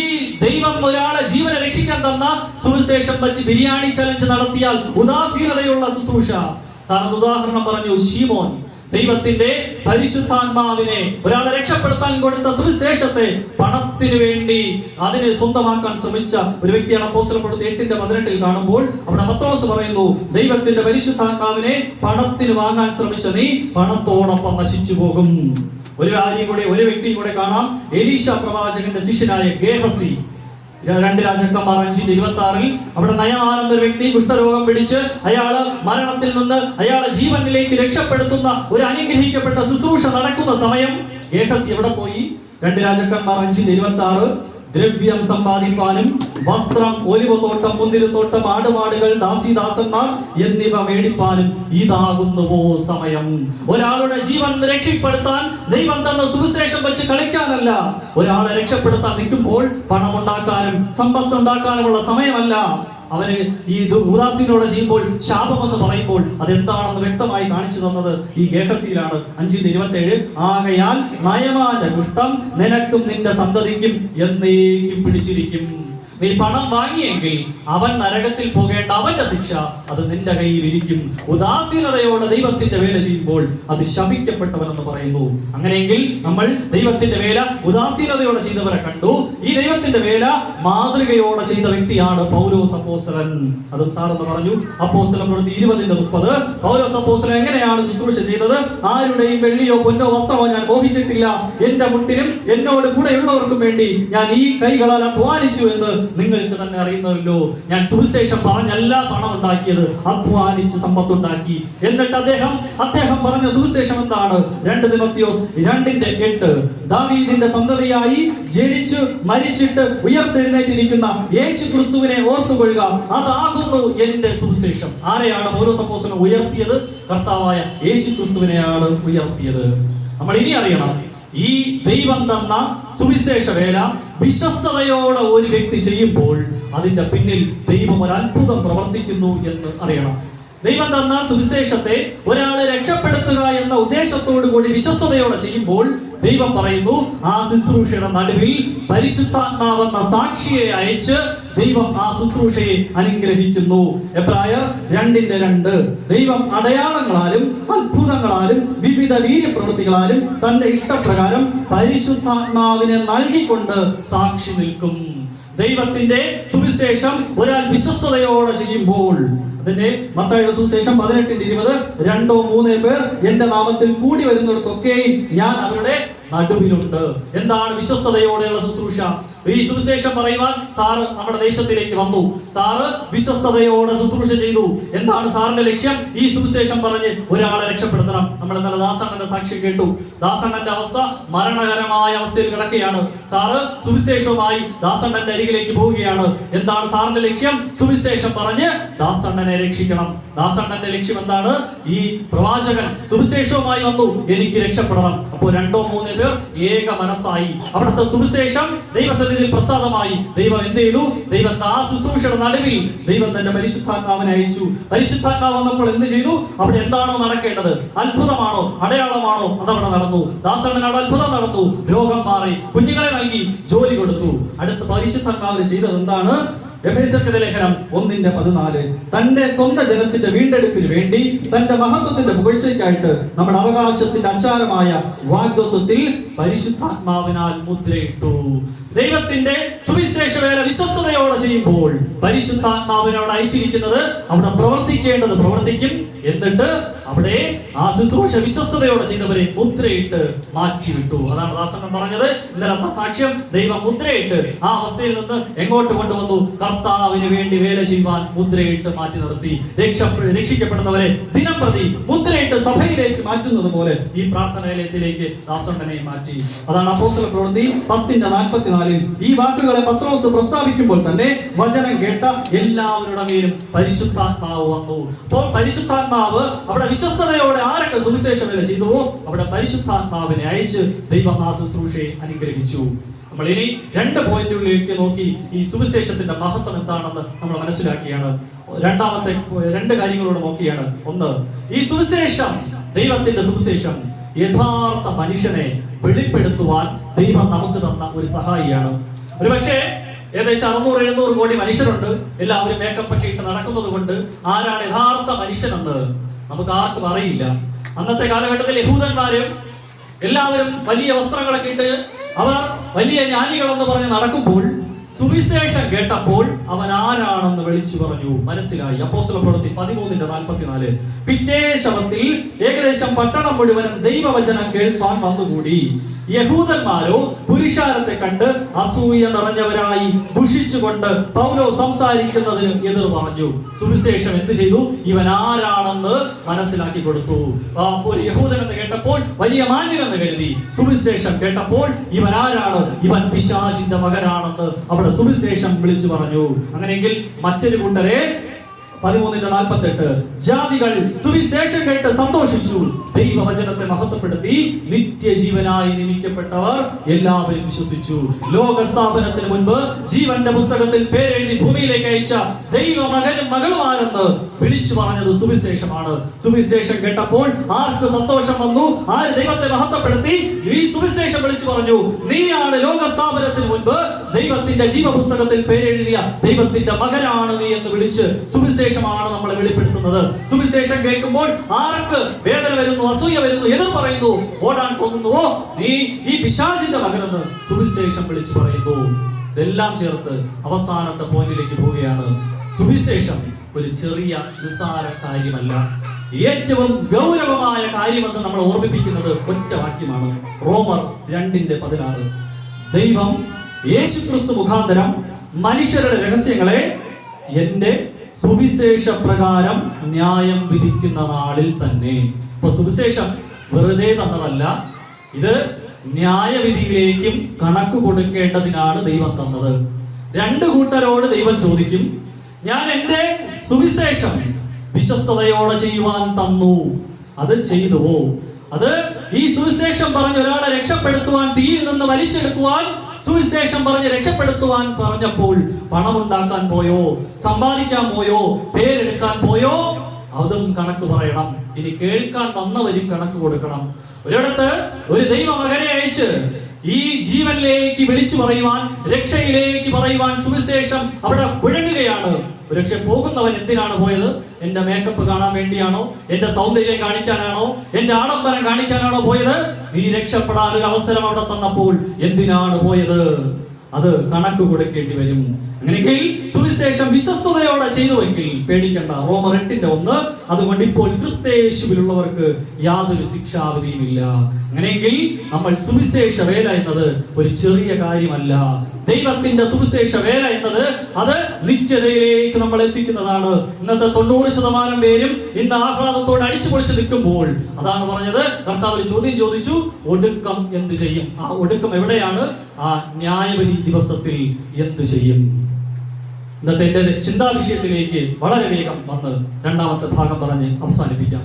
Speaker 5: ദൈവം ഒരാളെ ജീവനെ രക്ഷിക്കാൻ തന്ന സുവിശേഷം വെച്ച് ബിരിയാണി ചലഞ്ച് നടത്തിയാൽ ഉദാസീനതയുള്ള ശുശ്രൂഷ. സാറിന് ഉദാഹരണം പറഞ്ഞു, ശീമോൻ ദൈവത്തിന്റെ പരിശുദ്ധാത്മാവിനെ ഒരാളെ രക്ഷപ്പെടുത്താൻ കൊടുത്ത സുവിശേഷത്തെ പണത്തിന് വേണ്ടി അതിനെ സ്വന്തമാക്കാൻ ശ്രമിച്ച ഒരു വ്യക്തിയാണ്. അപ്പോസ്തലർ പ്രവൃത്തി 8:18 കാണുമ്പോൾ അവിടെ പത്രോസ് പറയുന്നു, ദൈവത്തിന്റെ പരിശുദ്ധാത്മാവിനെ പണത്തിന് വാങ്ങാൻ ശ്രമിച്ച നീ പണത്തോടൊപ്പം നശിച്ചു പോകും. ഒരു വ്യക്തിയും കൂടെ കാണാം. എലീശ പ്രവാചകന്റെ ശിഷ്യനായ ഗേഹസി 2 രാജാക്കന്മാർ 5:26 അവിടെ നയമാനന്ദ ഒരു വ്യക്തി കുഷ്ഠരോഗം പിടിച്ച് അയാള് മരണത്തിൽ നിന്ന് അയാളെ ജീവനിലേക്ക് രക്ഷപ്പെടുത്തുന്ന ഒരു അനുഗ്രഹിക്കപ്പെട്ട ശുശ്രൂഷ നടക്കുന്ന സമയം ഗേഹസി എവിടെ പോയി? 2 രാജാക്കന്മാർ 5:26 ദ്രവ്യം സമ്പാദിപ്പാനും വസ്ത്രം, ഒലിവത്തോട്ടം, മുന്തിരിത്തോട്ടം, ആടുമാടുകൾ, ദാസീദാസന്മാർ എന്നിവ മേടിപ്പാനും ഇതാകുന്നുവോ സമയം. ഒരാളുടെ ജീവൻ രക്ഷപ്പെടുത്താൻ ദൈവം തന്ന സുവിശേഷം വെച്ച് കളിക്കാനല്ല. ഒരാളെ രക്ഷപ്പെടുത്താൻ നിൽക്കുമ്പോൾ പണമുണ്ടാക്കാനും സമ്പത്തുണ്ടാക്കാനുമുള്ള സമയമല്ല. അവന് ഈ ഉദാസീനോടെ ചെയ്യുമ്പോൾ ശാപമെന്ന് പറയുമ്പോൾ അതെന്താണെന്ന് വ്യക്തമായി കാണിച്ചു തന്നത് ഈ ഗേഹസിയിലാണ്. 5:27 ആകയാൽ നയമാന്റെ കുഷ്ഠം നിനക്കും നിന്റെ സന്തതിക്കും എന്നേക്കും പിടിച്ചിരിക്കും. നീ പണം വാങ്ങിയെങ്കിൽ അവൻ നരകത്തിൽ പോകേണ്ട അവന്റെ ശിക്ഷ അത് നിന്റെ കയ്യിൽ ഇരിക്കും. ഉദാസീനതയോടെ ദൈവത്തിന്റെ വേല ചെയ്യുമ്പോൾ അത് ശപിക്കപ്പെട്ടവനെന്ന് പറയുന്നു. അങ്ങനെയെങ്കിൽ നമ്മൾ ദൈവത്തിന്റെ വേല ഉദാസീനതയോടെ ചെയ്തവരെ കണ്ടു. ഈ ദൈവത്തിന്റെ വേല മാതൃകയോടെ ചെയ്ത വ്യക്തിയാണ് പൗലോസ് അപ്പോസ്തലൻ. അതും സാറെന്ന് പറഞ്ഞു. അപ്പോസ്തലൻ പ്രവൃത്തി 20:30 പൗലോസ് അപ്പോസ്തലൻ എങ്ങനെയാണ് ശുശ്രൂഷ ചെയ്തത്? ആരുടെയും വെള്ളിയോ പൊന്നോ വസ്ത്രമോ ഞാൻ മോഹിച്ചിട്ടില്ല, എന്റെ മുട്ടിനും എന്നോട് കൂടെയുള്ളവർക്കും വേണ്ടി ഞാൻ ഈ കൈകളാൽ അധ്വാനിച്ചു എന്ന് നിങ്ങൾക്ക് തന്നെ അറിയുന്നല്ലോ. ഞാൻ സുവിശേഷം പറഞ്ഞല്ല പണം ഉണ്ടാക്കിയത്, അധ്വാനിച്ച് സമ്പത്തുണ്ടാക്കി. എന്നിട്ട് അദ്ദേഹം പറഞ്ഞ സുവിശേഷം എന്താണ്? 2 തിമോത്തിയോസ് 2:8 ദാവീദിന്റെ സന്തതിയായി ജനിച്ചു മരിച്ചിട്ട് ഉയർത്തെഴുന്നേറ്റിരിക്കുന്ന യേശു ക്രിസ്തുവിനെ ഓർത്തുകൊള്ളുക, അതാകുന്നു എന്റെ സുവിശേഷം. ആരെയാണ് പൗലോസ് അപ്പോസ്തലൻ ഉയർത്തിയത്? കർത്താവായ യേശു ക്രിസ്തുവിനെയാണ് ഉയർത്തിയത്. നമ്മൾ ഇനി അറിയണം, ഈ ദൈവം തന്ന സുവിശേഷ വേല വിശ്വസ്തയോടെ ഒരു വ്യക്തി ചെയ്യുമ്പോൾ അതിന്റെ പിന്നിൽ ദൈവം ഒരു അത്ഭുതം പ്രവർത്തിക്കുന്നു എന്ന് അറിയണം. ദൈവം തന്ന സുവിശേഷത്തെ ഒരാളെ രക്ഷപ്പെടുത്തുക എന്ന ഉദ്ദേശത്തോടു കൂടി വിശ്വസ്തയോടെ ചെയ്യുമ്പോൾ ദൈവം പറയുന്നു, ആ ശുശ്രൂഷയുടെ നടുവിൽ പരിശുദ്ധാത്മാവെന്ന സാക്ഷിയെ അയച്ച് ദൈവം ആ ശുശ്രൂഷയെ അനുഗ്രഹിക്കുന്നു. എബ്രായർ 2:2 ദൈവം അടയാളങ്ങളാലും അത്ഭുതങ്ങളാലും വിവിധ വീര്യപ്രവൃത്തികളാലും തന്റെ ഇഷ്ടപ്രകാരം പരിശുദ്ധാത്മാവിനെ നൽകിക്കൊണ്ട് സാക്ഷി നിൽക്കും. ദൈവത്തിന്റെ സുവിശേഷം ഒരാൾ വിശ്വസ്തയോടെ ചെയ്യുമ്പോൾ, അതിന്റെ മത്തായിയുടെ സുവിശേഷം 18:20 2-3 പേർ എന്റെ നാമത്തിൽ കൂടി വരുന്നിടത്തൊക്കെ ഞാൻ അവരുടെ നടുവിലുണ്ട്. എന്താണ് വിശ്വസ്തയോടെയുള്ള ശുശ്രൂഷ? ഈ സുവിശേഷം പറയുവാൻ സാറ് നമ്മുടെ ദേശത്തിലേക്ക് വന്നു. സാറ് വിശ്വസ്തയോടെ ശുശ്രൂഷ ചെയ്തു. എന്താണ് സാറിന്റെ ലക്ഷ്യം? ഈ സുവിശേഷം പറഞ്ഞ് ഒരാളെ രക്ഷപ്പെടുത്തണം. നമ്മൾ ഇന്നലെ ദാസണ്ണന്റെ സാക്ഷി കേട്ടു. ദാസണ്ണന്റെ അവസ്ഥ മരണകരമായ അവസ്ഥയിൽ കിടക്കുകയാണ്. സാറ് സുവിശേഷവുമായി ദാസണ്ണന്റെ അരികിലേക്ക് പോവുകയാണ്. എന്താണ് സാറിന്റെ ലക്ഷ്യം? സുവിശേഷം പറഞ്ഞ് ദാസണ്ണനെ രക്ഷിക്കണം. ദാസണ്ണന്റെ ലക്ഷ്യം എന്താണ്? ഈ പ്രവാചകൻ സുവിശേഷവുമായി വന്നു, എനിക്ക് രക്ഷപ്പെടണം. അപ്പോൾ 2-3 പേർ ഏക മനസ്സായി. അവിടുത്തെ സുവിശേഷം ദൈവസന്നിധിയിൽ പ്രസാദമായി. ദൈവം എന്ത് ചെയ്തു? ദൈവം ആ ശുശ്രൂഷയുടെ നടുവിൽ ദൈവം തന്റെ പരിശുദ്ധാത്മാവിനെ അയച്ചു. പരിശുദ്ധാത്മാവ് വന്നപ്പോൾ എന്ത് ചെയ്തു? അവിടെ എന്താണോ നടക്കേണ്ടത്, അത്ഭുതമാണോ അടയാളമാണോ, അതവിടെ നടന്നു. ദാസണ്ണനോട് അത്ഭുതം നടന്നു, രോഗം മാറി, കുഞ്ഞുങ്ങളെ നൽകി, ജോലി കൊടുത്തു. അടുത്ത പരിശുദ്ധാത്മാവിന് ചെയ്തത് എന്താണ്? എഫേസ്യർക്കെതിരെ ലേഖനം 1:14 തന്റെ സ്വന്തം ജനത്തിന്റെ വീണ്ടെടുപ്പിന് വേണ്ടി തന്റെ മഹത്വത്തിന്റെ പുകഴ്ചയ്ക്കായിട്ട് നമ്മുടെ അവകാശത്തിന്റെ അച്ചാരമായ വാഗ്ദത്തത്തിൽ പരിശുദ്ധാത്മാവിനാൽ മുദ്രയിട്ടു. ദൈവത്തിന്റെ സുവിശേഷ വേല വിശ്വസ്തയോടെ ചെയ്യുമ്പോൾ പരിശുദ്ധാത്മാവിനോട് അയച്ചിരിക്കുന്നത് അവിടെ പ്രവർത്തിക്കേണ്ടത് പ്രവർത്തിക്കും. എന്നിട്ട് അവിടെ ആ ശുശ്രൂഷ വിശ്വസ്തയോടെ ചെയ്തവരെ മുദ്രയിട്ട് മാറ്റിവിട്ടു. അതാണ് ദാസൻ പറഞ്ഞത്. ഇന്നലത്തെ സാക്ഷ്യം, ദൈവം മുദ്രയിട്ട് ആ അവസ്ഥയിൽ നിന്ന് എങ്ങോട്ട് കൊണ്ടുവന്നു? കർത്താവിന് വേണ്ടി വേല ചെയ്യുവാൻ മുദ്രയിട്ട് മാറ്റി നിർത്തി. രക്ഷിക്കപ്പെടുന്നവരെ ദിനം പ്രതി മുദ്രയിട്ട് സഭയിലേക്ക് മാറ്റുന്നത് പോലെ ഈ പ്രാർത്ഥനാലയത്തിലേക്ക് ദാസണ്ണനെ മാറ്റി. അതാണ് അപ്പോസ്തല പ്രവൃത്തി 10:44 ഈ വാക്കുകളെ പത്രോസ് പ്രസ്താവിക്കുമ്പോൾ തന്നെ വചനം കേട്ട എല്ലാവരുടെ മേലും പരിശുദ്ധാത്മാവ് വന്നു. അപ്പോൾ പരിശുദ്ധാത്മാവ് അവിടെ വിശ്വസ്തയോടെ ആരൊക്കെ സുവിശേഷ വേല ചെയ്തുവോ അവിടെ പരിശുദ്ധാത്മാവിനെ അയച്ച് ദൈവം ആ ശുശ്രൂഷയെ അനുഗ്രഹിച്ചു. നമ്മൾ ഇനി 2 പോയിന്റുകളിലേക്ക് നോക്കി ഈ സുവിശേഷത്തിന്റെ മഹത്വം എന്താണെന്ന് നമ്മൾ മനസ്സിലാക്കിയാണ്. രണ്ടാമത്തെ 2 കാര്യങ്ങളോട് നോക്കിയാണ്. ഒന്ന്, ഈ സുവിശേഷം, ദൈവത്തിന്റെ സുവിശേഷം യഥാർത്ഥ മനുഷ്യനെ വെളിപ്പെടുത്തുവാൻ ദൈവം നമുക്ക് തന്ന ഒരു സഹായിയാണ്. ഒരുപക്ഷെ ഏകദേശം 600-700 കോടി മനുഷ്യരുണ്ട്. എല്ലാവരും മേക്കപ്പ് ഒക്കെ ഇട്ട് നടക്കുന്നത് കൊണ്ട് ആരാണ് യഥാർത്ഥ മനുഷ്യനെന്ന് നമുക്ക് ആർക്കും അറിയില്ല. അന്നത്തെ കാലഘട്ടത്തിൽ യഹൂദന്മാരും എല്ലാവരും വലിയ വസ്ത്രങ്ങളൊക്കെ ഇട്ട് അവർ വലിയ ജ്ഞാനികളെന്ന് പറഞ്ഞ് നടക്കുമ്പോൾ സുവിശേഷം കേട്ടപ്പോൾ അവൻ ആരാണെന്ന് വിളിച്ചു പറഞ്ഞു, മനസ്സിലായി. അപ്പോസ്തല പ്രവൃത്തി 13:44 പിറ്റേ ശവത്തിൽ ഏകദേശം പട്ടണം മുഴുവനും ദൈവവചനം കേൾപ്പാൻ വന്നുകൂടി. യഹൂദന്മാരോ പുരുഷാരത്തെ കണ്ട് അസൂയ നിറഞ്ഞവരായി ദുഷിച്ചുകൊണ്ട് പൗലോ സംസാരിക്കുന്നതിന് എതിർ പറഞ്ഞു. സുവിശേഷം എന്ത് ചെയ്തു? ഇവൻ ആരാണെന്ന് മനസ്സിലാക്കി കൊടുത്തു. ഒരു യഹൂദൻ എന്ന് കേട്ടപ്പോൾ വലിയ മാന്യനെന്ന് കരുതി. സുവിശേഷം കേട്ടപ്പോൾ ഇവൻ ആരാണ്? ഇവൻ പിശാചിന്റെ മകനാണെന്ന് അവിടെ സുവിശേഷം വിളിച്ചു പറഞ്ഞു. അങ്ങനെയെങ്കിൽ മറ്റൊരു കൂട്ടരെ 13:48 ജാതികൾ സുവിശേഷം കേട്ട് സന്തോഷിച്ചു, ദൈവവചനത്തെ മഹത്വപ്പെടുത്തി, നിത്യജീവനായി നിയമിക്കപ്പെട്ടവർ എല്ലാവരും വിശ്വസിച്ചു. ലോകസ്ഥാപനത്തിന് മുൻപ് ജീവന്റെ പുസ്തകത്തിൽ പേരെഴുതി ഭൂമിയിലേക്ക് അയച്ച ദൈവമകനും മകളുമാരെന്ന് വിളിച്ചു പറഞ്ഞത് സുവിശേഷമാണ്. സുവിശേഷം കേട്ടപ്പോൾ ആർക്ക് സന്തോഷം വന്നു? ആര് ദൈവത്തെ മഹത്വപ്പെടുത്തി? ഈ സുവിശേഷം വിളിച്ചു പറഞ്ഞു, നീയാണ് ലോകസ്ഥാപനത്തിന് മുൻപ് ദൈവത്തിന്റെ ജീവപുസ്തകത്തിൽ പേരെഴുതിയ ദൈവത്തിന്റെ മകനാണ് നീ എന്ന് വിളിച്ച് സുവിശേഷമാണ് നമ്മളെ വെളിപ്പെടുത്തുന്നത്. സുവിശേഷം കേൾക്കുമ്പോൾ ആർക്ക് വേദന വരുന്നു, അസൂയ വരുന്നു, എതിർ പറയുന്നു, ഓടാൻ തോന്നുന്നുവോ? നീ ഈ പിശാചിന്റെ മകനെന്ന് സുവിശേഷം വിളിച്ചു പറയുന്നു. ഇതെല്ലാം ചേർത്ത് അവസാനത്തെ പോയിന്റിലേക്ക് പോവുകയാണ്. സുവിശേഷം ഒരു ചെറിയ നിസ്സാര കാര്യമല്ല, ഏറ്റവും ഗൗരവമായ കാര്യമെന്ന് നമ്മൾ ഓർമ്മിപ്പിക്കുന്നത് ഒറ്റ വാക്യമാണ്. റോമർ 2:16 ദൈവം യേശുക്രിസ്തു മുഖാന്തരം മനുഷ്യരുടെ രഹസ്യങ്ങളെ എൻ്റെ സുവിശേഷ പ്രകാരം ന്യായം വിധിക്കുന്ന നാളിൽ തന്നെ. ഇപ്പൊ സുവിശേഷം വെറുതെ തന്നതല്ല, ഇത് ന്യായവിധിയിലേക്കും കണക്ക് കൊടുക്കേണ്ടതിനാണ് ദൈവം തന്നത്. രണ്ട് കൂട്ടരോട് ദൈവം ചോദിക്കും, ഞാൻ എൻ്റെ സുവിശേഷം വിശ്വസ്തയോടെ ചെയ്യുവാൻ തന്നു, അത് ചെയ്തുവോ? അത് ഈ സുവിശേഷം പറഞ്ഞ് ഒരാളെ രക്ഷപ്പെടുത്തുവാൻ, തീയിൽ നിന്ന് വലിച്ചെടുക്കുവാൻ സുവിശേഷം പറഞ്ഞ് രക്ഷപ്പെടുത്തുവാൻ പറഞ്ഞപ്പോൾ പണമുണ്ടാക്കാൻ പോയോ, സമ്പാദിക്കാൻ പോയോ, പേരെടുക്കാൻ പോയോ? അതും കണക്ക് പറയണം. ഇനി കേൾക്കാൻ വന്നവരും കണക്ക് കൊടുക്കണം. ഒരിടത്ത് ഒരു ദൈവമകനെ അയച്ച് ഈ ജീവനിലേക്ക് വിളിച്ചു പറയുവാൻ, രക്ഷയിലേക്ക് പറയുവാൻ സുവിശേഷം അവിടെ മുഴങ്ങുകയാണ്. ഒരുപക്ഷെ പോകുന്നവൻ എന്തിനാണ് പോയത്? എന്റെ മേക്കപ്പ് കാണാൻ വേണ്ടിയാണോ? എന്റെ സൗന്ദര്യം കാണിക്കാനാണോ? എന്റെ ആഡംബരം കാണിക്കാനാണോ പോയത്? നീ രക്ഷപ്പെടാൻ ഒരു അവസരം അവിടെ തന്നപ്പോൾ എന്തിനാണ് പോയത്? അത് കണക്ക് കൊടുക്കേണ്ടി വരും. അങ്ങനെയെങ്കിൽ സുവിശേഷം വിശ്വസ്തയോടെ ചെയ്തുവെങ്കിൽ പേടിക്കണ്ട. റോമർ 8:1. അതുകൊണ്ട് ഇപ്പോൾ ക്രിസ്തയേശുവിലുള്ളവർക്ക് യാതൊരു ശിക്ഷാവിധിയും ഇല്ല. അങ്ങനെയെങ്കിൽ നമ്മൾ സുവിശേഷ വേല എന്നത് ഒരു ചെറിയ കാര്യമല്ല. ദൈവത്തിന്റെ സുവിശേഷ വേല എന്നത് അത് നിത്യതയിലേക്ക് നമ്മൾ എത്തിക്കുന്നതാണ്. ഇന്നത്തെ 90% പേരും ഇന്ന് ആഹ്ലാദത്തോടെ അടിച്ചു പൊളിച്ച് നിൽക്കുമ്പോൾ അതാണ് പറഞ്ഞത്. കർത്താവ് ഒരു ചോദ്യം ചോദിച്ചു, ഒടുക്കം എന്ത് ചെയ്യും? ആ ഒടുക്കം എവിടെയാണ്? ആ ന്യായവിധി ദിവസത്തിൽ എന്ത് ചെയ്യും? ഇന്നത്തെ എൻ്റെ ചിന്താവിഷയത്തിലേക്ക് വളരെ വേഗം വന്ന് രണ്ടാമത്തെ ഭാഗം പറഞ്ഞ് അവസാനിപ്പിക്കാം.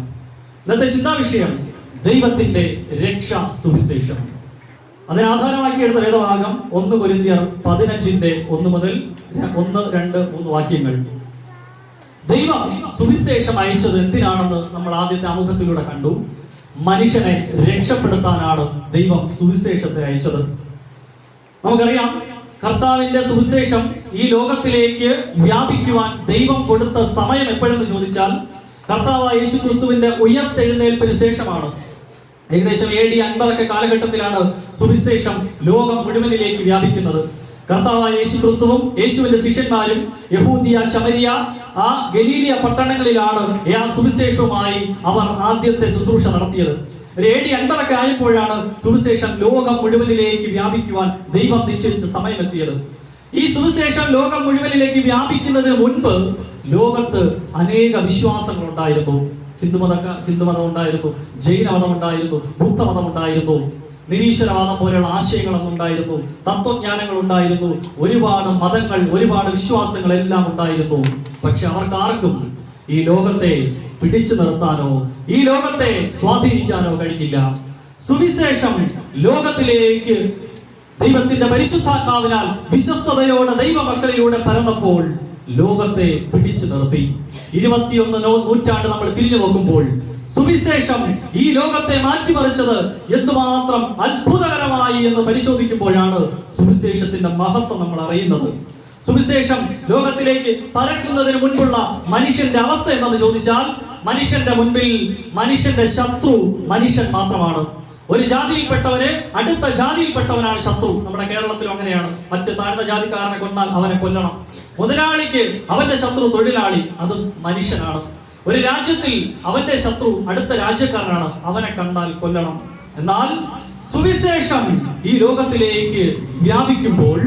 Speaker 5: ഇന്നത്തെ ചിന്താവിഷയം ദൈവത്തിന്റെ രക്ഷാ സുവിശേഷം. അതിനാധാരമാക്കിയെടുത്ത വേദഭാഗം 1 കൊരിന്ത്യർ 15:1 മുതൽ 1, 2, 3 വാക്യങ്ങൾ. ദൈവം സുവിശേഷം അയച്ചത് എന്തിനാണെന്ന് നമ്മൾ ആദ്യത്തെ ആമുഖത്തിലൂടെ കണ്ടു. മനുഷ്യനെ രക്ഷപ്പെടുത്താനാണ് ദൈവം സുവിശേഷത്തെ അയച്ചത്. നമുക്കറിയാം, കർത്താവിന്റെ സുവിശേഷം ഈ ലോകത്തിലേക്ക് വ്യാപിക്കുവാൻ ദൈവം കൊടുത്ത സമയം എപ്പോഴെന്ന് ചോദിച്ചാൽ കർത്താവായ യേശുക്രിസ്തുവിന്റെ ഉയർത്തെഴുന്നേൽപ്പിന് ശേഷമാണ്. ഏകദേശം AD 50 കാലഘട്ടത്തിലാണ് സുവിശേഷം ലോകം മുഴുവനിലേക്ക് വ്യാപിക്കുന്നത്. കർത്താവായ യേശുക്രിസ്തുവും യേശുവിന്റെ ശിഷ്യന്മാരും യഹൂദിയ, ശമരിയ, ആ ഗലീലിയ പട്ടണങ്ങളിലാണ് ആ സുവിശേഷവുമായി അവർ ആദ്യത്തെ ശുശ്രൂഷ നടത്തിയത്. ഒരു AD 50 ആയപ്പോഴാണ് സുവിശേഷം ലോകം മുഴുവനിലേക്ക് വ്യാപിക്കുവാൻ ദൈവം നിശ്ചയിച്ച സമയമെത്തിയത്. ഈ സുവിശേഷം ലോകം മുഴുവനിലേക്ക് വ്യാപിക്കുന്നതിന് മുൻപ് ലോകത്ത് അനേക വിശ്വാസങ്ങൾ ഉണ്ടായിരുന്നു. ഹിന്ദുമതം ഉണ്ടായിരുന്നു, ജൈനമതം ഉണ്ടായിരുന്നു, ബുദ്ധമതം ഉണ്ടായിരുന്നു, നിരീശ്വരവാദം പോലെയുള്ള ആശയങ്ങളൊന്നും ഉണ്ടായിരുന്നു, തത്വജ്ഞാനങ്ങൾ ഉണ്ടായിരുന്നു, ഒരുപാട് മതങ്ങൾ, ഒരുപാട് വിശ്വാസങ്ങൾ എല്ലാം ഉണ്ടായിരുന്നു. പക്ഷെ അവർക്കാർക്കും ഈ ലോകത്തെ പിടിച്ചു നിർത്താനോ ഈ ലോകത്തെ സ്വാധീനിക്കാനോ കഴിഞ്ഞില്ല. സുവിശേഷം ലോകത്തിലേക്ക് ദൈവത്തിന്റെ പരിശുദ്ധാത്മാവിനാൽ വിശ്വസ്തയോടെ ദൈവമക്കളിലൂടെ പരന്നപ്പോൾ ലോകത്തെ പിടിച്ചു നിർത്തി. 21 നൂറ്റാണ്ട് നമ്മൾ തിരിഞ്ഞു നോക്കുമ്പോൾ സുവിശേഷം ഈ ലോകത്തെ മാറ്റിമറിച്ചത് എന്തുമാത്രം അത്ഭുതകരമായി എന്ന് പരിശോധിക്കുമ്പോഴാണ് സുവിശേഷത്തിന്റെ മഹത്വം നമ്മൾ അറിയുന്നത്. സുവിശേഷം ലോകത്തിലേക്ക് പരക്കുന്നതിന് മുൻപുള്ള മനുഷ്യന്റെ അവസ്ഥ എന്താണെന്ന് ചോദിച്ചാൽ, മനുഷ്യന്റെ മുൻപിൽ മനുഷ്യന്റെ ശത്രു മനുഷ്യൻ മാത്രമാണ്. ഒരു ജാതിയിൽപ്പെട്ടവന് അടുത്ത ജാതിയിൽപ്പെട്ടവനാണ് ശത്രു. നമ്മുടെ കേരളത്തിലും അങ്ങനെയാണ്. മറ്റ് താഴ്ന്ന ജാതിക്കാരനെ കൊന്നാൽ അവനെ കൊല്ലണം. മുതലാളിക്ക് അവന്റെ ശത്രു തൊഴിലാളി, അതും മനുഷ്യനാണ്. ഒരു രാജ്യത്തിൽ അവന്റെ ശത്രു അടുത്ത രാജ്യക്കാരനാണ്, അവനെ കണ്ടാൽ കൊല്ലണം. എന്നാൽ സുവിശേഷം ഈ ലോകത്തിലേക്ക് വ്യാപിക്കുമ്പോൾ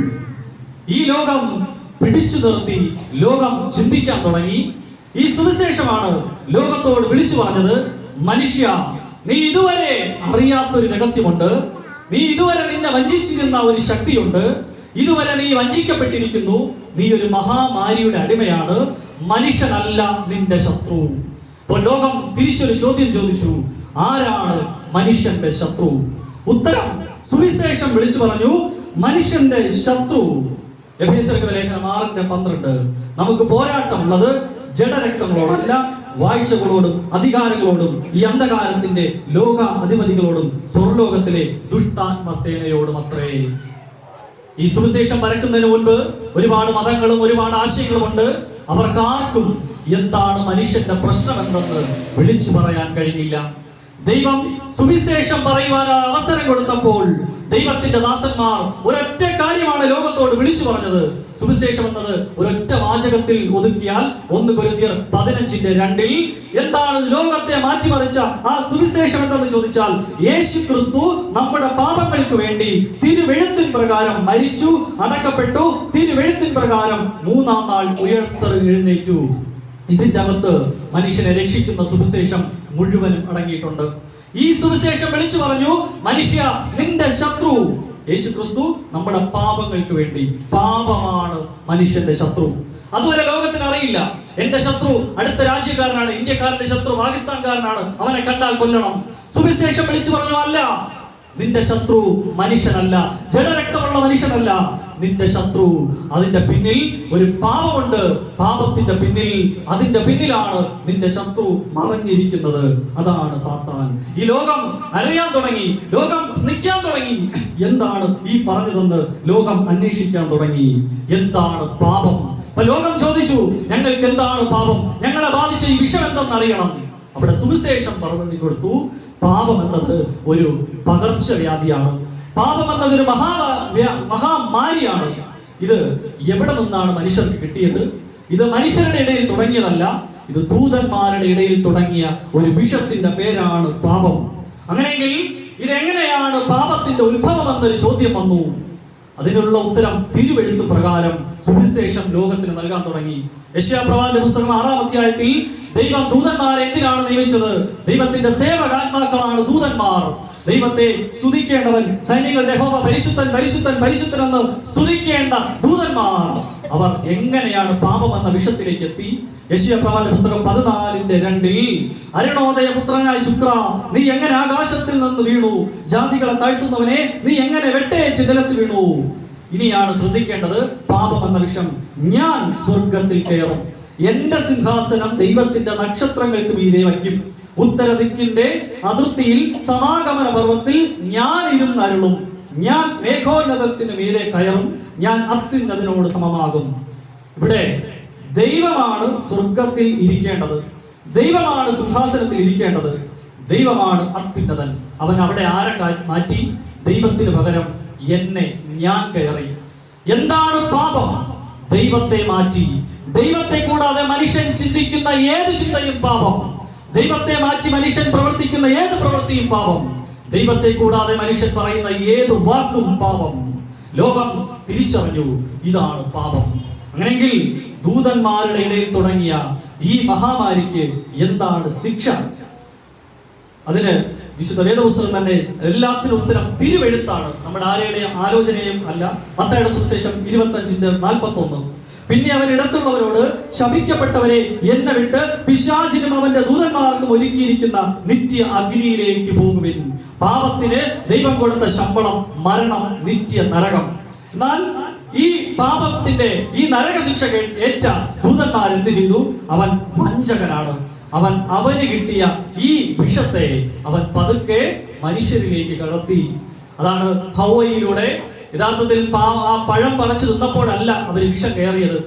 Speaker 5: ഈ ലോകം പിടിച്ചു നിർത്തി, ലോകം ചിന്തിക്കാൻ തുടങ്ങി. ഈ സുവിശേഷമാണ് ലോകത്തോട് വിളിച്ചു പറഞ്ഞത്, മനുഷ്യ, നീ ഇതുവരെ അറിയാത്തൊരു രഹസ്യമുണ്ട്. നീ ഇതുവരെ നിന്നെ വഞ്ചിച്ചിരുന്ന ഒരു ശക്തിയുണ്ട്. ഇതുവരെ നീ വഞ്ചിക്കപ്പെട്ടിരിക്കുന്നു. നീ ഒരു മഹാമാരിയുടെ അടിമയാണ്. മനുഷ്യനല്ല നിന്റെ ശത്രു. അപ്പോൾ ലോകം തിരിച്ചൊരു ചോദ്യം ചോദിച്ചു, ആരാണ് മനുഷ്യന്റെ ശത്രു? ഉത്തരം സുവിശേഷം വിളിച്ചു പറഞ്ഞു, മനുഷ്യന്റെ ശത്രു. എഫേസ്യർക്ക് ലേഖനം 6:12. നമുക്ക് പോരാട്ടമുള്ളത് ജഡരക്തങ്ങളോടല്ല, വാഴ്ചകളോടും അധികാരങ്ങളോടും ഈ അന്ധകാരത്തിന്റെ ലോക അധിപതികളോടും സ്വർലോകത്തിലെ ദുഷ്ടാത്മസേനയോടും അത്രേ. ഈ സുവിശേഷം പരക്കുന്നതിന് മുൻപ് ഒരുപാട് മതങ്ങളും ഒരുപാട് ആശയങ്ങളും ഉണ്ട്. അവർക്കാർക്കും എന്താണ് മനുഷ്യന്റെ പ്രശ്നമെന്തെന്ന് വിളിച്ചു പറയാൻ കഴിഞ്ഞില്ല. ദൈവം സുവിശേഷം പറയുവാൻ അവസരം കൊടുത്തപ്പോൾ ദൈവത്തിന്റെ ദാസന്മാർ ഒരൊറ്റ കാര്യമാണ് ലോകത്തോട് വിളിച്ചു പറഞ്ഞത്. സുവിശേഷം എന്നത് ഒരൊറ്റ വാചകത്തിൽ ഒതുക്കിയാൽ 1 കൊരിന്ത്യർ 15:2 എന്താണ് ലോകത്തെ മാറ്റിമറിച്ച ആ സുവിശേഷം എന്തെന്ന് ചോദിച്ചാൽ, യേശു ക്രിസ്തു നമ്മുടെ പാപങ്ങൾക്ക് വേണ്ടി തിരുവെഴുത്തിൻ പ്രകാരം മരിച്ചു, അടക്കപ്പെട്ടു, തിരുവെഴുത്തിൻ പ്രകാരം 3-ാം നാൾ ഉയർത്തെഴുന്നേറ്റു. ഇതിന്റെ അകത്ത് മനുഷ്യനെ രക്ഷിക്കുന്ന സുവിശേഷം മുഴുവനും അടങ്ങിയിട്ടുണ്ട്. ഈ സുവിശേഷം വിളിച്ചു പറഞ്ഞു, മനുഷ്യ നിന്റെ ശത്രു യേശു ക്രിസ്തു നമ്മുടെ പാപങ്ങൾക്ക് വേണ്ടി. പാപമാണ് മനുഷ്യന്റെ ശത്രു. അതുവരെ ലോകത്തിന് അറിയില്ല. എന്റെ ശത്രു അടുത്ത രാജ്യക്കാരനാണ്, ഇന്ത്യക്കാരന്റെ ശത്രു പാകിസ്ഥാൻകാരനാണ്, അവനെ കണ്ടാൽ കൊല്ലണം. സുവിശേഷം വിളിച്ചു പറഞ്ഞു, അല്ല, നിന്റെ ശത്രു മനുഷ്യനല്ല, ജഡരക്തമുള്ള മനുഷ്യനല്ല. നിന്റെ ശത്രു, അതിന്റെ പിന്നിൽ ഒരു പാപമുണ്ട്. പാപത്തിന്റെ പിന്നിൽ, അതിന്റെ പിന്നിലാണ് നിന്റെ ശത്രു മറഞ്ഞിരിക്കുന്നത്. അതാണ് സാത്താൻ. ഈ ലോകം അറിയാൻ തുടങ്ങി, ലോകം നിൽക്കാൻ തുടങ്ങി. എന്താണ് ഈ പറഞ്ഞതെന്ന് ലോകം അന്വേഷിക്കാൻ തുടങ്ങി. എന്താണ് പാപം? അപ്പൊ ലോകം ചോദിച്ചു, ഞങ്ങൾക്ക് എന്താണ് പാപം? ഞങ്ങളെ ബാധിച്ച ഈ വിഷം എന്തെന്നറിയണം. അവിടെ സുവിശേഷം പറഞ്ഞു കൊടുത്തു, പാപം എന്നത് ഒരു പകർച്ചവ്യാധിയാണ്. പാപം എന്നത് ഒരു മഹാമാരിയാണ്. ഇത് എവിടെ നിന്നാണ് മനുഷ്യർക്ക് കിട്ടിയത്? ഇത് മനുഷ്യരുടെ ഇടയിൽ തുടങ്ങിയതല്ല, ഇത് ദൂതന്മാരുടെ ഇടയിൽ തുടങ്ങിയ ഒരു വിഷത്തിന്റെ പേരാണ് പാപം. അങ്ങനെയെങ്കിൽ ഇതെങ്ങനെയാണ് പാപത്തിന്റെ ഉത്ഭവം എന്നൊരു ചോദ്യം വന്നു. അതിനുള്ള ഉത്തരം തിരുവെഴുത്ത് പ്രകാരം സുവിശേഷം ലോകത്തിന് നൽകാൻ തുടങ്ങി. യെശയ്യാപ്രവാചകന്റെ പുസ്തകം 6-ാം അധ്യായത്തിൽ ദൈവം ദൂതന്മാരെ എന്തിനാണ് നിയമിച്ചത്? ദൈവത്തിന്റെ സേവകാത്മാക്കളാണ് ദൂതന്മാർ. ദൈവത്തെ സ്തുതിക്കേണ്ടവൻ, സൈന്യങ്ങളുടെ യഹോവ പരിശുദ്ധൻ പരിശുദ്ധൻ പരിശുദ്ധൻ എന്ന് സ്തുതിക്കേണ്ട ദൂതന്മാർ. അവർ എങ്ങനെയാണ് പാപം എന്ന വിഷയത്തിലേക്ക് എത്തി? യെശയ്യാപ്രവാചകന്റെ പുസ്തകം 14:2 അരുണോദയ പുത്രനായ ശുക്ര, നീ എങ്ങനെ ആകാശത്തിൽ നിന്ന് വീണു? ജാതികളെ താഴ്ത്തുന്നവനെ, നീ എങ്ങനെ വെട്ടേറ്റ് നിലത്ത് വീണു? ഇനിയാണ് ശ്രദ്ധിക്കേണ്ടത് പാപം എന്ന വിഷയം. ഞാൻ സ്വർഗത്തിൽ കയറും, എന്റെ സിംഹാസനം ദൈവത്തിന്റെ നക്ഷത്രങ്ങൾക്ക് മീതെ വയ്ക്കും. ഉത്തരദിക്കിന്റെ അതിർത്തിയിൽ സമാഗമന പർവ്വത്തിൽ ഞാൻ ഇരുന്നരുളും. ഞാൻ മേഘോന്നതത്തിന് മീതെ കയറും, ഞാൻ അത്യുന്നതനോട് സമമാകും. ഇവിടെ ദൈവമാണ് സ്വർഗത്തിൽ ഇരിക്കേണ്ടത്, ദൈവമാണ് സിംഹാസനത്തിൽ ഇരിക്കേണ്ടത്, ദൈവമാണ് അത്യുന്നതൻ. അവൻ അവിടെ ആരെ മാറ്റി? ദൈവത്തിന് പകരം എന്നെ, ഞാൻ കയറി. എന്താണ് പാപം? ദൈവത്തെ മാറ്റി. ദൈവത്തെ കൂടാതെ മനുഷ്യൻ ചിന്തിക്കുന്ന ഏത് ചിന്തയും പാപം. ദൈവത്തെ മാറ്റി മനുഷ്യൻ പ്രവർത്തിക്കുന്ന ഏത് പ്രവൃത്തിയും പാപം. ദൈവത്തെ കൂടാതെ മനുഷ്യൻ പറയുന്ന ഏത് വാക്കും പാപം. ലോകം തിരിച്ചറിഞ്ഞു, ഇതാണ് പാപം. അങ്ങനെയെങ്കിൽ ദൂതന്മാരുടെ ഇടയിൽ തുടങ്ങിയ ഈ മഹാമാരിക്ക് എന്താണ് ശിക്ഷ? അതിന് വിശുദ്ധ വേദപുസ്തകം തന്നെ എല്ലാത്തിനും ഉത്തരം തിരുവെഴുത്താണ്, നമ്മുടെ ആരുടെയും ആലോചനയും അല്ല. മത്തായിയുടെ സുവിശേഷം 25:41 പിന്നെ അവൻ ഇടത്തുള്ളവരോട്, ശപിക്കപ്പെട്ടവരെ, എന്നെ വിട്ട് പിശാചിനും അവന്റെ ദൂതന്മാർക്കും ഒരുക്കിയിരിക്കുന്ന നിത്യ അഗ്നിയിലേക്ക് പോകുവിൻ. പാപത്തിന് ദൈവം കൊടുത്ത ശമ്പളം മരണം, നിത്യ നരകം. എന്നാൽ ഈ പാപത്തിന്റെ ഈ നരകശിക്ഷ ഏറ്റ ദൂതന്മാർ എന്ത് ചെയ്തു? അവൻ വഞ്ചകനാണ്. അവന് കിട്ടിയ ഈ വിഷത്തെ അവൻ പതുക്കെ മനുഷ്യരിലേക്ക് കടത്തി. അതാണ് ഹവ്വയിലൂടെ യഥാർത്ഥത്തിൽ ആ പഴം പറിച്ചു തിന്നപ്പോഴല്ല അവർ വിഷം കയറിയത്.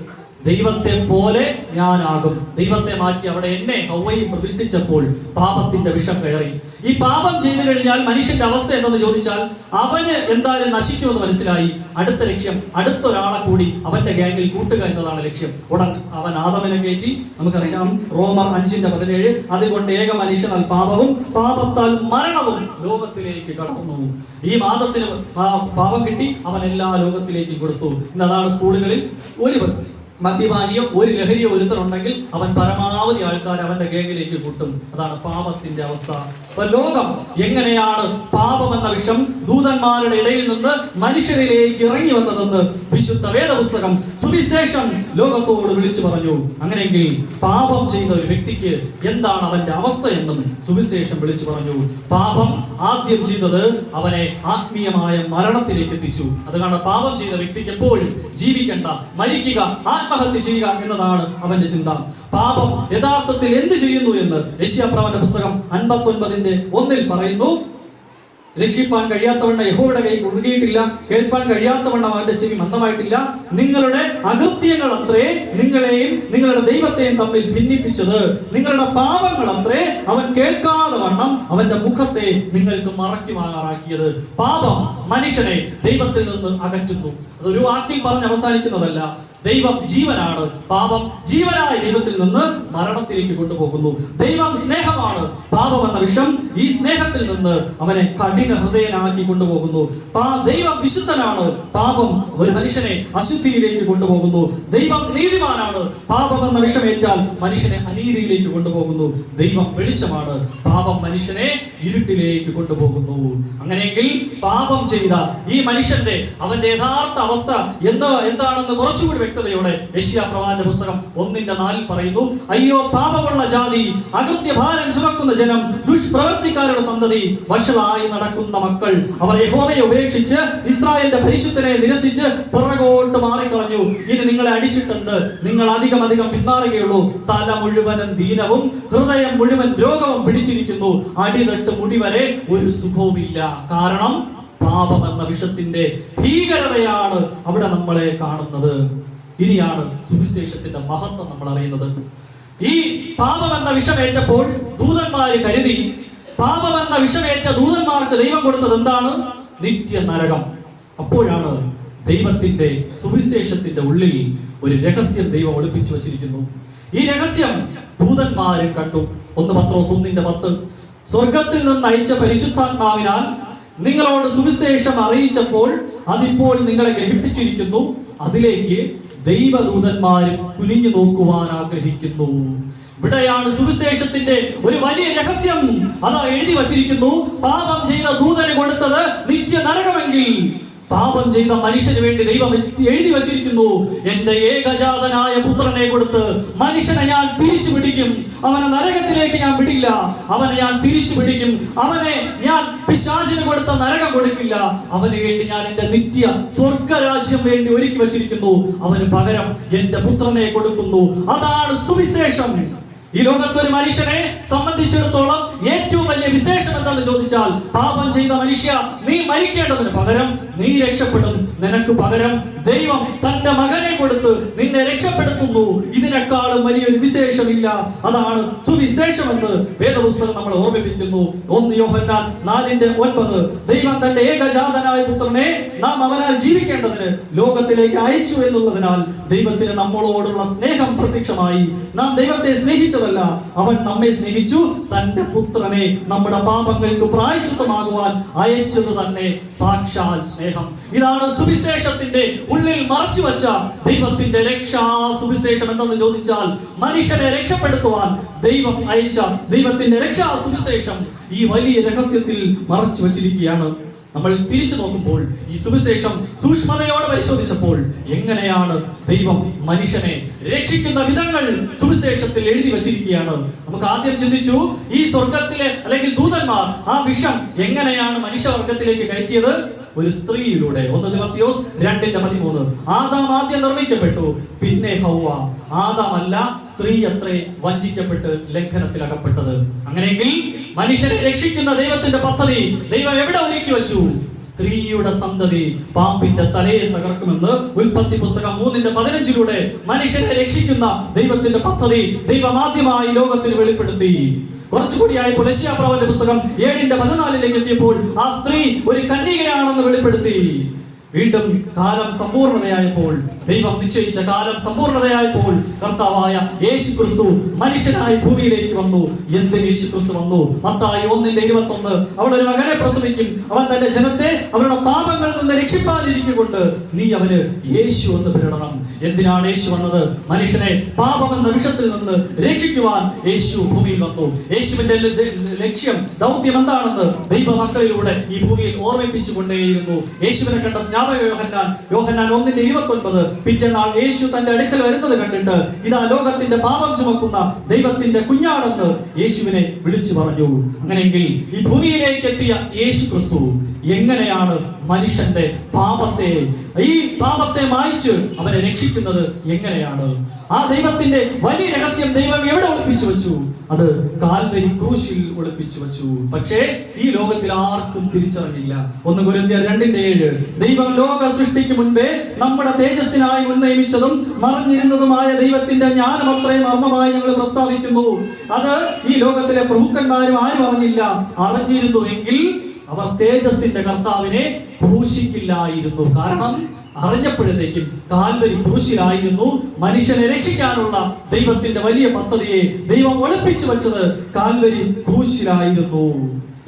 Speaker 5: ദൈവത്തെ പോലെ ഞാനാകും, ദൈവത്തെ മാറ്റി അവിടെ എന്നെ ഹവ്വയും പ്രതിഷ്ഠിച്ചപ്പോൾ പാപത്തിന്റെ വിഷം കയറി. ഈ പാപം ചെയ്തു കഴിഞ്ഞാൽ മനുഷ്യന്റെ അവസ്ഥ എന്തെന്ന് ചോദിച്ചാൽ അവന് എന്തായാലും നശിക്കുമെന്ന് മനസ്സിലായി. അടുത്ത ലക്ഷ്യം അടുത്തൊരാളെ കൂടി അവന്റെ ഗാംഗിൽ കൂട്ടുക എന്നതാണ് ലക്ഷ്യം. ഉടൻ അവൻ ആദമിനെ കയറ്റി. നമുക്കറിയാം റോമർ 5:17 അതുകൊണ്ട് ഏക മനുഷ്യനാൽ പാപവും പാപത്താൽ മരണവും ലോകത്തിലേക്ക് കടന്നു. ഈ വാദത്തിന് പാപം കിട്ടി, അവൻ എല്ലാ ലോകത്തിലേക്കും കൊടുത്തു. ഇന്നതാണ് സ്കൂളുകളിൽ ഒരു മദ്യപാനിയോ ഒരു ലഹരിയോ ഒരുത്തരുണ്ടെങ്കിൽ അവൻ പരമാവധി ആൾക്കാർ അവന്റെ ഗേങ്ങിലേക്ക് കൂട്ടും. അതാണ് പാപത്തിന്റെ അവസ്ഥ. അപ്പൊ ലോകം എങ്ങനെയാണ് പാപം എന്ന വിഷം ദൂതന്മാരുടെ ഇടയിൽ നിന്ന് മനുഷ്യരിലേക്ക് ഇറങ്ങി വന്നതെന്ന് വിശുദ്ധ വേദപുസ്തകം സുവിശേഷം ലോകത്തോട് വിളിച്ചു പറഞ്ഞു. അങ്ങനെയെങ്കിൽ പാപം ചെയ്ത ഒരു വ്യക്തിക്ക് എന്താണ് അവന്റെ അവസ്ഥ എന്നും സുവിശേഷം വിളിച്ചു പറഞ്ഞു. പാപം ആദ്യം ചെയ്തത് അവനെ ആത്മീയമായ മരണത്തിലേക്ക് എത്തിച്ചു. അതുകൊണ്ട് പാപം ചെയ്ത വ്യക്തിക്ക് എപ്പോഴും ജീവിക്കണ്ട, മരിക്കുക, ആത്മഹത്യ ചെയ്യുക എന്നതാണ് അവന്റെ ചിന്ത. പാപം യഥാർത്ഥത്തിൽ എന്ത് ചെയ്യുന്നു എന്ന് യെശയ്യാപ്രവാചകന്റെ പുസ്തകം 59:1 പറയുന്നു. രക്ഷിപ്പാൻ കഴിയാത്തവണ്ണം യഹോവയുടെ കൈ കുറുകിയിട്ടില്ല, കേൾപ്പാൻ കഴിയാത്തവണ്ണം അവന്റെ ചെവി മന്ദമായിട്ടില്ല. നിങ്ങളുടെ അകൃത്യങ്ങൾ അത്രേ നിങ്ങളെയും നിങ്ങളുടെ ദൈവത്തെയും തമ്മിൽ ഭിന്നിപ്പിച്ചത്. നിങ്ങളുടെ പാപങ്ങൾ അത്രേ അവൻ കേൾക്കാതെ വണ്ണം അവന്റെ മുഖത്തെ നിങ്ങൾക്ക് മറയ്ക്കുമാറാക്കിയത്. പാപം മനുഷ്യനെ ദൈവത്തിൽ നിന്ന് അകറ്റുന്നു. അതൊരു വാക്കിൽ പറഞ്ഞ് അവസാനിക്കുന്നതല്ല. ദൈവം ജീവനാണ്, പാപം ജീവനായ ദൈവത്തിൽ നിന്ന് മരണത്തിലേക്ക് കൊണ്ടുപോകുന്നു. ദൈവം സ്നേഹമാണ്, പാപം എന്ന വിഷം ഈ സ്നേഹത്തിൽ നിന്ന് അവനെ കഠിന ഹൃദയനാക്കി കൊണ്ടുപോകുന്നു. ദൈവം വിശുദ്ധനാണ്, പാപം ഒരു മനുഷ്യനെ അശുദ്ധിയിലേക്ക് കൊണ്ടുപോകുന്നു. ദൈവം നീതിമാനാണ്, പാപം എന്ന വിഷമേറ്റാൽ മനുഷ്യനെ അനീതിയിലേക്ക് കൊണ്ടുപോകുന്നു. ദൈവം വെളിച്ചമാണ്, പാപം മനുഷ്യനെ ഇരുട്ടിലേക്ക് കൊണ്ടുപോകുന്നു. അങ്ങനെയെങ്കിൽ പാപം ചെയ്ത ഈ മനുഷ്യന്റെ അവന്റെ യഥാർത്ഥ അവസ്ഥ എന്താണെന്ന് കുറച്ചുകൂടി വ്യക്തതയോടെ യെശയ്യാ പ്രവാചകന്റെ പുസ്തകം 1:4 പറയുന്നു: അയ്യോ പാപമുള്ള ജാതി, അകൃത്യഭാരം ചുമക്കുന്ന ജനം, ദുഷ്പ്രവർത്തിക്കാരുടെ സന്തതി, വഷളായി നടക്കുന്ന മക്കൾ, അവർ യഹോവയെ ഉപേക്ഷിച്ച് ഇസ്രായേലിന്റെ പരിശുദ്ധനെ നിരസിച്ച് പുറകോട്ട് മാറിക്കളഞ്ഞു. ഇനി നിങ്ങളെ അടിച്ചിട്ടുണ്ട്, നിങ്ങൾ അധികം പിന്മാറുകയുള്ളൂ. തല മുഴുവനും ദീനവും ഹൃദയം മുഴുവൻ രോഗവും പിടിച്ചിരിക്കുന്നു. അടിതൊട്ട് മുടി വരെ ഒരു സുഖവുമില്ല. കാരണം പാപം എന്ന വിഷത്തിന്റെ ഭീകരതയാണ് അവിടെ നമ്മളെ കാണുന്നത്. ഇനിയാണ് സുവിശേഷത്തിന്റെ മഹത്വം നമ്മൾ അറിയുന്നത്. ഈ പാപം എന്ന വിഷമേറ്റപ്പോൾ ദൂതന്മാര് കരുതി, പാപം എന്ന വിഷമേറ്റ ദൂതന്മാർക്ക് ദൈവം കൊടുത്തത് എന്താണ്? നിത്യ നരകം. അപ്പോഴാണ് ദൈവത്തിന്റെ സുവിശേഷത്തിന്റെ ഉള്ളിൽ ഒരു രഹസ്യം ദൈവം ഒളിപ്പിച്ചു വച്ചിരിക്കുന്നു. ഈ രഹസ്യം ദൂതന്മാരും കണ്ടു. 1 പത്രോസ് 1:10 സ്വർഗത്തിൽ നിന്ന് അയച്ച പരിശുദ്ധാത്മാവിനാൽ നിങ്ങളോട് സുവിശേഷം അറിയിച്ചപ്പോൾ അതിപ്പോൾ നിങ്ങളെ ഗ്രഹിപ്പിച്ചിരിക്കുന്നു. അതിലേക്ക് ദൈവദൂതന്മാരും കുനിഞ്ഞു നോക്കുവാൻ ആഗ്രഹിക്കുന്നു. ഇവിടെയാണ് സുവിശേഷത്തിന്റെ ഒരു വലിയ രഹസ്യം. അതാ എഴുതി വച്ചിരിക്കുന്നു. പാപം ചെയ്ത ദൂതന് കൊടുത്തത് നിത്യ നരകമെങ്കിൽ പാപം ചെയ്ത മനുഷ്യന് വേണ്ടി ദൈവം എഴുതി വച്ചിരിക്കുന്നു: എന്റെ ഏകജാതനായ പുത്രനെ കൊടുത്ത് മനുഷ്യനെ ഞാൻ തിരിച്ചു പിടിക്കും. അവനെ നരകത്തിലേക്ക് ഞാൻ വിടില്ല, അവനെ ഞാൻ തിരിച്ചു പിടിക്കും. അവനെ ഞാൻ പിശാചിന് കൊടുത്ത നരകം കൊടുക്കില്ല. അവന് വേണ്ടി ഞാൻ എന്റെ നിത്യ സ്വർഗരാജ്യം വേണ്ടി ഒരുക്കി വച്ചിരിക്കുന്നു. അവന് പകരം എന്റെ പുത്രനെ കൊടുക്കുന്നു. അതാണ് സുവിശേഷം. ഈ ലോകത്തൊരു മനുഷ്യനെ സംബന്ധിച്ചിടത്തോളം ഏറ്റവും വലിയ വിശേഷം എന്താണെന്ന് ചോദിച്ചാൽ, പാപം ചെയ്ത മനുഷ്യ, നീ മരിക്കേണ്ടതിന് പകരം നീ രക്ഷപ്പെടും. നിനക്ക് പകരം ദൈവം തന്റെ മകനെ കൊടുത്ത് നിന്നെ രക്ഷപ്പെടുത്തുന്നു. ഇതിനേക്കാളും വലിയൊരു വിശേഷമില്ല. അതാണ് സുവിശേഷമെന്ന് വേദപുസ്തകം നമ്മളെ ഓർമ്മിപ്പിക്കുന്നു. 1 യോഹന്നാൻ 4:9 ദൈവം തന്റെ ഏകജാതനായ പുത്രനെ നാം അവനാൽ ജീവിക്കേണ്ടതിന് ലോകത്തിലേക്ക് അയച്ചു എന്നുള്ളതിനാൽ ദൈവത്തിന് നമ്മളോടുള്ള സ്നേഹം പ്രത്യക്ഷമായി. നാം ദൈവത്തെ സ്നേഹിച്ചതല്ല, അവൻ നമ്മെ സ്നേഹിച്ചു, തന്റെ പുത്രനെ നമ്മുടെ പാപങ്ങൾക്ക് പ്രായശ്ചിത്തമാകുവാൻ അയച്ചത് തന്നെ സാക്ഷാൽ സ്നേഹം. ഇതാണ് സുവിശേഷത്തിന്റെ ഉള്ളിൽ മറച്ചു വച്ച ദൈവത്തിന്റെ രക്ഷാ സുവിശേഷം. എന്തെന്ന് ചോദിച്ചാൽ, മനുഷ്യനെ രക്ഷപ്പെടുത്തുവാൻ ദൈവം അയച്ച ദൈവത്തിന്റെ രക്ഷാ സുവിശേഷം ഈ വലിയ രഹസ്യത്തിൽ മറച്ചു വച്ചിരിക്കുകയാണ്. നമ്മൾ തിരിച്ചു നോക്കുമ്പോൾ ഈ സുവിശേഷം സൂക്ഷ്മതയോടെ പരിശോധിച്ചപ്പോൾ എങ്ങനെയാണ് ദൈവം മനുഷ്യനെ രക്ഷിക്കുന്ന വിധങ്ങൾ സുവിശേഷത്തിൽ എഴുതി വച്ചിരിക്കുകയാണ്. നമുക്ക് ആദ്യം ചിന്തിച്ചു, ഈ സ്വർഗത്തിലെ അല്ലെങ്കിൽ ദൂതന്മാർ ആ വിഷം എങ്ങനെയാണ് മനുഷ്യവർഗത്തിലേക്ക് കയറ്റിയത്? ഒരു സ്ത്രീയിലൂടെ. 1 തിമോഥെയോസ് 2:13 ആദാം ആദ്യം നിർമ്മിക്കപ്പെട്ടു, പിന്നെ ഹൗവ. ആദാമല്ല, സ്ത്രീ അത്രേ വഞ്ചിക്കപ്പെട്ട് ലംഘനത്തിൽ അകപ്പെട്ടത്. അങ്ങനെയെങ്കിൽ മനുഷ്യനെ രക്ഷിക്കുന്ന ദൈവത്തിന്റെ പദ്ധതി ദൈവം എവിടെ ഒരുക്കി വെച്ചു? സ്ത്രീയുടെ സന്തതി പാമ്പിന്റെ തലയെ തകർക്കുമെന്ന് ഉൽപ്പത്തി പുസ്തകം 3:15 മനുഷ്യനെ രക്ഷിക്കുന്ന ദൈവത്തിന്റെ പദ്ധതി ദൈവം ആദ്യമായി ലോകത്തിന് വെളിപ്പെടുത്തി. കുറച്ചുകൂടി ആയപ്പോൾ യെശയ്യാ പ്രവാചകന്റെ പുസ്തകം 7:14 എത്തിയപ്പോൾ ആ സ്ത്രീ ഒരു കന്യകയാണെന്ന് വെളിപ്പെടുത്തി. വീണ്ടും കാലം സമ്പൂർണതയായപ്പോൾ, ദൈവം നിശ്ചയിച്ച കാലം സമ്പൂർണതയായപ്പോൾ കർത്താവായ യേശു ക്രിസ്തു മനുഷ്യനായി ഭൂമിയിലേക്ക് വന്നു. എന്തിന് യേശു ക്രിസ്തു വന്നു? മത്തായി 1:21 അവൾ ഒരു മകനെ പ്രസവിക്കും, അവൻ തന്റെ ജനത്തെ അവരുടെ പാപങ്ങളിൽ നിന്ന് രക്ഷിപ്പാനിരിക്കൊണ്ട് നീ അവന് യേശു എന്ന് പേരിടണം. എന്തിനാണ് യേശു വന്നത്? മനുഷ്യനെ പാപം എന്ന വിഷത്തിൽ നിന്ന് രക്ഷിക്കുവാൻ യേശു ഭൂമിയിൽ വന്നു. യേശുവിന്റെ ലക്ഷ്യം, ദൗത്യം എന്താണെന്ന് ദൈവമക്കളിലൂടെ ഈ ഭൂമിയിൽ ഓർമ്മിപ്പിച്ചു കൊണ്ടേയിരുന്നു. യേശുവിനെ കണ്ട യോഹന്നാൻ 1:29 പിറ്റേന്നാൾ യേശു തന്റെ അടുക്കൽ വരുന്നത് കണ്ടിട്ട്, ഇതാ ലോകത്തിന്റെ പാപം ചുമക്കുന്ന ദൈവത്തിന്റെ കുഞ്ഞാണെന്ന് യേശുവിനെ വിളിച്ചു പറഞ്ഞു. അങ്ങനെയെങ്കിൽ ഈ ഭൂമിയിലേക്ക് എത്തിയ യേശു ക്രിസ്തു എങ്ങനെയാണ് മനുഷ്യന്റെ പാപത്തെ ഈ പാപത്തെ മായ്ച്ച് അവനെ രക്ഷിക്കുന്നത് എങ്ങനെയാണ്? ആ ദൈവത്തിന്റെ വലിയ രഹസ്യം ദൈവം എവിടെ ഒളിപ്പിച്ചു വെച്ചു? അത് കാൽവരി ക്രൂശിൽ ഒളിപ്പിച്ചു വെച്ചു. പക്ഷേ ഈ ലോകത്തിൽ ആർക്കും തിരിച്ചറിഞ്ഞില്ല. 1 കൊരിന്ത്യർ 2:7 ദൈവം ലോക സൃഷ്ടിക്ക് മുൻപേ നമ്മുടെ തേജസ്സിനായി മുൻനിയമിച്ചതും മറഞ്ഞിരുന്നതുമായ ദൈവത്തിന്റെ ജ്ഞാനം അത്രയും മർമ്മമായി ഞങ്ങൾ പ്രസ്താവിക്കുന്നു. അത് ഈ ലോകത്തിലെ പ്രഭുക്കന്മാരും ആരും അറിഞ്ഞില്ല. അറിഞ്ഞിരുന്നുവെങ്കിൽ അവർ തേജസ്സിന്റെ കർത്താവിനെ ക്രൂശിക്കില്ലായിരുന്നു. കാരണം അറിഞ്ഞപ്പോഴത്തേക്കും കാൽവരി ക്രൂശിലായിരുന്നു മനുഷ്യനെ രക്ഷിക്കാനുള്ള ദൈവത്തിന്റെ വലിയ പദ്ധതിയെ ദൈവം ഒളിപ്പിച്ചു വെച്ചത് കാൽവരി ക്രൂശിലായിരുന്നു.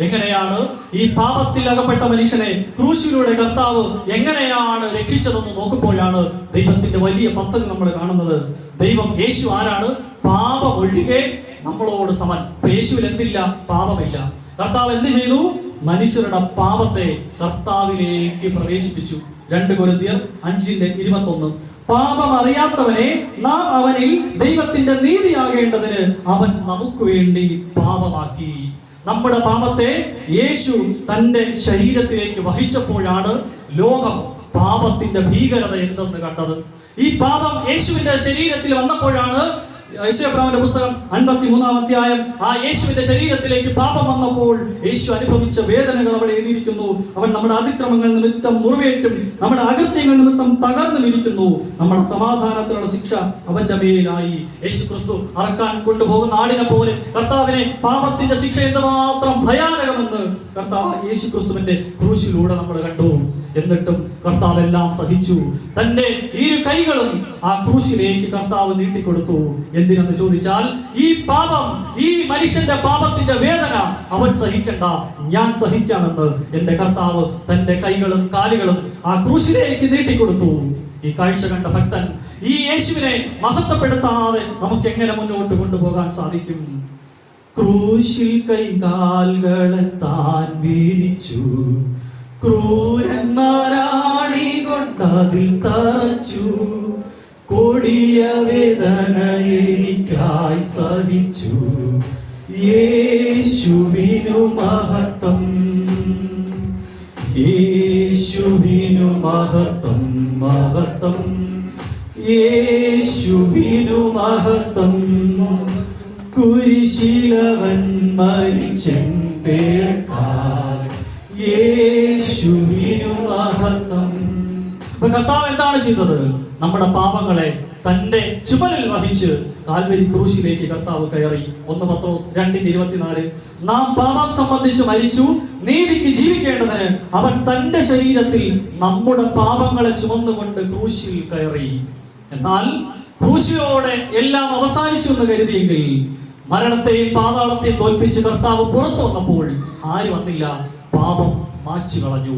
Speaker 5: എങ്ങനെയാണ് ഈ പാപത്തിൽ അകപ്പെട്ട മനുഷ്യനെ ക്രൂശിലൂടെ കർത്താവ് എങ്ങനെയാണ് രക്ഷിച്ചതെന്ന് നോക്കുമ്പോഴാണ് ദൈവത്തിന്റെ വലിയ പദ്ധതി നമ്മൾ കാണുന്നത്. ദൈവം യേശു ആരാണ്? പാപം ഒഴികെ നമ്മളോട് സമൻ. യേശുവിൽ എന്തില്ല? പാപമില്ല. കർത്താവ് എന്ത് ചെയ്തു? മനുഷ്യരുടെ പാപത്തെ കർത്താവിലേക്ക് പ്രവേശിപ്പിച്ചു. 2 കൊരിന്ത്യർ 5:21 പാപം അറിയാത്തവനെ നാം അവനിൽ ദൈവത്തിന്റെ നീതിയാകേണ്ടതിന് അവൻ നമുക്ക് വേണ്ടി പാപമാക്കി. നമ്മുടെ പാപത്തെ യേശു തന്റെ ശരീരത്തിലേക്ക് വഹിച്ചപ്പോഴാണ് ലോകം പാപത്തിന്റെ ഭീകരത എന്തെന്ന് കണ്ടത്. ഈ പാപം യേശുവിന്റെ ശരീരത്തിൽ വന്നപ്പോഴാണ് യെശയ്യാപ്രവാചകന്റെ പുസ്തകം 53-ാം അധ്യായം ആ യേശുവിന്റെ ശരീരത്തിലേക്ക് പാപം വന്നപ്പോൾ യേശു അനുഭവിച്ച വേദനകൾ അവിടെ എഴുതിയിരിക്കുന്നു. അവൻ നമ്മുടെ അതിക്രമങ്ങൾ നിമിത്തം മുറിവേറ്റും നമ്മുടെ അകൃത്യങ്ങൾ നിമിത്തം തകർന്നും ഇരിക്കുന്നു. നമ്മുടെ സമാധാനത്തിനുള്ള ശിക്ഷ അവന്റെ മേലായി. യേശു ക്രിസ്തു അറക്കാൻ കൊണ്ടുപോകുന്ന ആടിനെ പോലെ കർത്താവിനെ പാപത്തിന്റെ ശിക്ഷ എന്തുമാത്രം ഭയാനകമെന്ന് കർത്താവ് യേശു ക്രിസ്തുവിന്റെ ക്രൂശിലൂടെ നമ്മൾ കണ്ടു. എന്നിട്ടും കർത്താവ് എല്ലാം സഹിച്ചു. തന്റെ ഇരു കൈകളും ആ ക്രൂശിലേക്ക് കർത്താവ് നീട്ടിക്കൊടുത്തു. എന്തിനെന്ന് ചോദിച്ചാൽ ഈ പാപം, ഈ മനുഷ്യന്റെ പാപത്തിന്റെ വേദന അവൻ സഹിക്കണ്ട, ഞാൻ സഹിക്കാമെന്ന് എന്റെ കർത്താവ് തന്റെ കൈകളും കാലുകളും ആ ക്രൂശിലേക്ക് നീട്ടിക്കൊടുത്തു. ഈ കാഴ്ച കണ്ട ഭക്തൻ ഈ യേശുവിനെ മഹത്വപ്പെടുത്താതെ നമുക്ക് എങ്ങനെ മുന്നോട്ട് കൊണ്ടുപോകാൻ സാധിക്കും? ക്രൂശിൽ കൈകാലുകളെ താൻ വീരിച്ചു, ക്രൂരന്മാരാണി കൊണ്ടതിൽ തറച്ചു, കൊടിയ വേദന എനിക്കായി സഹിച്ചു. യേശുവിനു മഹത്വം, യേശുവിനു മഹത്വം, മഹത്വം, യേശുവിനു മഹത്വം. കുരിശിലവൻ മരിച്ചൻ പേർക്കാൽ യേശുവിനു മഹത്വം. കർത്താവ് എന്താണ് ചെയ്തത്? നമ്മുടെ പാപങ്ങളെ തന്റെ ചുമലിൽ വഹിച്ച് കാൽവരി ക്രൂശിലേക്ക് കർത്താവ് കയറി. 1 പത്രോസ് 2:24 നാം പാപം സംബന്ധിച്ച് മരിച്ചു, നീതിക്ക് ജീവിക്കേണ്ടതിന് അവൻ തന്റെ ശരീരത്തിൽ നമ്മുടെ പാപങ്ങളെ ചുമന്നുകൊണ്ട് ക്രൂശിൽ കയറി. എന്നാൽ ക്രൂശിയോടെ എല്ലാം അവസാനിച്ചു എന്ന് കരുതിയെങ്കിൽ മരണത്തെയും പാതാളത്തെയും തോൽപ്പിച്ച് കർത്താവ് പുറത്തു വന്നപ്പോൾ ആര് വന്നില്ല? പാപം മാച്ചു കളഞ്ഞു.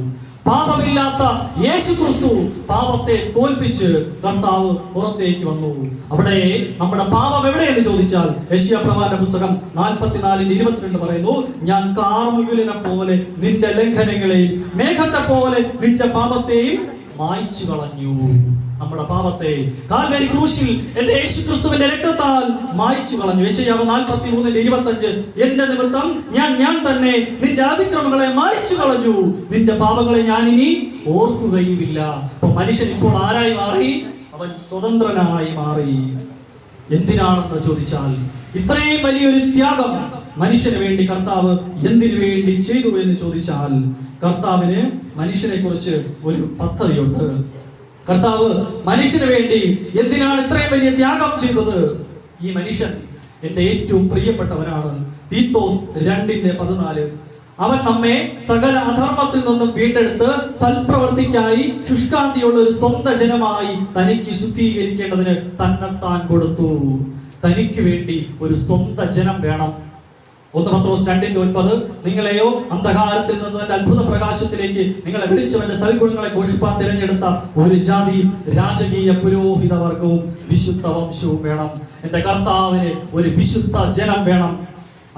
Speaker 5: പാപമില്ലാത്ത യേശു ക്രിസ്തു പാപത്തെ തോൽപ്പിച്ച് കർത്താവ് പുറത്തേക്ക് വന്നു. അവിടെ നമ്മുടെ പാപം എവിടെയെന്ന് ചോദിച്ചാൽ യെശയ്യാപ്രവാചകന്റെ പുസ്തകം 44:22 പറയുന്നു, ഞാൻ കാർമുകിലിനെ പോലെ നിന്റെ ലംഘനങ്ങളെയും മേഘത്തെ പോലെ നിന്റെ പാപത്തെയും മായ്ച്ചു കളഞ്ഞു. നമ്മുടെ പാപത്തെ കാൽവരി ക്രൂശിൽ എന്റെ യേശു ക്രിസ്തുവിന്റെ രക്തത്താൽ മായ്ച്ചു കളഞ്ഞു. യെശയ്യാവ് 43:25 എന്റെ നിമിത്തം ഞാൻ തന്നെ നിന്റെ അതിക്രമങ്ങളെ മായ്ച്ചു കളഞ്ഞു, നിന്റെ പാപങ്ങളെ ഞാൻ ഇനി ഓർക്കുകയുമില്ല. അപ്പൊ മനുഷ്യൻ ഇപ്പോൾ ആരായി മാറി? അവൻ സ്വതന്ത്രനായി മാറി. എന്തിനാണെന്ന് ചോദിച്ചാൽ ഇത്രയും വലിയൊരു ത്യാഗം മനുഷ്യന് വേണ്ടി കർത്താവ് എന്തിനു വേണ്ടി ചെയ്തു എന്ന് ചോദിച്ചാൽ കർത്താവിന് മനുഷ്യനെ കുറിച്ച് ഒരു പദ്ധതിയുണ്ട്. കർത്താവ് മനുഷ്യന് വേണ്ടി എന്തിനാണ് ഇത്രയും വലിയ ത്യാഗം ചെയ്തത്? ഈ മനുഷ്യൻ എന്റെ ഏറ്റവും പ്രിയപ്പെട്ടവനാണ്. തീത്തോസ് 2:14 അവൻ നമ്മെ സകല അധർമ്മത്തിൽ നിന്നും വീണ്ടെടുത്ത് സൽപ്രവൃത്തിക്കായി ശുഷ്കാന്തിയുള്ള ഒരു സ്വന്തം ജനമായി തനിക്ക് ശുദ്ധീകരിക്കേണ്ടതിന് തന്നെത്താൻ കൊടുത്തു. തനിക്ക് വേണ്ടി ഒരു സ്വന്തം ജനം വേണം. 1 പത്രോസ് 2:9 നിങ്ങളെയോ അന്ധകാരത്തിൽ നിന്ന് എന്റെ അത്ഭുത പ്രകാശത്തിലേക്ക് നിങ്ങളെ വിളിച്ചവന്റെ സൽഗുണങ്ങളെ ഘോഷിപ്പാൻ തിരഞ്ഞെടുത്ത ഒരു ജാതിയും രാജകീയ പുരോഹിത വർഗവും വിശുദ്ധ വംശവും വേണം. എന്റെ കർത്താവിന് ഒരു വിശുദ്ധ ജനം വേണം.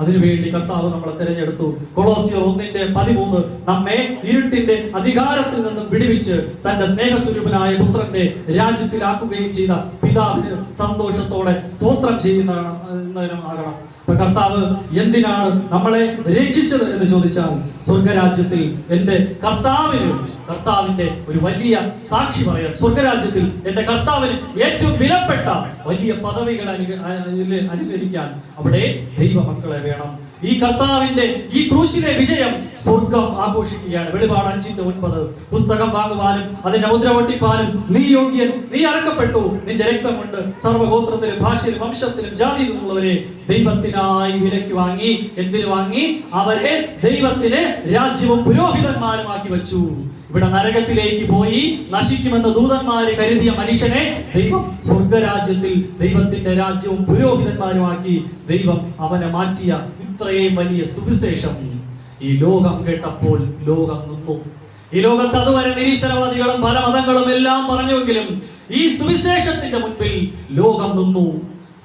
Speaker 5: അതിനുവേണ്ടി കർത്താവ് നമ്മളെ തിരഞ്ഞെടുത്തു. കൊളോസ്യർ 1:13 നമ്മെ ഇരുട്ടിന്റെ അധികാരത്തിൽ നിന്നും വിടുവിച്ച് തന്റെ സ്നേഹസ്വരൂപനായ പുത്രന്റെ രാജ്യത്തിലാക്കുകയും ചെയ്ത പിതാവിന് സന്തോഷത്തോടെ സ്തോത്രം ചെയ്യുന്നതിനാകണം. അപ്പൊ കർത്താവ് എന്തിനാണ് നമ്മളെ രക്ഷിച്ചത് എന്ന് ചോദിച്ചാൽ, സ്വർഗരാജ്യത്തിൽ എൻ്റെ കർത്താവിന്റെ ഒരു വലിയ സാക്ഷി പറയാം. സ്വർഗരാജ്യത്തിൽ എൻ്റെ കർത്താവിന് ഏറ്റവും വിലപ്പെട്ട വലിയ പദവികൾ അനുകരിക്കാൻ അവിടെ ദൈവമക്കളെ വേണം. ഈ കർത്താവിന്റെ ഈ ക്രൂശിലെ വിജയം സ്വർഗം ആഘോഷിക്കുകയാണ്. വെളിപാട് 5:9 പുസ്തകം വാങ്ങുവാനും അതിന്റെ മുദ്ര ഒട്ടിപ്പാനും നീ യോഗ്യൻ, നീ അറക്കപ്പെട്ടു, നിന്റെ രക്തം കൊണ്ട് സർവ്വഗോത്രത്തിലും ഭാഷയിലും വംശത്തിലും ജാതിയിലുമുള്ളവരെ ദൈവത്തിനായി വിലയ്ക്ക് വാങ്ങി. എന്തിനു വാങ്ങി? അവരെ ദൈവത്തിന് രാജ്യവും പുരോഹിതന്മാരുമാക്കി വെച്ചു. ഇവിടെ നരകത്തിലേക്ക് പോയി നശിക്കുമെന്ന് ദൂതന്മാരെ കരുതിയ മനുഷ്യനെ ദൈവം സ്വർഗരാജ്യത്തിൽ ദൈവത്തിന്റെ രാജ്യവും പുരോഹിതന്മാരുമാക്കി ദൈവം അവനെ മാറ്റിയ ഇത്രയും വലിയ സുവിശേഷം ഈ ലോകം കേട്ടപ്പോൾ ലോകം നിന്നു. ഈ ലോകത്ത് അതുവരെ നിരീശ്വരവാദികളും പല മതങ്ങളും എല്ലാം പറഞ്ഞുവെങ്കിലും ഈ സുവിശേഷത്തിന്റെ മുൻപിൽ ലോകം നിന്നു.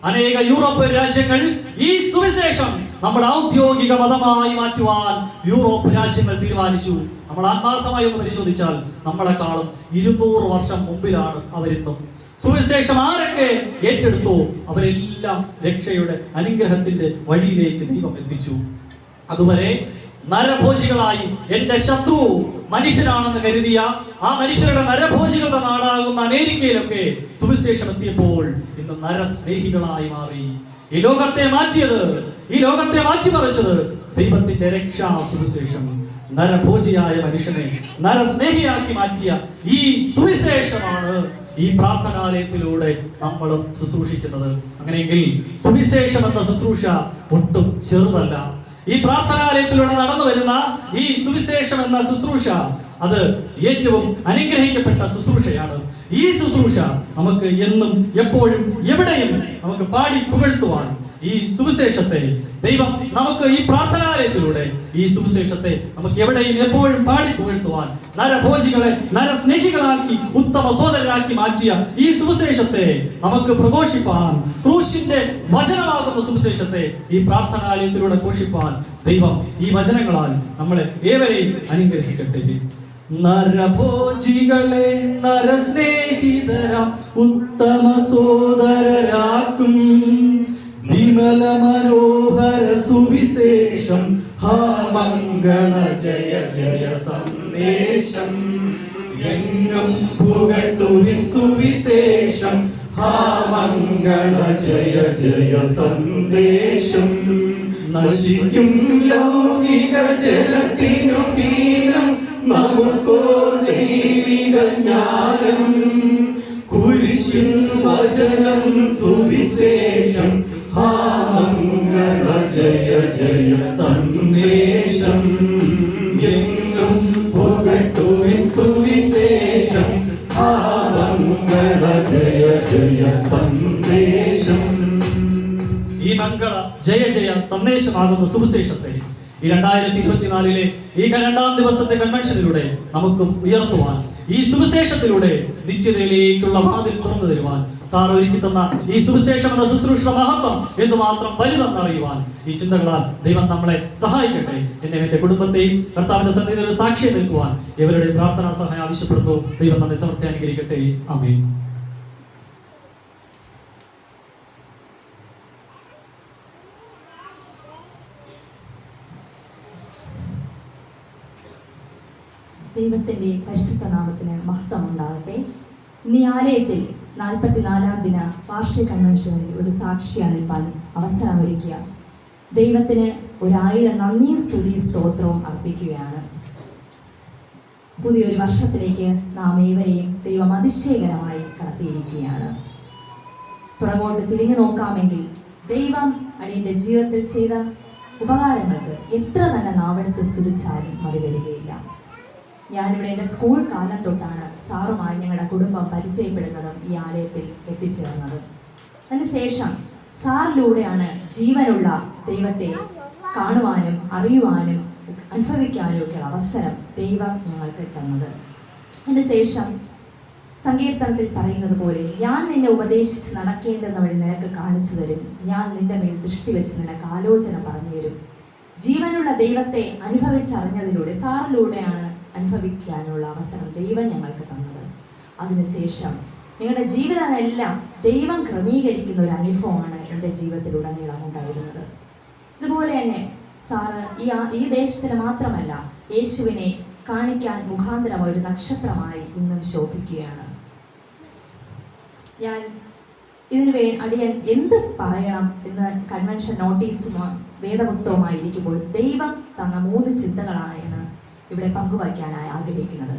Speaker 5: അനേക യൂറോപ്യൻ രാജ്യങ്ങൾ ഈ സുവിശേഷം നമ്മുടെ ഔദ്യോഗിക മതമായി മാറ്റുവാൻ യൂറോപ്പ് രാജ്യങ്ങൾ തീരുമാനിച്ചു. നമ്മൾ ആത്മാർത്ഥമായി ഒന്ന് പരിശോധിച്ചാൽ നമ്മളെക്കാളും 200 വർഷം മുമ്പിലാണ് അവരിന്നും. സുവിശേഷം ആരൊക്കെ ഏറ്റെടുത്തോ അവരെല്ലാം രക്ഷയുടെ അനുഗ്രഹത്തിന്റെ വഴിയിലേക്ക് ദൈവം എത്തിച്ചു. അതുവരെ നരഭോജികളായി എന്റെ ശത്രു മനുഷ്യനാണെന്ന് കരുതിയ ആ മനുഷ്യരുടെ നരഭോജികളുടെ നാടാകുന്ന അമേരിക്കയിലൊക്കെ സുവിശേഷം എത്തിയപ്പോൾ ഇന്ന് നരസ്നേഹികളായി മാറി. ഈ ലോകത്തെ മാറ്റിമറിച്ചത് ദൈവത്തിന്റെ രക്ഷാ സുവിശേഷം. നരഭോജിയായ മനുഷ്യനെ നരസ്നേഹിയാക്കി മാറ്റിയ ഈ സുവിശേഷമാണ് ഈ പ്രാർത്ഥനാലയത്തിലൂടെ നമ്മളും ശുശ്രൂഷിക്കുന്നത്. അങ്ങനെയെങ്കിൽ സുവിശേഷം എന്ന ശുശ്രൂഷ ഒട്ടും ചെറുതല്ല. ഈ പ്രാർത്ഥനാലയത്തിലൂടെ നടന്നു വരുന്ന ഈ സുവിശേഷം എന്ന ശുശ്രൂഷ അത് ഏറ്റവും അനുഗ്രഹിക്കപ്പെട്ട ശുശ്രൂഷയാണ്. ഈ ശുശ്രൂഷ നമുക്ക് എന്നും എപ്പോഴും എവിടെയും നമുക്ക് പാടി പുകഴ്ത്തുവാൻ ഈ സുവിശേഷത്തെ ദൈവം നമുക്ക് ഈ പ്രാർത്ഥനാലയത്തിലൂടെ ഈ സുവിശേഷത്തെ നമുക്ക് എവിടെയും എപ്പോഴും പാടി പുകഴ്ത്തുവാൻ നരഭോജികളെ നരസ്നേഹികളാക്കി ഉത്തമ സോദരരാക്കി മാറ്റിയ ഈ സുവിശേഷത്തെ നമുക്ക് പ്രഘോഷിപ്പാൻ, ക്രൂശിന്റെ വചനമാകുന്ന സുവിശേഷത്തെ ഈ പ്രാർത്ഥനാലയത്തിലൂടെ ഘോഷിപ്പാൻ ദൈവം ഈ വചനങ്ങളാൽ നമ്മളെ ഏവരെയും അനുഗ്രഹിക്കട്ടെ. നരഭോജികളെ നരസ്നേഹിതരാം ഉത്തമ സോദരരാക്കും വിമല മനോഹര സുവിശേഷം ഹാ മംഗള ജയ ജയ സന്ദേശം എങ്ങും പുകഴ്ത്തുവിൻ സുവിശേഷം ഹാ മംഗള ജയ ജയ സന്ദേശം നശിക്കും ലൗകിക ജലത്തിനു ഹീനം നമുക്കോ ദൈവിക ജ്ഞാനം കുരിശിൻ വചനം സുവിശേഷം ഹാ മംഗള ജയ ജയ സന്ദേശം എങ്ങും പുകഴ്ത്തുവിൻ സുവിശേഷം ഹാ മംഗള ജയ ജയ സന്ദേശം. ഈ മംഗള ജയ ജയ സന്ദേശമാകുന്ന സുവിശേഷത്തെ ഈ 2024 ഈ 2-ാം ദിവസത്തെ കൺവെൻഷനിലൂടെ നമുക്കും ഉയർത്തുവാൻ, ഈ സുവിശേഷത്തിലൂടെ നിത്യതയിലേക്കുള്ള വാതിൽ തുറന്നു തരുവാൻ, സാർ ഒരുക്കി തന്ന ഈ സുവിശേഷം എന്ന ശുശ്രൂഷയുടെ മഹത്വം എന്ന് മാത്രം വലുതെന്നറിയുവാൻ ഈ ചിന്തകളാൽ ദൈവം നമ്മളെ സഹായിക്കട്ടെ. എന്നെയും എന്റെ കുടുംബത്തെയും കർത്താവിന്റെ സന്നിധിയിൽ ഒരു സാക്ഷ്യം നിൽക്കുവാൻ ഇവരുടെ പ്രാർത്ഥനാ സഹായം ആവശ്യപ്പെടുന്നു. ദൈവം നമ്മെ സമൃദ്ധി അനുഗ്രഹിക്കട്ടെ. ആമേൻ.
Speaker 6: ദൈവത്തിൻ്റെ പരിശുദ്ധ നാമത്തിന് മഹത്വം ഉണ്ടാകട്ടെ. ഇന്ന് ഈ ആലയത്തിൽ 44-ാം ദിന വാർഷിക കൺവെൻഷനിൽ ഒരു സാക്ഷിയായി നിൽപ്പാൻ അവസരമൊരുക്കിയ ദൈവത്തിന് 1000 നന്ദിയും സ്തുതി സ്തോത്രവും അർപ്പിക്കുകയാണ്. പുതിയൊരു വർഷത്തിലേക്ക് നാം ഏവരെയും ദൈവം അതിശയകരമായി കടത്തിയിരിക്കുകയാണ്. പുറകോട്ട് തിരിഞ്ഞു നോക്കാമെങ്കിൽ ദൈവം അടിയൻ്റെ ജീവിതത്തിൽ ചെയ്ത ഉപകാരങ്ങൾക്ക് എത്ര തന്നെ നാവെടുത്ത് സ്തുതിച്ചാലും മതി വരികയില്ല. ഞാനിവിടെ എൻ്റെ സ്കൂൾ കാലം തൊട്ടാണ് സാറുമായി ഞങ്ങളുടെ കുടുംബം പരിചയപ്പെടുന്നതും ഈ ആലയത്തിൽ എത്തിച്ചേർന്നതും. അതിനുശേഷം സാറിലൂടെയാണ് ജീവനുള്ള ദൈവത്തെ കാണുവാനും അറിയുവാനും അനുഭവിക്കാനും ഒക്കെയുള്ള അവസരം ദൈവം ഞങ്ങൾക്ക് തന്നത്. അതിനുശേഷം സങ്കീർത്തനത്തിൽ പറയുന്നത് പോലെ, ഞാൻ നിന്നെ ഉപദേശിച്ച് നടക്കേണ്ടുന്ന വഴി നിനക്ക് കാണിച്ചു തരും, ഞാൻ നിന്റെ മേൽ ദൃഷ്ടി വെച്ച് നിനക്ക് ആലോചന പറഞ്ഞു തരും. ജീവനുള്ള ദൈവത്തെ അനുഭവിച്ചറിഞ്ഞതിലൂടെ സാറിലൂടെയാണ് അനുഭവിക്കാനുള്ള അവസരം ദൈവം ഞങ്ങൾക്ക് തന്നത്. അതിനുശേഷം ഞങ്ങളുടെ ജീവിതമെല്ലാം ദൈവം ക്രമീകരിക്കുന്ന ഒരു അനുഭവമാണ് എൻ്റെ ജീവിതത്തിലുടനീളം ഉണ്ടായിരുന്നത്. ഇതുപോലെ തന്നെ സാറ് ഈ ദേശത്തിന് മാത്രമല്ല യേശുവിനെ കാണിക്കാൻ മുഖാന്തരമായ ഒരു നക്ഷത്രമായി ഇന്നും ശോഭിക്കുകയാണ്. ഞാൻ ഇതിന് അടിയൻ എന്ത് പറയണം എന്ന് കൺവെൻഷൻ നോട്ടീസും വേദപുസ്തകവുമായി ഇരിക്കുമ്പോൾ ദൈവം തന്ന 3 ചിന്തകളായാണ് ഇവിടെ പങ്കുവയ്ക്കാനായി ആഗ്രഹിക്കുന്നത്.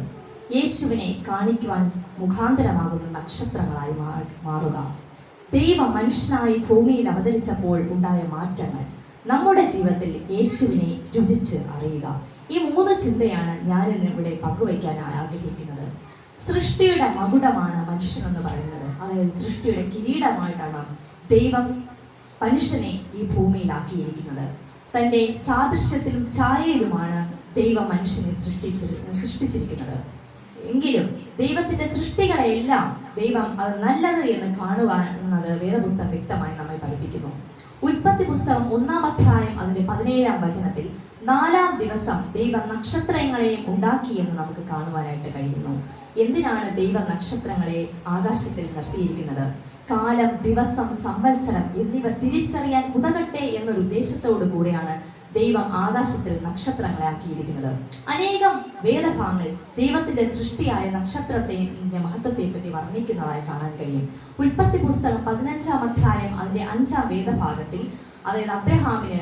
Speaker 6: യേശുവിനെ കാണിക്കുവാൻ മുഖാന്തരമാകുന്ന നക്ഷത്രങ്ങളായി മാറുക, ദൈവം മനുഷ്യനായി ഭൂമിയിൽ അവതരിച്ചപ്പോൾ ഉണ്ടായ മാറ്റങ്ങൾ, നമ്മുടെ ജീവിതത്തിൽ യേശുവിനെ രുചിച്ച് അറിയുക. ഈ 3 ചിന്തയാണ് ഞാൻ ഇന്ന് ഇവിടെ പങ്കുവയ്ക്കാനായി ആഗ്രഹിക്കുന്നത്. സൃഷ്ടിയുടെ മകുടമാണ് മനുഷ്യനെന്ന് പറയുന്നത്. അതായത് സൃഷ്ടിയുടെ കിരീടമായിട്ടാണ് ദൈവം മനുഷ്യനെ ഈ ഭൂമിയിലാക്കിയിരിക്കുന്നത്. തൻ്റെ സാദൃശ്യത്തിലും ഛായയിലുമാണ് ദൈവം മനുഷ്യനെ സൃഷ്ടിച്ചിരിക്കുന്നത്. എങ്കിലും ദൈവത്തിൻ്റെ സൃഷ്ടികളെല്ലാം ദൈവം അത് നല്ലത് എന്ന് കാണുക എന്നത് വേദപുസ്തകം വ്യക്തമായി നമ്മെ പഠിപ്പിക്കുന്നു. ഉൽപ്പത്തി പുസ്തകം 1-ാം അധ്യായം അതിൻ്റെ 17-ാം വചനത്തിൽ 4-ാം ദിവസം ദൈവം നക്ഷത്രങ്ങളെയും ഉണ്ടാക്കി എന്ന് നമുക്ക് കാണുവാനായിട്ട് കഴിയുന്നു. എന്തിനാണ് ദൈവം നക്ഷത്രങ്ങളെ ആകാശത്തിൽ നിർത്തിയിരിക്കുന്നത്? കാലം, ദിവസം, സംവത്സരം എന്നിവ തിരിച്ചറിയാൻ ഉതകട്ടെ എന്നൊരു ഉദ്ദേശത്തോടു കൂടിയാണ് ദൈവം ആകാശത്തിൽ നക്ഷത്രങ്ങളെ ആക്കിയിരിക്കുന്നത്. അനേകം വേദഭാഗങ്ങൾ ദൈവത്തിന്റെ സൃഷ്ടിയായ നക്ഷത്രത്തിന്റെ മഹത്വത്തെ പറ്റി വർണ്ണിക്കുന്നതായി കാണാൻ കഴിയും. ഉൽപ്പത്തി പുസ്തകം 15-ാം അധ്യായം അതിന്റെ 5-ാം വേദഭാഗത്തിൽ, അതായത് അബ്രഹാമിന്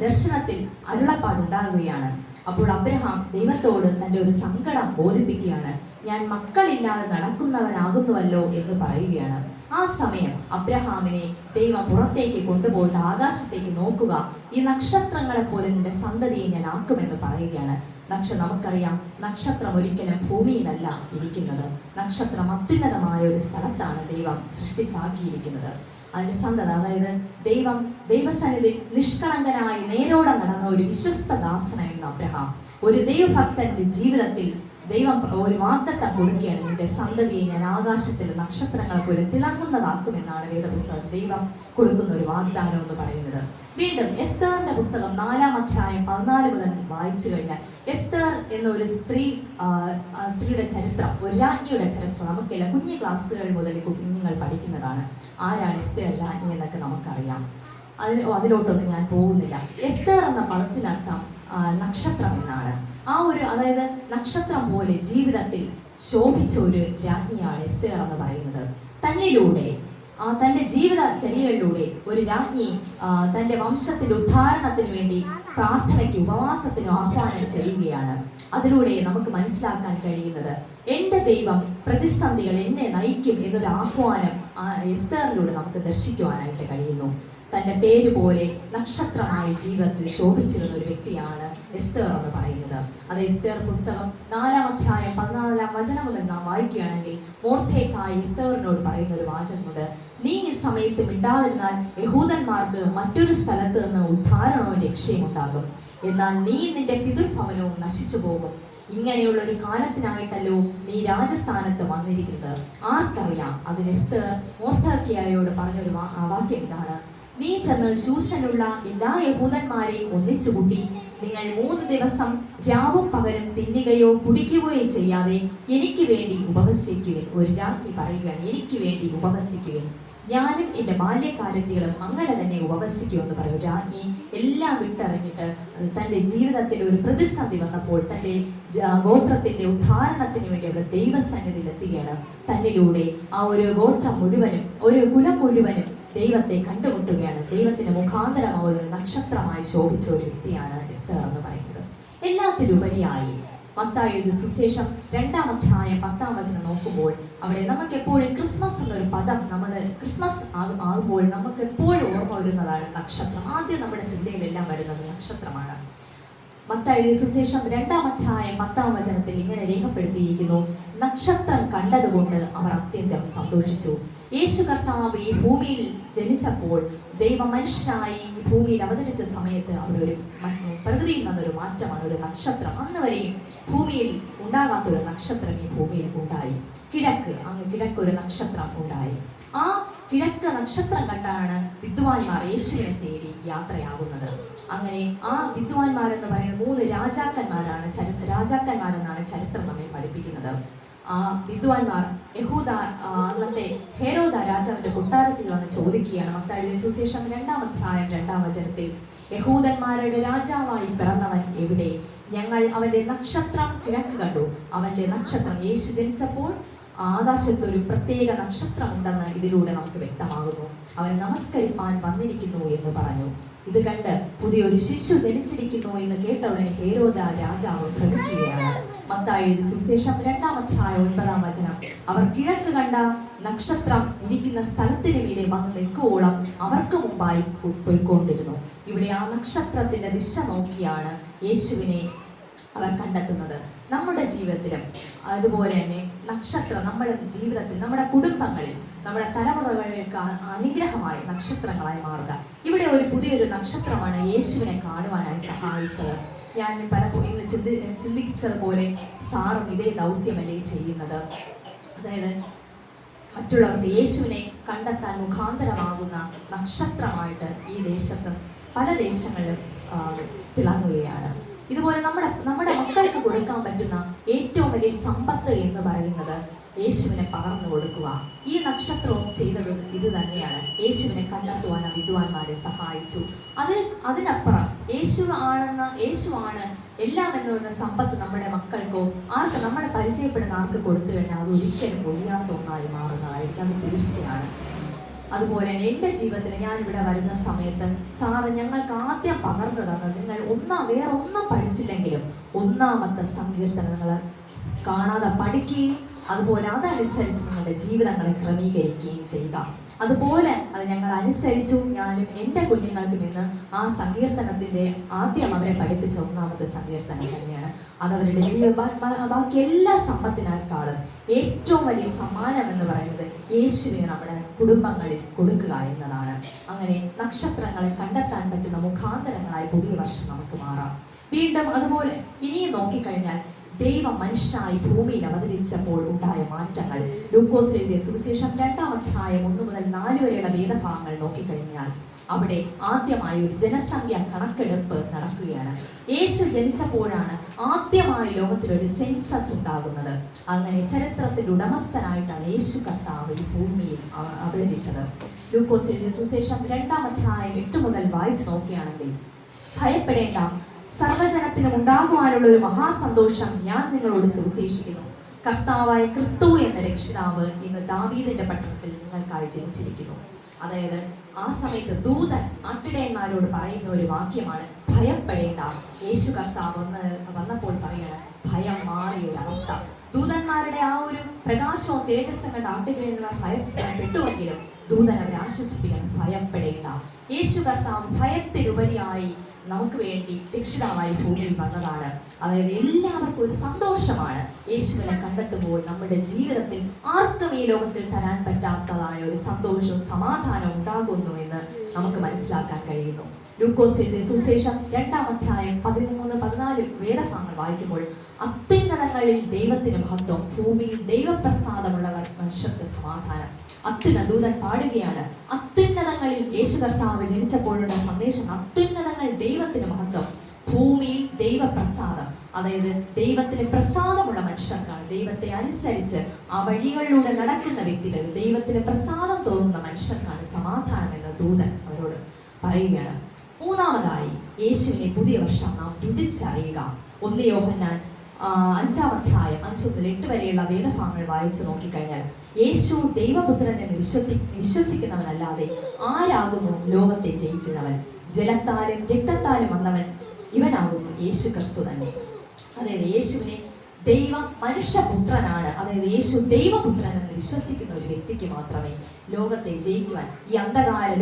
Speaker 6: ദർശനത്തിൽ അരുളപ്പാടുണ്ടാകുകയാണ്. അപ്പോൾ അബ്രഹാം ദൈവത്തോട് തൻ്റെ ഒരു സങ്കടം ബോധിപ്പിക്കുകയാണ്. ഞാൻ മക്കളില്ലാതെ നടക്കുന്നവനാകുന്നുവല്ലോ എന്ന് പറയുകയാണ്. ആ സമയം അബ്രഹാമിനെ ദൈവം പുറത്തേക്ക് കൊണ്ടുപോയിട്ട് ആകാശത്തേക്ക് നോക്കുക, ഈ നക്ഷത്രങ്ങളെ പോലെ നിന്റെ സന്തതിയെ ഞാൻ ആക്കുമെന്ന് പറയുകയാണ്. നമുക്കറിയാം, നക്ഷത്രം ഒരിക്കലും ഭൂമിയിലല്ല ഇരിക്കുന്നത്. നക്ഷത്രം അത്യുന്നതമായ ഒരു സ്ഥലത്താണ് ദൈവം സൃഷ്ടിച്ചാക്കിയിരിക്കുന്നത്. അതിന്റെ സന്തത, അതായത് ദൈവസന്നിധി നിഷ്കളങ്കനായി നേരോടെ നടന്ന ഒരു വിശ്വസ്ത ദാസനായിരുന്നു അബ്രഹാം. ഒരു ദൈവഭക്തന്റെ ജീവിതത്തിൽ ദൈവം ഒരു വാഗ്ദത്തം കൊടുക്കുകയാണ്. നിന്റെ സന്തതിയെ ഞാൻ ആകാശത്തിൽ നക്ഷത്രങ്ങളെ പോലെ തിളങ്ങുന്നതാക്കുമെന്നാണ് വേദപുസ്തകം ദൈവം കൊടുക്കുന്ന ഒരു വാഗ്ദാനം എന്ന് പറയുന്നത്. വീണ്ടും എസ്തേറിന്റെ പുസ്തകം 4-ാം അധ്യായം 14 മുതൽ വായിച്ചു കഴിഞ്ഞാൽ, എസ്തേർ എന്ന ഒരു സ്ത്രീയുടെ ചരിത്രം, ഒരു രാജ്ഞിയുടെ ചരിത്രം നമുക്കെല്ലാം കുഞ്ഞു ക്ലാസ്സുകൾ മുതൽ കുഞ്ഞുങ്ങൾ പഠിക്കുന്നതാണ്. ആരാണ് എസ്തേർ രാജ്ഞി എന്നൊക്കെ നമുക്കറിയാം. അതിലോട്ടൊന്നും ഞാൻ പോകുന്നില്ല. എസ്തേർ എന്ന പദത്തിനർത്ഥം നക്ഷത്രം എന്നാണ്. അതായത് നക്ഷത്രം പോലെ ജീവിതത്തിൽ ശോഭിച്ച ഒരു രാജ്ഞിയാണ് എസ്തേർ എന്ന് പറയുന്നത്. തന്നിലൂടെ തൻ്റെ ജീവിതചര്യകളിലൂടെ ഒരു രാജ്ഞി തൻ്റെ വംശത്തിന്റെ ഉദ്ധാരണത്തിന് വേണ്ടി പ്രാർത്ഥനയ്ക്ക് ഉപവാസത്തിനും ആഹ്വാനം ചെയ്യുകയാണ്. അതിലൂടെ നമുക്ക് മനസ്സിലാക്കാൻ കഴിയുന്നത്, എൻ്റെ ദൈവം പ്രതിസന്ധികൾ എന്നെ നയിക്കും എന്നൊരു ആഹ്വാനം എസ്തേറിലൂടെ നമുക്ക് ദർശിക്കുവാനായിട്ട് കഴിയുന്നു. തൻ്റെ പേര് പോലെ നക്ഷത്രമായ ജീവിതത്തിൽ ശോഭിച്ചിരുന്ന ഒരു വ്യക്തിയാണ് എസ്തേർ എന്ന് പറയുന്നത്. അത് എസ്തേർ പുസ്തകം 4-ാം അധ്യായം 14-ാം വചനം മുതൽ നാം വായിക്കുകയാണെങ്കിൽ, മോർദെഖായി എസ്തേറിനോട് പറയുന്ന ഒരു വാചകമുണ്ട്: നീ ഈ സമയത്ത് മിണ്ടാതിരുന്നാൽ യഹൂദന്മാർക്ക് മറ്റൊരു സ്ഥലത്ത് നിന്ന് ഉദ്ധാരണവും രക്ഷയും ഉണ്ടാകും. എന്നാൽ നീ നിന്റെ പിതൃഭവനവും നശിച്ചു പോകും. ഇങ്ങനെയുള്ള ഒരു കാലത്തിനായിട്ടല്ലോ നീ രാജസ്ഥാനത്ത് വന്നിരിക്കുന്നത്. ആർക്കറിയാം? അതിന് എസ്തേർ മോർദെഖായിയോട് പറഞ്ഞൊരു വാക്യം ഇതാണ്: നീ ചെന്ന് ശൂശനുള്ള എല്ലാ യഹൂദന്മാരെയും ഒന്നിച്ചുകൂട്ടി നിങ്ങൾ 3 ദിവസം രാവും പകലും തിന്നുകയോ കുടിക്കുകയോ ചെയ്യാതെ എനിക്ക് വേണ്ടി ഉപവസിക്കുവിൻ. ഒരു രാത്രി പറയുകയാണ്, എനിക്ക് വേണ്ടി ഉപവസിക്കുവിൻ. ഞാനും എൻ്റെ ബാല്യക്കാരത്തികളും അങ്ങനെ തന്നെ ഉപവസിക്കുമെന്ന് പറയും. രാജ്ഞി എല്ലാം വിട്ടിറങ്ങിയിട്ട് തൻ്റെ ജീവിതത്തിൽ ഒരു പ്രതിസന്ധി വന്നപ്പോൾ തൻ്റെ ഗോത്രത്തിൻ്റെ ഉദ്ധാരണത്തിന് വേണ്ടി അവിടെ ദൈവസന്നിധിയിൽ എത്തുകയാണ്. തന്നിലൂടെ ആ ഒരു ഗോത്രം മുഴുവനും, ഒരു കുലം മുഴുവനും ദൈവത്തെ കണ്ടുമുട്ടുകയാണ്. ദൈവത്തിന് മുഖാന്തരമായ ഒരു നക്ഷത്രമായി ശോഭിച്ച ഒരു വ്യക്തിയാണ് എസ്തേർ എന്ന് പറയുന്നത്. എല്ലാത്തിലുപരിയായി മത്തായിയുടെ സുവിശേഷം 2-ാം അധ്യായം 10-ാം വചനം നോക്കുമ്പോൾ അവിടെ നമുക്ക് എപ്പോഴും ക്രിസ്മസ് എന്നൊരു പദം, നമ്മുടെ ക്രിസ്മസ് ആകുമ്പോൾ നമുക്ക് എപ്പോഴും ഓർമ്മ വരുന്നതാണ് നക്ഷത്രം. ആദ്യം നമ്മുടെ ചിന്തയിലെല്ലാം വരുന്നത് നക്ഷത്രമാണ്. മത്തായിയുടെ സുവിശേഷം 2-ാം അധ്യായം 10-ാം വചനത്തിൽ ഇങ്ങനെ രേഖപ്പെടുത്തിയിരിക്കുന്നു: നക്ഷത്രം കണ്ടതുകൊണ്ട് അവർ അത്യന്തം സന്തോഷിച്ചു. യേശു കർത്താവ് ഈ ഭൂമിയിൽ ജനിച്ചപ്പോൾ, ദൈവ മനുഷ്യനായി ഈ ഭൂമിയിൽ അവതരിച്ച സമയത്ത് അവിടെ ഒരു പ്രകൃതിയിൽ വന്നൊരു മാറ്റമാണ്, ഒരു നക്ഷത്രം. അന്ന് വരെയും ഭൂമിയിൽ ഉണ്ടാകാത്തൊരു നക്ഷത്രം ഈ ഭൂമിയിൽ ഉണ്ടായി. കിഴക്ക് ഒരു നക്ഷത്രം ഉണ്ടായി. ആ കിഴക്ക് നക്ഷത്രം കണ്ടാണ് വിദ്വാൻമാർ യേശുവിനെ തേടി യാത്രയാകുന്നത്. അങ്ങനെ ആ വിദ്വാൻമാരെന്ന് പറയുന്ന 3 രാജാക്കന്മാരെന്നാണ് ചരിത്രം നമ്മെ പഠിപ്പിക്കുന്നത്. ആ വിദ്വാൻമാർ അന്നത്തെ ഹെരോദ രാജാവിന്റെ കൊട്ടാരത്തിൽ വന്ന് ചോദിക്കുകയാണ്. മത്തായിയുടെ സുവിശേഷം 2-ാം അധ്യായം 2-ാം വചനത്തിൽ, യഹൂദന്മാരുടെ രാജാവായി പിറന്നവൻ എവിടെ? ഞങ്ങൾ അവന്റെ നക്ഷത്രം കിഴക്ക് കണ്ടു. അവന്റെ നക്ഷത്രം, യേശു ജനിച്ചപ്പോൾ ആകാശത്ത് ഒരു പ്രത്യേക നക്ഷത്രമുണ്ടെന്ന് ഇതിലൂടെ നമുക്ക് വ്യക്തമാകുന്നു. അവൻ നമസ്കരിപ്പാൻ വന്നിരിക്കുന്നു എന്ന് പറഞ്ഞു. ഇത് കണ്ട് പുതിയൊരു ശിശു ജനിച്ചിരിക്കുന്നു എന്ന് കേട്ട ഉടനെ ഹേരോദ രാജാവ് ഭ്രമിക്കുകയാണ്. മത്തായി എഴുതിയ സുവിശേഷം 2-ാം അധ്യായം 9-ാം വചനം. അവർ കിഴക്ക് കണ്ട നക്ഷത്രം ഇരിക്കുന്ന സ്ഥലത്തിന് മീതെ വന്ന് നിൽക്കുവോളം അവർക്ക് മുമ്പായി പോയിക്കൊണ്ടിരുന്നു. ഇവിടെ ആ നക്ഷത്രത്തിന്റെ ദിശ നോക്കിയാണ് യേശുവിനെ അവർ കണ്ടെത്തുന്നത്. നമ്മുടെ ജീവിതത്തിലും അതുപോലെ തന്നെ നക്ഷത്രം നമ്മുടെ ജീവിതത്തിൽ, നമ്മുടെ കുടുംബങ്ങളിൽ, നമ്മുടെ തലമുറകൾക്ക് അനുഗ്രഹമായ നക്ഷത്രങ്ങളായി മാറുക. ഇവിടെ ഒരു പുതിയൊരു നക്ഷത്രമാണ് യേശുവിനെ കാണുവാനായി സഹായിച്ചത്. ഞാൻ പലപ്പോഴും ഇന്ന് ചിന്തിച്ചതുപോലെ സാറും ഇതേ ദൗത്യമല്ലേ ചെയ്യുന്നത്. അതായത് മറ്റുള്ളവർക്ക് യേശുവിനെ കണ്ടെത്താൻ മുഖാന്തരമാകുന്ന നക്ഷത്രമായിട്ട് ഈ ദേശത്തും പല ദേശങ്ങളിലും തിളങ്ങുകയാണ്. ഇതുപോലെ നമ്മുടെ മക്കൾക്ക് കൊടുക്കാൻ പറ്റുന്ന ഏറ്റവും വലിയ സമ്പത്ത് എന്ന് പറയുന്നത് യേശുവിനെ പകർന്നു കൊടുക്കുക. ഈ നക്ഷത്രവും ചെയ്തത് ഇത് തന്നെയാണ്. യേശുവിനെ കണ്ടെത്തുവാൻ വിദ്വാൻമാരെ സഹായിച്ചു. അതിനപ്പുറം യേശുവാണ് എല്ലാം എന്ന് പറയുന്ന സമ്പത്ത് നമ്മുടെ മക്കൾക്കോ നമ്മളെ പരിചയപ്പെടുന്ന ആർക്ക് കൊടുത്തു കഴിഞ്ഞാൽ അത് ഒരിക്കലും ഒഴിയാത്ത ഒന്നായി മാറുന്നതായിരിക്കും. അത് തീർച്ചയാണ്. അതുപോലെ എൻ്റെ ജീവിതത്തിൽ ഞാനിവിടെ വരുന്ന സമയത്ത് സാറ് ഞങ്ങൾക്ക് ആദ്യം പകർന്നു തന്നത്, നിങ്ങൾ വേറെ ഒന്നും പഠിച്ചില്ലെങ്കിലും 1-ാമത്തെ സങ്കീർത്തനം നിങ്ങൾ കാണാതെ പഠിക്കുകയും അതുപോലെ അതനുസരിച്ച് നിങ്ങളുടെ ജീവിതങ്ങളെ ക്രമീകരിക്കുകയും ചെയ്യുക. അതുപോലെ അത് ഞങ്ങൾ അനുസരിച്ചു. ഞാനും എൻ്റെ കുഞ്ഞുങ്ങൾക്കും ഇന്ന് ആ സങ്കീർത്തനത്തിൻ്റെ ആദ്യം അവരെ പഠിപ്പിച്ച 1-ാമത്തെ സങ്കീർത്തനം തന്നെയാണ്. അതവരുടെ ബാക്കി എല്ലാ സമ്പത്തിനേക്കാളും ഏറ്റവും വലിയ സമ്മാനം എന്ന് പറയുന്നത് യേശുവിനെ നമ്മുടെ കുടുംബങ്ങളിൽ കൊടുക്കുക എന്നതാണ്. അങ്ങനെ നക്ഷത്രങ്ങളെ കണ്ടെത്താൻ പറ്റുന്ന മുഖാന്തരങ്ങളായി പുതിയ വർഷം നമുക്ക് മാറാം. വീണ്ടും അതുപോലെ ഇനിയും നോക്കിക്കഴിഞ്ഞാൽ ദൈവം മനുഷ്യനായി ഭൂമിയിൽ അവതരിച്ചപ്പോൾ ഉണ്ടായ മാറ്റങ്ങൾ. ലൂക്കോസ് എഴുതിയ സുവിശേഷം 2-ാം അധ്യായം 1 മുതൽ 4 വരെയുള്ള വേദഭാഗങ്ങൾ നോക്കിക്കഴിഞ്ഞാൽ അവിടെ ആദ്യമായി ഒരു ജനസംഖ്യ കണക്കെടുപ്പ് നടക്കുകയാണ്. യേശു ജനിച്ചപ്പോഴാണ് ആദ്യമായി ലോകത്തിലൊരു സെൻസസ് ഉണ്ടാകുന്നത്. അങ്ങനെ ചരിത്രത്തിന്റെ ഉടമസ്ഥനായിട്ടാണ് യേശു കർത്താവ് ഈ ഭൂമിയിൽ അവതരിച്ചത്. ലൂക്കോസ് എഴുതിയ സുവിശേഷം 2-ാം അധ്യായം 8 മുതൽ വായിച്ചു നോക്കുകയാണെങ്കിൽ, ഭയപ്പെടേണ്ട, സർവ്വജനത്തിനും ഉണ്ടാകുവാനുള്ള ഒരു മഹാസന്തോഷം ഞാൻ നിങ്ങളോട് സുവിശേഷിക്കുന്നു. കർത്താവായ ക്രിസ്തു എന്ന രക്ഷിതാവ് ഇന്ന് ദാവീദിന്റെ പട്ടണത്തിൽ നിങ്ങൾക്കായി ജനിച്ചിരിക്കുന്നു. അതായത് ആ സമയത്ത് ദൂതൻ ആട്ടിടയന്മാരോട് പറയുന്ന ഒരു വാക്യമാണ് ഭയപ്പെടേണ്ട. യേശു കർത്താവ് വന്നപ്പോൾ പറയണം ഭയം മാറിയ ഒരു അവസ്ഥ. ദൂതന്മാരുടെ ആ ഒരു പ്രകാശവും തേജസ്സും കണ്ട ആട്ടിടയന്മാർ ഭയപ്പെട്ടുവെങ്കിലും ദൂതൻ അവരെ ആശ്വസിപ്പിക്കണം, ഭയപ്പെടേണ്ട. യേശു കർത്താവ് ഭയത്തിലുപരിയായി നമുക്ക് വേണ്ടി രക്ഷിതാവായി ഭൂമിയിൽ വന്നതാണ്. അതായത് എല്ലാവർക്കും ഒരു സന്തോഷമാണ് യേശുവിനെ കണ്ടെത്തുമ്പോൾ നമ്മുടെ ജീവിതത്തിൽ ആർക്കും ഈ ലോകത്തിൽ തരാൻ പറ്റാത്തതായ ഒരു സന്തോഷവും സമാധാനവും ഉണ്ടാകുന്നു എന്ന് നമുക്ക് മനസ്സിലാക്കാൻ കഴിയുന്നു. ലൂക്കോസ് എഴുതിയ സുവിശേഷം 2-ാം അധ്യായം 13-14 വേദഭാഗങ്ങൾ വായിക്കുമ്പോൾ, അത്യുന്നതങ്ങളിൽ ദൈവത്തിന് മഹത്വം, ഭൂമിയിൽ ദൈവപ്രസാദമുള്ളവർ മനുഷ്യർക്ക് സമാധാനം. ദൂതൻ പാടുകയാണ്, അത്യുന്നതങ്ങളിൽ യേശു കർത്താവ് ജനിച്ചപ്പോഴുള്ള സന്ദേശം. അത്യുന്നതങ്ങൾ ദൈവത്തിന് മഹത്വം, ഭൂമിയിൽ ദൈവപ്രസാദം. അതായത് ദൈവത്തിന് പ്രസാദമുള്ള മനുഷ്യർക്കാണ്, ദൈവത്തെ അനുസരിച്ച് ആ വഴികളിലൂടെ നടക്കുന്ന വ്യക്തികൾ, ദൈവത്തിന് പ്രസാദം തോന്നുന്ന മനുഷ്യർക്കാണ് സമാധാനം എന്ന് ദൂതൻ അവരോട് പറയുകയാണ്. 3-ാമതായി യേശുവിനെ പുതിയ വർഷം നാം രുചിച്ചറിയുക. 1 യോഹന്നാൻ 5-ാം അധ്യായം 5 മുതൽ 8 വരെയുള്ള വേദഭാഗങ്ങൾ വായിച്ചു നോക്കിക്കഴിഞ്ഞാൽ, യേശു ദൈവപുത്രനെ വിശ്വസിക്കുന്നവനല്ലാതെ ആരാകുന്നു ലോകത്തെ ജയിക്കുന്നവൻ? ജലത്താലും രക്തത്താലും വന്നവൻ ഇവനാകുന്നു യേശു ക്രിസ്തു തന്നെ. അതായത് യേശുവിനെ ദൈവം മനുഷ്യപുത്രനാണ്, അതായത് യേശു ദൈവപുത്രൻ എന്ന് വിശ്വസിക്കുന്ന ഒരു വ്യക്തിക്ക് മാത്രമേ ലോകത്തെ ജയിക്കുവാൻ, ഈ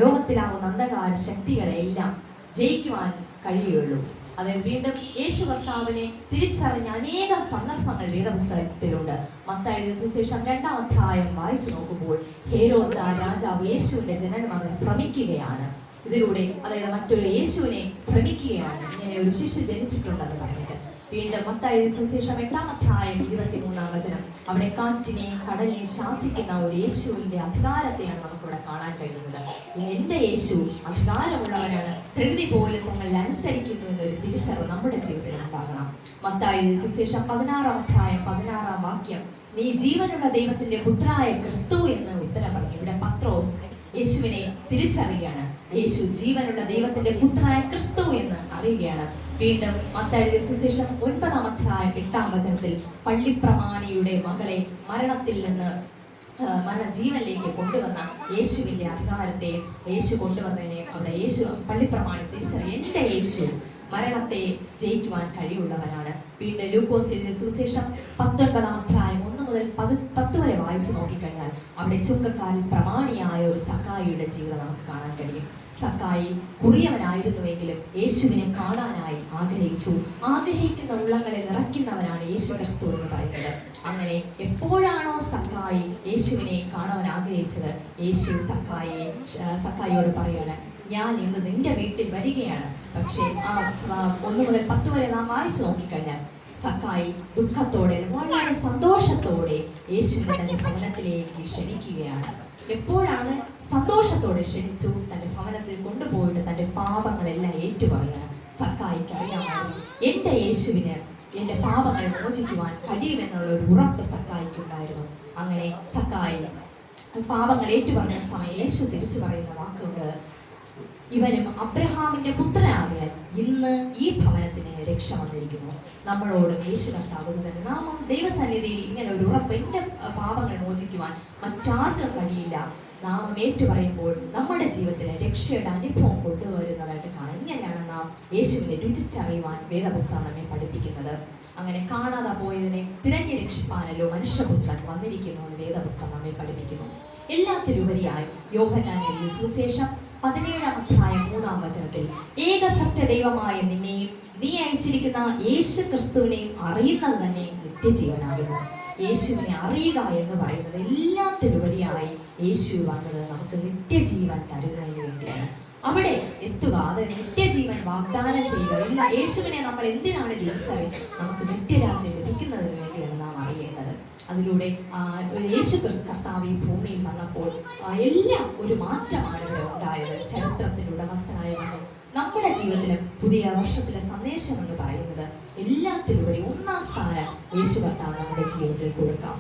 Speaker 6: ലോകത്തിലാവുന്ന അന്ധകാര ശക്തികളെല്ലാം ജയിക്കുവാൻ കഴിയുകയുള്ളൂ. അതായത് വീണ്ടും യേശു കർത്താവിനെ തിരിച്ചറിഞ്ഞ അനേകം സന്ദർഭങ്ങൾ വേദപുസ്തകത്തിലുണ്ട്. മത്തായി സുവിശേഷം 2-ാം അധ്യായം വായിച്ചു നോക്കുമ്പോൾ ഹേരോദ രാജാവ് യേശുവിന്റെ ജനനം അവൻ ഭ്രമിക്കുകയാണ്. ഇതിലൂടെ അതായത് മറ്റൊരു യേശുവിനെ ഭ്രമിക്കുകയാണ്, ഇങ്ങനെ ഒരു ശിശു ജനിച്ചിട്ടുണ്ടെന്ന് പറഞ്ഞിട്ട്. വീണ്ടും മത്തായി സുവിശേഷം 8-ാം അധ്യായം 23-ാം വചനം, അവിടെ കാറ്റിനെയും കടലിനെയും ശാസിക്കുന്ന ഒരു യേശുവിന്റെ അധികാരത്തെയാണ് നമുക്കിവിടെ കാണാൻ കഴിയുന്നത്. എന്റെ യേശു അധികാരമുള്ളവനാണ്, പ്രകൃതി പോലും തങ്ങളിൽ അനുസരിക്കുന്നു എന്നൊരു തിരിച്ചറിവ് നമ്മുടെ ജീവിതത്തിൽ ഉണ്ടാകണം. മത്തായി സുവിശേഷം 16-ാം അധ്യായം 16-ാം വാക്യം, നീ ജീവനുള്ള ദൈവത്തിന്റെ പുത്രായ ക്രിസ്തു എന്ന് ഉത്തരം പറഞ്ഞു. ഇവിടെ പത്രോസ് യേശുവിനെ തിരിച്ചറിയുകയാണ്. യേശു ജീവനുള്ള ദൈവത്തിന്റെ പുത്രനായ ക്രിസ്തു എന്ന് അറിയുകയാണ്. വീണ്ടും മത്തായിയുടെ സുവിശേഷം 9-ാം അധ്യായം 8-ാം വചനത്തിൽ പള്ളിപ്രമാണിയുടെ മകളെ മരണത്തിൽ നിന്ന് ജീവനിലേക്ക് കൊണ്ടുവന്ന യേശുവിന്റെ അധികാരത്തെ യേശു കൊണ്ടുവന്നതിനെ അവിടെ യേശു പള്ളിപ്രമാണി തിരിച്ചറിയും. എൻ്റെ യേശു മരണത്തെ ജയിക്കുവാൻ കഴിവുള്ളവനാണ്. വീണ്ടും ലൂക്കോസിന്റെ സുവിശേഷം 19-ാം അധ്യായം 1 മുതൽ 10 വരെ വായിച്ചു നോക്കിക്കഴിഞ്ഞാൽ അവിടെ ചുങ്കക്കാരിൽ പ്രമാണിയായ ഒരു സക്കായിയുടെ ജീവിതം നമുക്ക് കാണാൻ കഴിയും. സക്കായി കുറിയവനായിരുന്നുവെങ്കിലും യേശുവിനെ കാണാനായി ആഗ്രഹിക്കുന്ന ഉള്ളങ്ങളെ നിറയ്ക്കുന്നവനാണ് യേശു ക്രിസ്തു എന്ന് പറയുന്നത്. അങ്ങനെ എപ്പോഴാണോ സക്കായി യേശുവിനെ കാണുവാൻ ആഗ്രഹിച്ചത്, യേശു സക്കായിയോട് പറയാണ്, ഞാൻ ഇന്ന് നിന്റെ വീട്ടിൽ വരികയാണ്. പക്ഷേ 1 മുതൽ 10 വരെ നാം വായിച്ചു നോക്കിക്കഴിഞ്ഞാൽ സക്കായി ദുഃഖത്തോടെ വളരെ സന്തോഷത്തോടെ യേശുവിനെ തന്റെ ഭവനത്തിലേക്ക് ക്ഷണിക്കുകയാണ്. എപ്പോഴാണ് സന്തോഷത്തോടെ ക്ഷണിച്ചു, തന്റെ ഭവനത്തിൽ കൊണ്ടുപോയിട്ട് തന്റെ പാപങ്ങളെല്ലാം ഏറ്റുപറയാണ്. സക്കായിക്ക് അറിയാമായിരുന്നു എൻ്റെ യേശുവിന് എൻ്റെ പാപങ്ങൾ മോചിക്കുവാൻ കഴിയുമെന്നുള്ള ഒരു ഉറപ്പ് സക്കായിക്കുണ്ടായിരുന്നു. അങ്ങനെ സക്കായി പാപങ്ങൾ ഏറ്റുപറഞ്ഞ സമയം യേശു തിരിച്ചു പറയുന്ന വാക്കുണ്ട്, ഇവനും അബ്രഹാമിന്റെ പുത്രനാകിയാൽ ഇന്ന് ഈ ഭവനത്തിന് രക്ഷ വന്നിരിക്കുന്നു. നമ്മളോടും യേശു കർത്താവ് തന്നെ നാമം ദൈവസന്നിധിയിൽ ഇങ്ങനെ ഒരു ഉറപ്പ്, എൻ്റെ പാപങ്ങൾ മോചിക്കുവാൻ മറ്റാർക്കും കഴിയില്ല, നാമം ഏറ്റുപറയുമ്പോൾ നമ്മുടെ ജീവിതത്തിലെ രക്ഷയുടെ അനുഭവം കൊണ്ടുവരുന്നതായിട്ട് കാണാം. ഇങ്ങനെയാണ് നാം യേശുവിനെ രുചിച്ചറിയുവാൻ വേദപുസ്തകം നമ്മെ പഠിപ്പിക്കുന്നത്. അങ്ങനെ കാണാതെ പോയതിനെ തിരഞ്ഞു രക്ഷിപ്പാനല്ലോ മനുഷ്യപുത്രൻ വന്നിരിക്കുന്നു എന്ന് വേദപുസ്തകം നമ്മെ പഠിപ്പിക്കുന്നു. എല്ലാത്തിലുപരിയായി യോഹന്നാൻ എഴുതിയ സുവിശേഷം 17-ാം അധ്യായം 3-ാം വചനത്തിൽ ഏക സത്യദൈവമായ നിന്നെയും നീ അയച്ചിരിക്കുന്ന യേശു ക്രിസ്തുവിനെയും അറിയുന്നത് തന്നെ നിത്യജീവനാകുന്നു. യേശുവിനെ അറിയുക എന്ന് പറയുന്നത് എല്ലാത്തിലുപരിയായി യേശു വന്നത് നമുക്ക് നിത്യജീവൻ തരുന്നതിന് വേണ്ടിയാണ്. അവിടെ എത്തുക, അത് നിത്യജീവൻ വാഗ്ദാനം ചെയ്യുക. യേശുവിനെ നമ്മൾ എന്തിനാണ് തിരിച്ചറിയുന്നത്? നമുക്ക് നിത്യരാജ്യം ലഭിക്കുന്നതിന് വേണ്ടിയാണ് നാം അറിയേണ്ടത്. അതിലൂടെ യേശു കർത്താവ് ഈ ഭൂമിയിൽ വന്നപ്പോൾ എല്ലാം ഒരു മാറ്റമാണ് ഇവിടെ ഉണ്ടായത്. ചരിത്രത്തിന്റെ ഉടമസ്ഥനായി വന്നു. നമ്മുടെ ജീവിതത്തിലെ പുതിയ വർഷത്തിലെ സന്ദേശം എന്ന് പറയുന്നത് എല്ലാത്തിലുപരി 1-ാം സ്ഥാനം യേശു കർത്താവ് നമ്മുടെ ജീവിതത്തിൽ കൊടുക്കാം.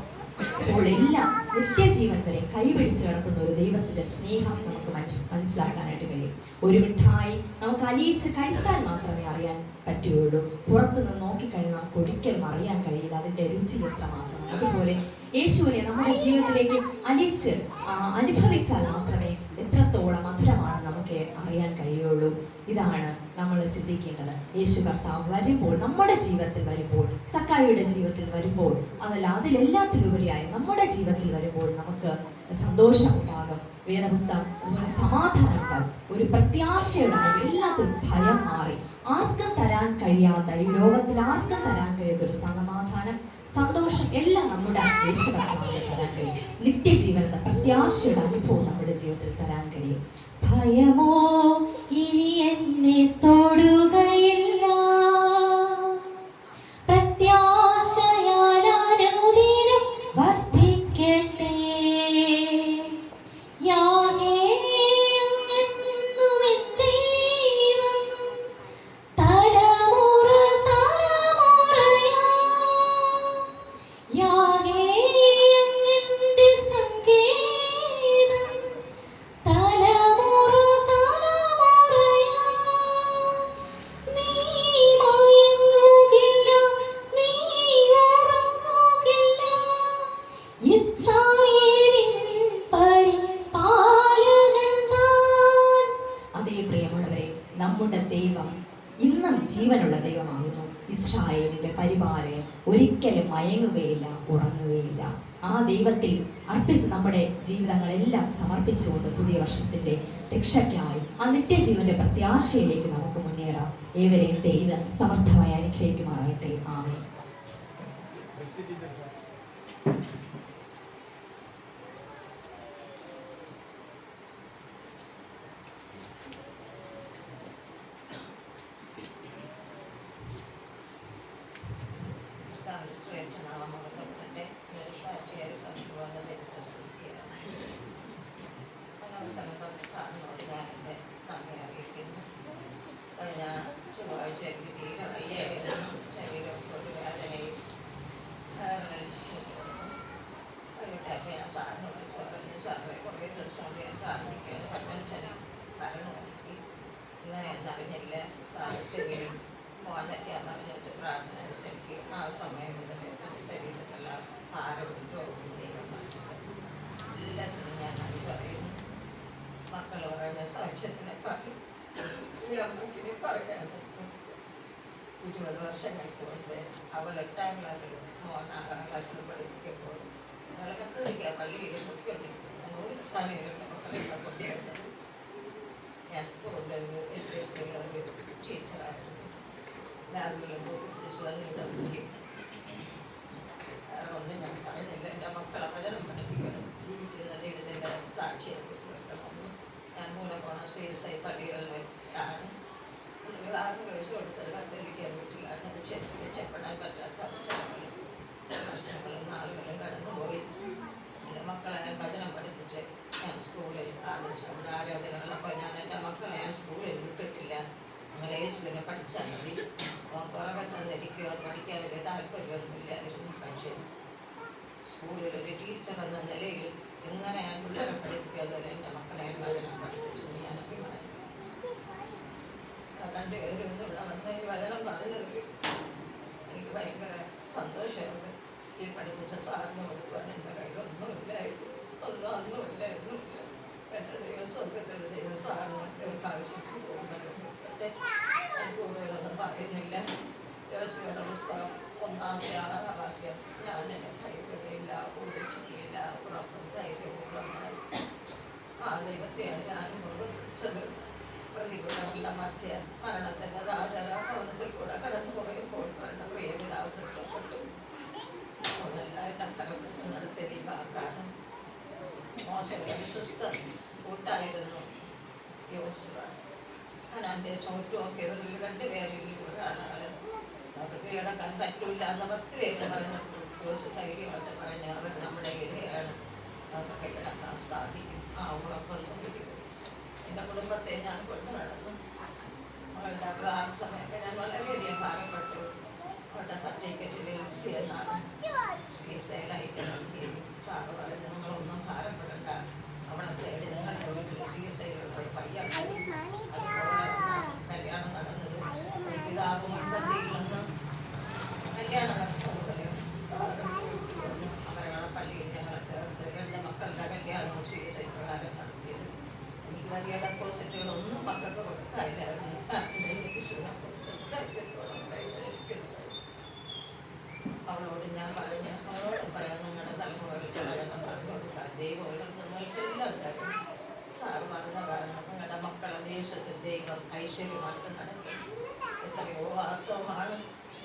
Speaker 6: അപ്പോൾ എല്ലാം നിത്യജീവൻ വരെ കൈപിടിച്ച് കിടക്കുന്ന ഒരു ദൈവത്തിന്റെ സ്നേഹം നമുക്ക് മനസ്സിലാക്കാനായിട്ട് കഴിയും. ഒരു മിഠായി നമുക്ക് അലിയിച്ച് കഴിച്ചാൽ മാത്രമേ അറിയാൻ പറ്റുകയുള്ളൂ. പുറത്തുനിന്ന് നോക്കിക്കഴിഞ്ഞാൽ നമുക്ക് ഒരിക്കലും അറിയാൻ കഴിയില്ല അതിൻ്റെ രുചി എത്ര മാത്രം. അതുപോലെ യേശുവിനെ നമ്മുടെ ജീവിതത്തിലേക്ക് അലിയിച്ച് അനുഭവിച്ചാൽ മാത്രമേ എത്രത്തോളം മധുരമാണ് നമുക്ക് അറിയാൻ കഴിയുള്ളൂ. ഇതാണ് നമ്മൾ ചിന്തിക്കേണ്ടത്. യേശു കർത്താവ് വരുമ്പോൾ, നമ്മുടെ ജീവിതത്തിൽ വരുമ്പോൾ, സക്കായിയുടെ ജീവിതത്തിൽ വരുമ്പോൾ, അതല്ല അതിലെല്ലാത്തിലുപരിയായി നമ്മുടെ ജീവിതത്തിൽ വരുമ്പോൾ നമുക്ക് സന്തോഷമുണ്ടാകും, വേദപുസ്തകം അതുപോലെ സമാധാനം ഉണ്ടാകും, ഒരു പ്രത്യാശയുണ്ടാകും. എല്ലാത്തിലും ഭയം മാറി ആർക്കും തരാൻ കഴിയാത്ത, ഈ ലോകത്തിൽ ആർക്കും തരാൻ കഴിയാത്ത ഒരു സമാധാനം, സന്തോഷം എല്ലാം നമ്മുടെ യേശു കർത്താവിന് തരാൻ കഴിയും. നിത്യജീവൻ എന്ന പ്രത്യാശയുടെ അനുഭവം നമ്മുടെ ജീവിതത്തിൽ തരാൻ കഴിയും. ഭയമോ ഇനി എന്നെ തൊടുകയില്ല, പ്രത്യാശയാൽ അനുദിനം വർദ്ധിക്കട്ടെ. യാഹേ അങ്ങെന്നുമെൻ ദൈവം, തലമുറ തലമുറയാ. യാഹേ അങ്ങെന്റെ സങ്കേതം, തലമുറ തലമുറയാ. നീ മയങ്ങുകില്ല, നീ ഉറങ്ങുകില്ല, ഇസ്രായേലിൻ പരിപാലകൻ താൻ. അതേ പ്രിയമുള്ളവരെ, നമ്മുടെ ദൈവം ഇന്നും ജീവനുള്ള ദൈവമാകുന്നു. ഇസ്രായേലിന്റെ പരിപാലകൻ, ഒരിക്കലും മയങ്ങുകയില്ല, ഉറങ്ങുകയില്ല. ആ ദൈവത്തിൽ അർപ്പിച്ച് നമ്മുടെ ജീവിതങ്ങളെല്ലാം സമർപ്പിച്ചുകൊണ്ട് പുതിയ വർഷത്തിന്റെ രക്ഷയ്ക്കായി ആ നിത്യജീവന്റെ പ്രത്യാശയിലേക്ക് നമുക്ക് മുന്നേറാം. ഏവരെയും ദൈവം സമർത്ഥമായി അനുഗ്രഹിക്കുമാറാകട്ടെ. ആമേൻ.
Speaker 2: ചൊവ്വാഴ്ച എനിക്ക് തീരെ വയ്യായിരുന്നു. ശരീരം ഒരു വേദനയും അതുകൊണ്ടൊക്കെ ഞാൻ സാറിനെ വിളിച്ചു പറഞ്ഞു, സാറേ കുറേ ദിവസം ഞാൻ പ്രാർത്ഥിക്കാം വർഷങ്ങൾക്ക് മുമ്പ് അവൾ 8ാം ക്ലാസ്സിൽ മോൻ 6ാം ക്ലാസ്സിൽ പഠിപ്പിക്കുമ്പോൾ അവളെ കത്തോലിക്ക പള്ളിയിൽ പൊയ്ക്കൊണ്ടിരിച്ചു. ഞാൻ ഓടിച്ചാണ് മക്കളെ കൊണ്ടുവരുന്നത്. ഞാൻ സ്കൂളിൽ ഒരു ടീച്ചറായിരുന്നു. രാവിലെ വിശ്വാസിയുടെ വിളിക്കും. വേറെ ഒന്നും ഞാൻ പറയുന്നില്ല. എൻ്റെ മക്കളെ വചനം പഠിപ്പിക്കണം, ജീവിക്കുന്ന ദൈവത്തിൻ്റെ സാക്ഷിയെ വെക്കണമെന്ന് ഞാൻ മൂലപോണ CSI പള്ളികളിലാണ്. വിവാഹം കഴിച്ചു കൊടുത്തത് കത്തോലിക്ക വീട്ടിലാണ്. പക്ഷേ രക്ഷപ്പെടാൻ പറ്റാത്ത അവസരങ്ങളും പ്രശ്നങ്ങളും നാളുകളും കടന്നുപോയി. എൻ്റെ മക്കളെ ഞാൻ വചനം പഠിപ്പിച്ച് ഞാൻ സ്കൂളിൽ ആദർശങ്ങളുടെ ആരാധനകളപ്പോൾ ഞാൻ എൻ്റെ മക്കളെ ഞാൻ സ്കൂളിൽ വിട്ടിട്ടില്ല. നിങ്ങൾ യേശുവിനെ പഠിച്ചാൽ മതി. പുറകെ തന്നിരിക്കുവാൻ പഠിക്കാൻ വലിയ താല്പര്യമൊന്നുമില്ലായിരുന്നു. പക്ഷേ സ്കൂളിൽ ഒരു ടീച്ചർ എന്ന നിലയിൽ എങ്ങനെ ഞാൻ പിള്ളേരെ പഠിപ്പിക്കാതെ എൻ്റെ മക്കളെ ഞാൻ വചനം പഠിപ്പിച്ചു ഞാൻ അഭിമാനിക്കുന്നു. രണ്ടുപേരും ഇവിടെ വന്ന് ഈ വചനം പറഞ്ഞതിൽ എനിക്ക് ഭയങ്കര സന്തോഷമുണ്ട്. ഈ പഠിപ്പിച്ച സാറിന് കൊടുക്കുവാൻ എൻ്റെ കയ്യിലൊന്നുമില്ലായിരുന്നു. ഒന്നുമില്ലായിരുന്നു. എൻ്റെ ദൈവം സ്വർഗത്തിൻ്റെ ദൈവം സാറിന് ഇവർക്ക് ആവശ്യിച്ചു പോകുന്നുണ്ട്. ഞാൻ കൂടുതലൊന്നും പറയുന്നില്ല. യോശുവയുടെ പുസ്തകം 1-6 വാക്യം, ഞാൻ എന്നെ കൈവിടുകയില്ല, ഉപേക്ഷിക്കുകയില്ല, ഉറപ്പും ധൈര്യപൂർവ്വമായി ആ ദൈവത്തെയാണ് ഞാൻ വിളിച്ചത്. പ്രതികൂലങ്ങളുടെ മധ്യ മരണത്തിൻ്റെ ഭവനത്തിൽ കൂടെ കടന്നു പോയപ്പോൾ മരണ പ്രിയപിതാവ് നഷ്ടപ്പെട്ടു. അതെല്ലാം തലപ്പിടിച്ച് നടത്തിയ ഈ വാക്കാണ്. മോശയുടെ വിശ്വസ്ത കൂട്ടായിരുന്നു യോശുവ. അനാൻ്റെ ചോറ്റുമൊക്കെ ഇവരിൽ 2 പേരിൽ ഒരാളാണ്. അവർക്ക് കിടക്കാൻ പറ്റില്ല എന്ന് 10 പേര് പറഞ്ഞപ്പോൾ യോശു ധൈര്യമായിട്ട് പറഞ്ഞു, അവർ നമ്മുടെ ഇരയാണ്, അവർക്ക് കിടക്കാൻ സാധിക്കും. ആ ഉറപ്പൊന്നും ഇരിക്കും. എൻ്റെ കുടുംബത്തെ ഞാൻ കൊണ്ടു നടന്നു. അവളുടെ വിവാഹ സമയമൊക്കെ ഞാൻ വളരെയധികം ഭാരപ്പെട്ടു. അവളുടെ സർട്ടിഫിക്കറ്റിൽ എന്നാണ് CSIയിലയക്കണം. സാറ് പറഞ്ഞു, നിങ്ങളൊന്നും ഭാരപ്പെടണ്ട, അവളെ തേടി നിങ്ങളുടെ വീട്ടിൽ CSIയിലുള്ള ഒരു പയ്യൻ അതുപോലെ കല്യാണം നടന്നത്. പിതാവ് മുൻപന്തിയിൽ നിന്ന് കല്യാണം നടത്തുന്നത് പറയും. സാറ് വന്ന് അവരുടെ പള്ളിയിൽ ഞങ്ങളെ ചേർത്ത് 2 മക്കളുടെ കല്യാണവും CSI പ്രകാരം നടത്തിയത്. എനിക്ക് വലിയ ഡെപ്പോസിറ്റുകളൊന്നും മക്കൾക്ക് കൊടുക്കാനില്ലായിരുന്നു. അവളോട് ഞാൻ പറഞ്ഞു, അവളോടും പറയാം, നിങ്ങളുടെ തലമുറകൾക്ക് വചനം പറഞ്ഞു കൊടുക്കുക. ദൈവം ഉയർത്തുന്നവർക്കെല്ലാം തരും. സാറ് പറഞ്ഞ കാരണം നിങ്ങളുടെ മക്കളെ ദേശത്ത് ദൈവം ഐശ്വര്യമായിട്ട് നടത്തി. എത്രയോ വാസ്തവമാണ്.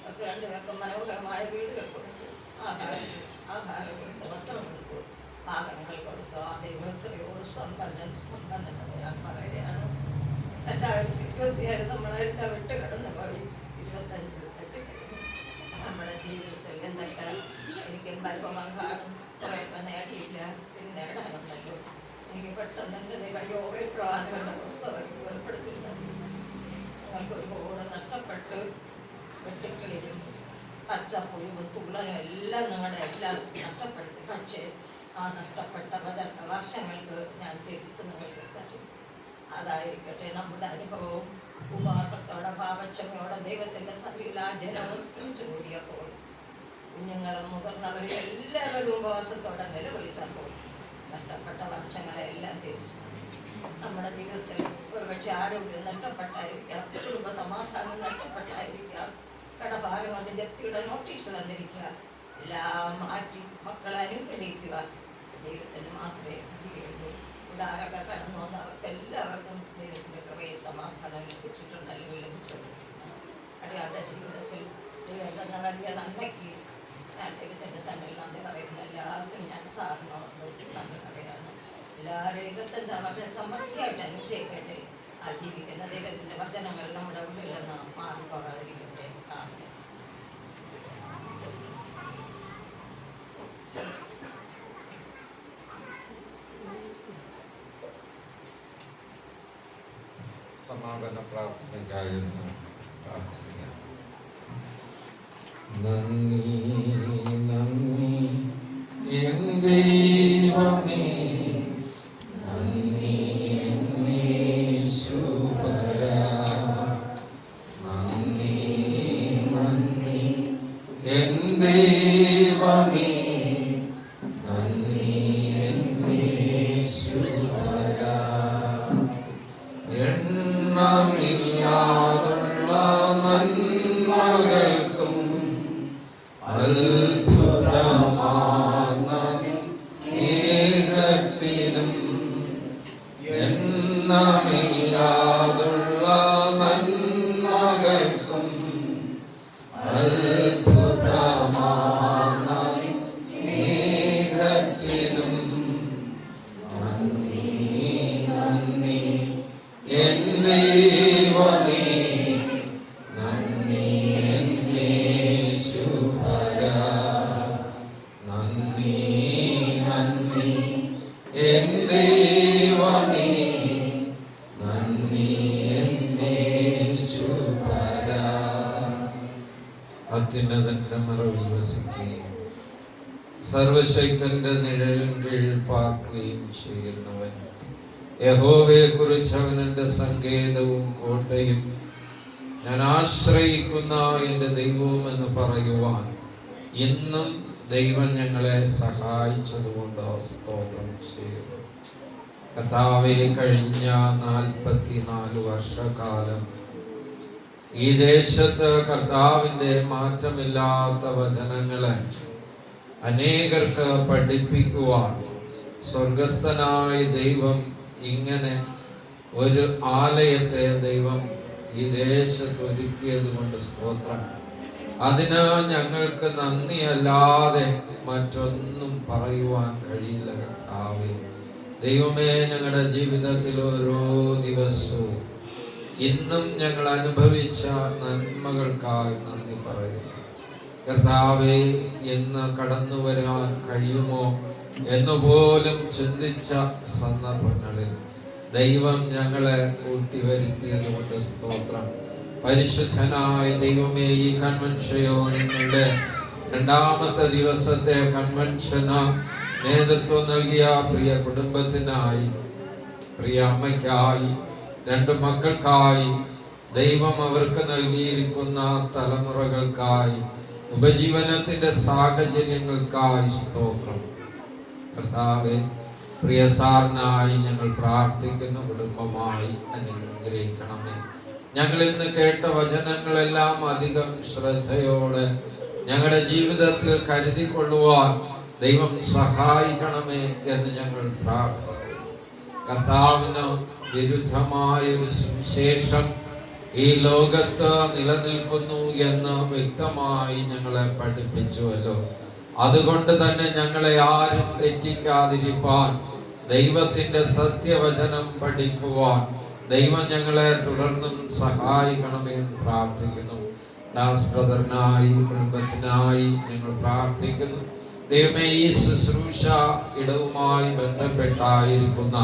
Speaker 2: അവർക്ക് 2 പേർക്കും മനോഹരമായ വീടുകൾ കൊടുത്തു, ആഹാരം കൊടുത്തു, വസ്ത്രം കൊടുത്തു, വാഹനങ്ങൾ കൊടുത്തു. ആ ദൈവം എത്രയോ സമ്പന്നമെന്ന് ഞാൻ പറയുകയാണ്. 2026 നമ്മളെല്ലാം വിട്ട് കടന്നു പോയി. 25 എത്തിക്കഴിഞ്ഞു. നമ്മുടെ ജീവിതത്തിൽ എന്തൊക്കെ എനിക്കും പരിഭവം കാണും. കുറേയൊക്കെ നേടിയില്ല, പിന്നെ നേടാനുണ്ടല്ലോ. എനിക്ക് പെട്ടെന്ന് എൻ്റെ ദൈവയോഗ്യ പ്രവാചകരുടെ പുസ്തകം എനിക്ക് വെളിപ്പെടുത്തുന്നത് നിങ്ങൾക്കൊരുപാട് നഷ്ടപ്പെട്ട് വെട്ടുക്കിളിയും പച്ചപ്പുഴുവും തുള്ളയും എല്ലാം നിങ്ങളുടെ എല്ലാം നഷ്ടപ്പെടുത്തി. പക്ഷേ ആ നഷ്ടപ്പെട്ട വർഷങ്ങൾക്ക് ഞാൻ തിരിച്ച് നിങ്ങൾക്ക് തരും. അതായിരിക്കട്ടെ നമ്മുടെ അനുഭവവും. ഉപവാസത്തോടെ ഭാവക്ഷമയോടെ ദൈവത്തിൻ്റെ സഭയിൽ ആ ജനവും കൂടിയപ്പോൾ കുഞ്ഞുങ്ങളും മുതിർന്നവരും എല്ലാവരും ഉപവാസത്തോടെ നിലവിളിച്ചപ്പോൾ നഷ്ടപ്പെട്ട വർഷങ്ങളെല്ലാം തിരിച്ചു. നമ്മുടെ ജീവിതത്തിൽ ഒരുപക്ഷെ ആരോഗ്യം നഷ്ടപ്പെട്ടായിരിക്കാം, കുടുംബ സമാധാനം നഷ്ടപ്പെട്ടായിരിക്കാം, കടഭാരം അത് ജപ്തിയുടെ നോട്ടീസ് തന്നിരിക്കുക. എല്ലാം മാറ്റി മക്കളെ അനുഗ്രഹിക്കുക. ദൈവത്തിന് മാത്രമേ കഴിയുള്ളൂ. ഇവിടെ ആരൊക്കെ കടന്നു വന്ന് അവർക്കെല്ലാവർക്കും ദൈവത്തിൻ്റെ കൃപയും സമാധാനം ലഭിച്ചിട്ടുണ്ട്, അല്ലെങ്കിൽ ലഭിച്ചത്. അയാളുടെ ജീവിതത്തിൽ ദൈവം വലിയ നന്മയ്ക്ക് ഞാൻ ദൈവത്തിൻ്റെ സന്നിധിയിൽ നന്ദി പറയുന്നു. എല്ലാവർക്കും ഞാൻ സാറിനോട് നന്ദി പറയാണ്. എല്ലാവരെയും 25 വർഷം സമൃദ്ധിയായിട്ട് അനുഗ്രഹിക്കട്ടെ. ആ ജീവിക്കുന്ന ദൈവത്തിൻ്റെ വചനങ്ങൾ നമ്മുടെ ഉള്ളിൽ നിന്ന് മാറിപ്പോകാതിരിക്കട്ടെ. ആമേൻ.
Speaker 7: സമാപന പ്രാർത്ഥനയ്ക്കായി പ്രാർത്ഥിക്കാം. നന്ദി നന്ദി എൻ ദൈവമേ, നന്ദി യേശുപരാ, നന്ദി നന്ദി എൻ ദൈവമേ, നന്ദി യേശുപരാ. എണ്ണമില്ലാതുള്ള നന്മകൾ അത്ഭുതമാർന്ന സ്നേഹത്തിനും എണ്ണമില്ലാതുള്ള നന്മകൾക്കും അത്ഭുതമാർന്ന സ്നേഹത്തിനും നന്ദി നന്ദി എൻ ദൈവമേ, നന്ദി എൻ യേശുവരാ, നന്ദി നന്ദി എൻ ദൈവമേ, നന്ദി എൻ യേശുവരാ. അത്യുന്നതന്റെ മറവിൽ വസിക്കുകയും സർവശക്തന്റെ നിഴലിൻ കീഴിൽ പാർക്കുകയും ചെയ്യുന്നവൻ, യഹോവയെ കുറിച്ച് അവൻ എൻ്റെ സങ്കേതവും കോട്ടയും ഞാൻ ആശ്രയിക്കുന്ന എൻ്റെ ദൈവവും എന്ന് പറയുവാൻ ഇന്നും ദൈവം ഞങ്ങളെ സഹായിച്ചതുകൊണ്ട് സ്തോത്രം ചെയ്യുന്നു. കർത്താവേ, കഴിഞ്ഞ 44 വർഷക്കാലം ഈ ദേശത്ത് കർത്താവിൻ്റെ മാറ്റമില്ലാത്ത വചനങ്ങളെ അനേകർക്ക് പഠിപ്പിക്കുവാൻ സ്വർഗസ്ഥനായ ദൈവം ഇങ്ങനെ ഒരു ആലയത്തെ ദൈവം ഈ ദേശത്ത് ഒരുക്കിയത് കൊണ്ട് സ്തോത്രം. അതിന് ഞങ്ങൾക്ക് നന്ദിയല്ലാതെ മറ്റൊന്നും പറയുവാൻ കഴിയില്ല. കർത്താവേ ദൈവമേ, ഞങ്ങളുടെ ജീവിതത്തിൽ ഓരോ ദിവസവും ഇന്നും ഞങ്ങൾ അനുഭവിച്ച നന്മകൾക്കായി നന്ദി പറയുന്നു. കർത്താവേ, എന്ന് കടന്നു വരാൻ കഴിയുമോ എന്നുപോലും ചിന്തിച്ച സന്ദർഭങ്ങളിൽ ദൈവം ഞങ്ങളെ കൂട്ടിവരുത്തിയത് കൊണ്ട് സ്തോത്രം. പരിശുദ്ധനായ ദൈവമേ, ഈ കൺവെൻഷയോ നിങ്ങളുടെ 2ാമത്തെ ദിവസത്തെ കൺവെൻഷന് നേതൃത്വം നൽകിയ പ്രിയ കുടുംബത്തിനായി, പ്രിയ അമ്മയ്ക്കായി, 2 മക്കൾക്കായി, ദൈവം അവർക്ക് നൽകിയിരിക്കുന്ന തലമുറകൾക്കായി, ഉപജീവനത്തിന്റെ സാഹചര്യങ്ങൾക്കായി സ്തോത്രം. കർത്താവേ, പ്രിയ സാറിനായി ഞങ്ങൾ പ്രാർത്ഥിക്കുന്ന കുടുംബമായി അനുഗ്രഹിക്കണമേ. ഞങ്ങൾ ഇന്ന് കേട്ട വചനങ്ങളെല്ലാം അധികം ശ്രദ്ധയോടെ ഞങ്ങളുടെ ജീവിതത്തിൽ കരുതിക്കൊള്ളുവാൻ ദൈവം സഹായിക്കണമേ എന്ന് ഞങ്ങൾ പ്രാർത്ഥിക്കുന്നു. കർത്താവിന് വിരുദ്ധമായ ഒരു സുവിശേഷം ഈ ലോകത്ത് നിലനിൽക്കുന്നു എന്ന് വ്യക്തമായി ഞങ്ങളെ പഠിപ്പിച്ചുവല്ലോ. അതുകൊണ്ട് തന്നെ ഞങ്ങളെ ആരും തെറ്റിക്കാതിരിപ്പാൻ, ദൈവത്തിന്റെ സത്യവചനം പഠിക്കുവാൻ ദൈവം ഞങ്ങളെ തുടർന്നും സഹായിക്കണമെന്ന് പ്രാർത്ഥിക്കുന്നു. ദാസ് ബ്രദറിനായി, കുടുംബത്തിനായി ഞങ്ങൾ പ്രാർത്ഥിക്കുന്നു. ദൈവമേ, ഈ ശുശ്രൂഷ ഇടവുമായി ബന്ധപ്പെട്ടായിരിക്കുന്ന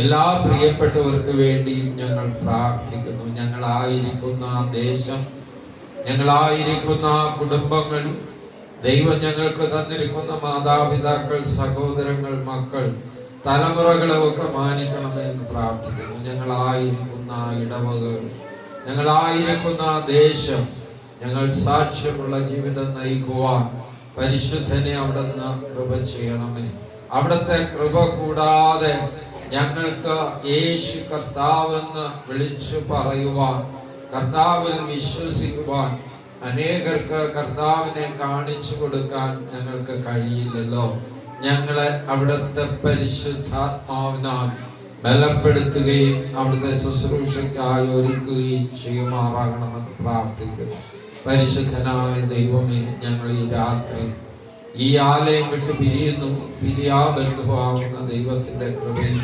Speaker 7: എല്ലാ പ്രിയപ്പെട്ടവർക്ക് വേണ്ടിയും ഞങ്ങൾ പ്രാർത്ഥിക്കുന്നു. ഞങ്ങളായിരിക്കുന്ന ദേശം, ഞങ്ങളായിരിക്കുന്ന കുടുംബങ്ങൾ, ദൈവം ഞങ്ങൾക്ക് തന്നിരിക്കുന്ന മാതാപിതാക്കൾ, സഹോദരങ്ങൾ, മക്കൾ, തലമുറകളെ ഒക്കെ മാനിക്കണമെന്ന് പ്രാർത്ഥിക്കുന്നു. ഞങ്ങളായിരിക്കുന്ന ഇടവകൾ, ഞങ്ങളായിരിക്കുന്ന ദേശം, ഞങ്ങൾ സാക്ഷ്യമുള്ള ജീവിതം നയിക്കുവാൻ പരിശുദ്ധനെ അവിടുന്ന് കൃപ ചെയ്യണമേ. അവിടുത്തെ കൃപ കൂടാതെ ഞങ്ങൾക്ക് യേശു കർത്താവെന്ന് വിളിച്ചു പറയുവാൻ, കർത്താവിൽ വിശ്വസിക്കുവാൻ, അനേകർക്ക് കർത്താവിനെ കാണിച്ചു കൊടുക്കാൻ ഞങ്ങൾക്ക് കഴിയില്ലല്ലോ. ഞങ്ങളെ അവിടുത്തെ പരിശുദ്ധാത്മാവിനാൽ ബലപ്പെടുത്തുകയും അവിടുത്തെ ശുശ്രൂഷയ്ക്കായി ഒരുക്കുകയും ചെയ്യുമാറാകണമെന്ന് പ്രാർത്ഥിക്കുന്നു. പരിശുദ്ധനായ ദൈവമേ, ഞങ്ങൾ ഈ രാത്രി ഈ ആലയം വിട്ട് പിരിയുന്നു. പിരിയാബന്ധുവാകുന്ന ദൈവത്തിന്റെ കൃപയും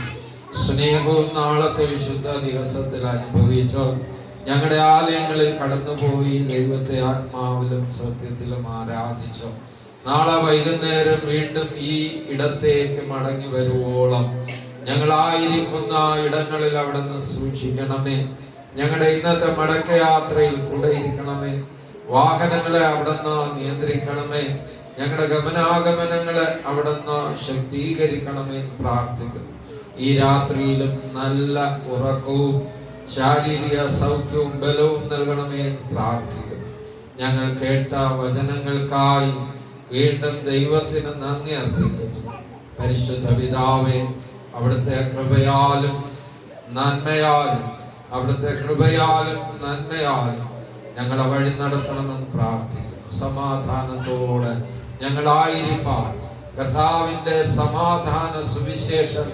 Speaker 7: സ്നേഹവും നാളത്തെ വിശുദ്ധ ദിവസത്തിൽ അനുഭവിച്ചോ ഞങ്ങളുടെ ആലയങ്ങളിൽ കടന്നുപോയി ദൈവത്തെ ആത്മാവിലും സത്യത്തിലും ആരാധിച്ചോ നാളെ വൈകുന്നേരം വീണ്ടും ഈ ഇടത്തേക്ക് മടങ്ങി വരുവോളം ഞങ്ങളായിരിക്കുന്ന ഇടങ്ങളിൽ അവിടുന്ന് സൂക്ഷിക്കണമേ. ഞങ്ങളുടെ ഇന്നത്തെ മടക്കയാത്രയിൽ കൂടെ ഇരിക്കണമേ. വാഹനങ്ങളെ അവിടുന്ന് നിയന്ത്രിക്കണമേ. ഞങ്ങളുടെ ഗമനാഗമനങ്ങളെ അവിടുന്ന് ശക്തീകരിക്കണമേ എന്ന് പ്രാർത്ഥിക്കുന്നു. ഈ രാത്രിയിലും നല്ല ഉറക്കവും ശാരീരിക സൗഖ്യവും ബലവും നൽകണമേ എന്ന് പ്രാർത്ഥിക്കുന്നു. ഞങ്ങൾ കേട്ട വചനങ്ങൾക്കായി വീണ്ടും ദൈവത്തിന് നന്ദി അർപ്പിക്കുന്നു. പരിശുദ്ധ പിതാവേ, അവിടുത്തെ കൃപയാലും നന്മയാലും, അവിടുത്തെ കൃപയാലും നന്മയാലും ഞങ്ങളെ വഴി നടത്തണമെന്ന് പ്രാർത്ഥിക്കുന്നു. സമാധാനത്തോടെ ഞങ്ങളായിരിക്കാൻ കർത്താവിൻ്റെ സമാധാന സുവിശേഷം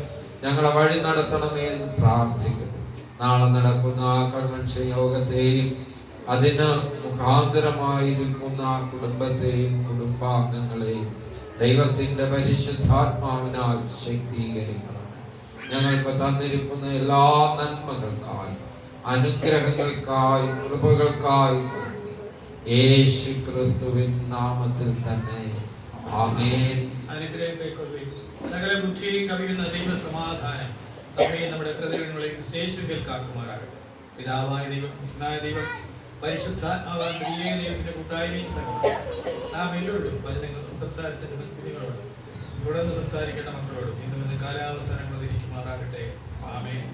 Speaker 7: ഞങ്ങളെ വഴി നടത്തണമേ എന്ന് പ്രാർത്ഥിക്കുന്നു. നാളെ നടക്കുന്ന ആ കൺവെൻഷൻ യോഗത്തെയും അതിന് മുഖാന്തരമായിരിക്കുന്ന കുടുംബത്തെയും കുടുംബാംഗങ്ങളെയും ദൈവത്തിൻ്റെ പരിശുദ്ധാത്മാവിനാൽ ശക്തീകരിക്കണമേ. ഞങ്ങൾക്ക് തന്നിരിക്കുന്ന എല്ലാ നന്മകൾക്കായി, അനുഗ്രഹങ്ങൾക്കായി, കൃപകൾക്കായി യേശു ക്രിസ്തുവിൻ നാമത്തിൽ തന്നെ ആമേൻ.
Speaker 1: അനുഗ്രഹം കൈക്കൊള്ളുകയും സകല ബുദ്ധിയും കവിയുന്ന ദൈവ സമാധാനം നമ്മെ നമ്മുടെ ഹൃദയങ്ങളിൽ യേശുവിൽ കാക്കുമാറാകട്ടെ. പിതാവായ ദൈവം, പുത്രനായ ദൈവം, പരിശുദ്ധാത്മാവായ ത്രിയേക ദൈവത്തിന്റെ കൂട്ടായ്മയും സകലവും നാം എല്ലാവരോടും വചനങ്ങൾ സംസാരിച്ചിട്ട് കുഞ്ഞുങ്ങളോടും തുടർന്ന് സംസാരിക്കേണ്ട മക്കളോടും ഇന്ന് കാലാവസരങ്ങൾ ഇരിക്കുമാറാകട്ടെ. ആമേൻ.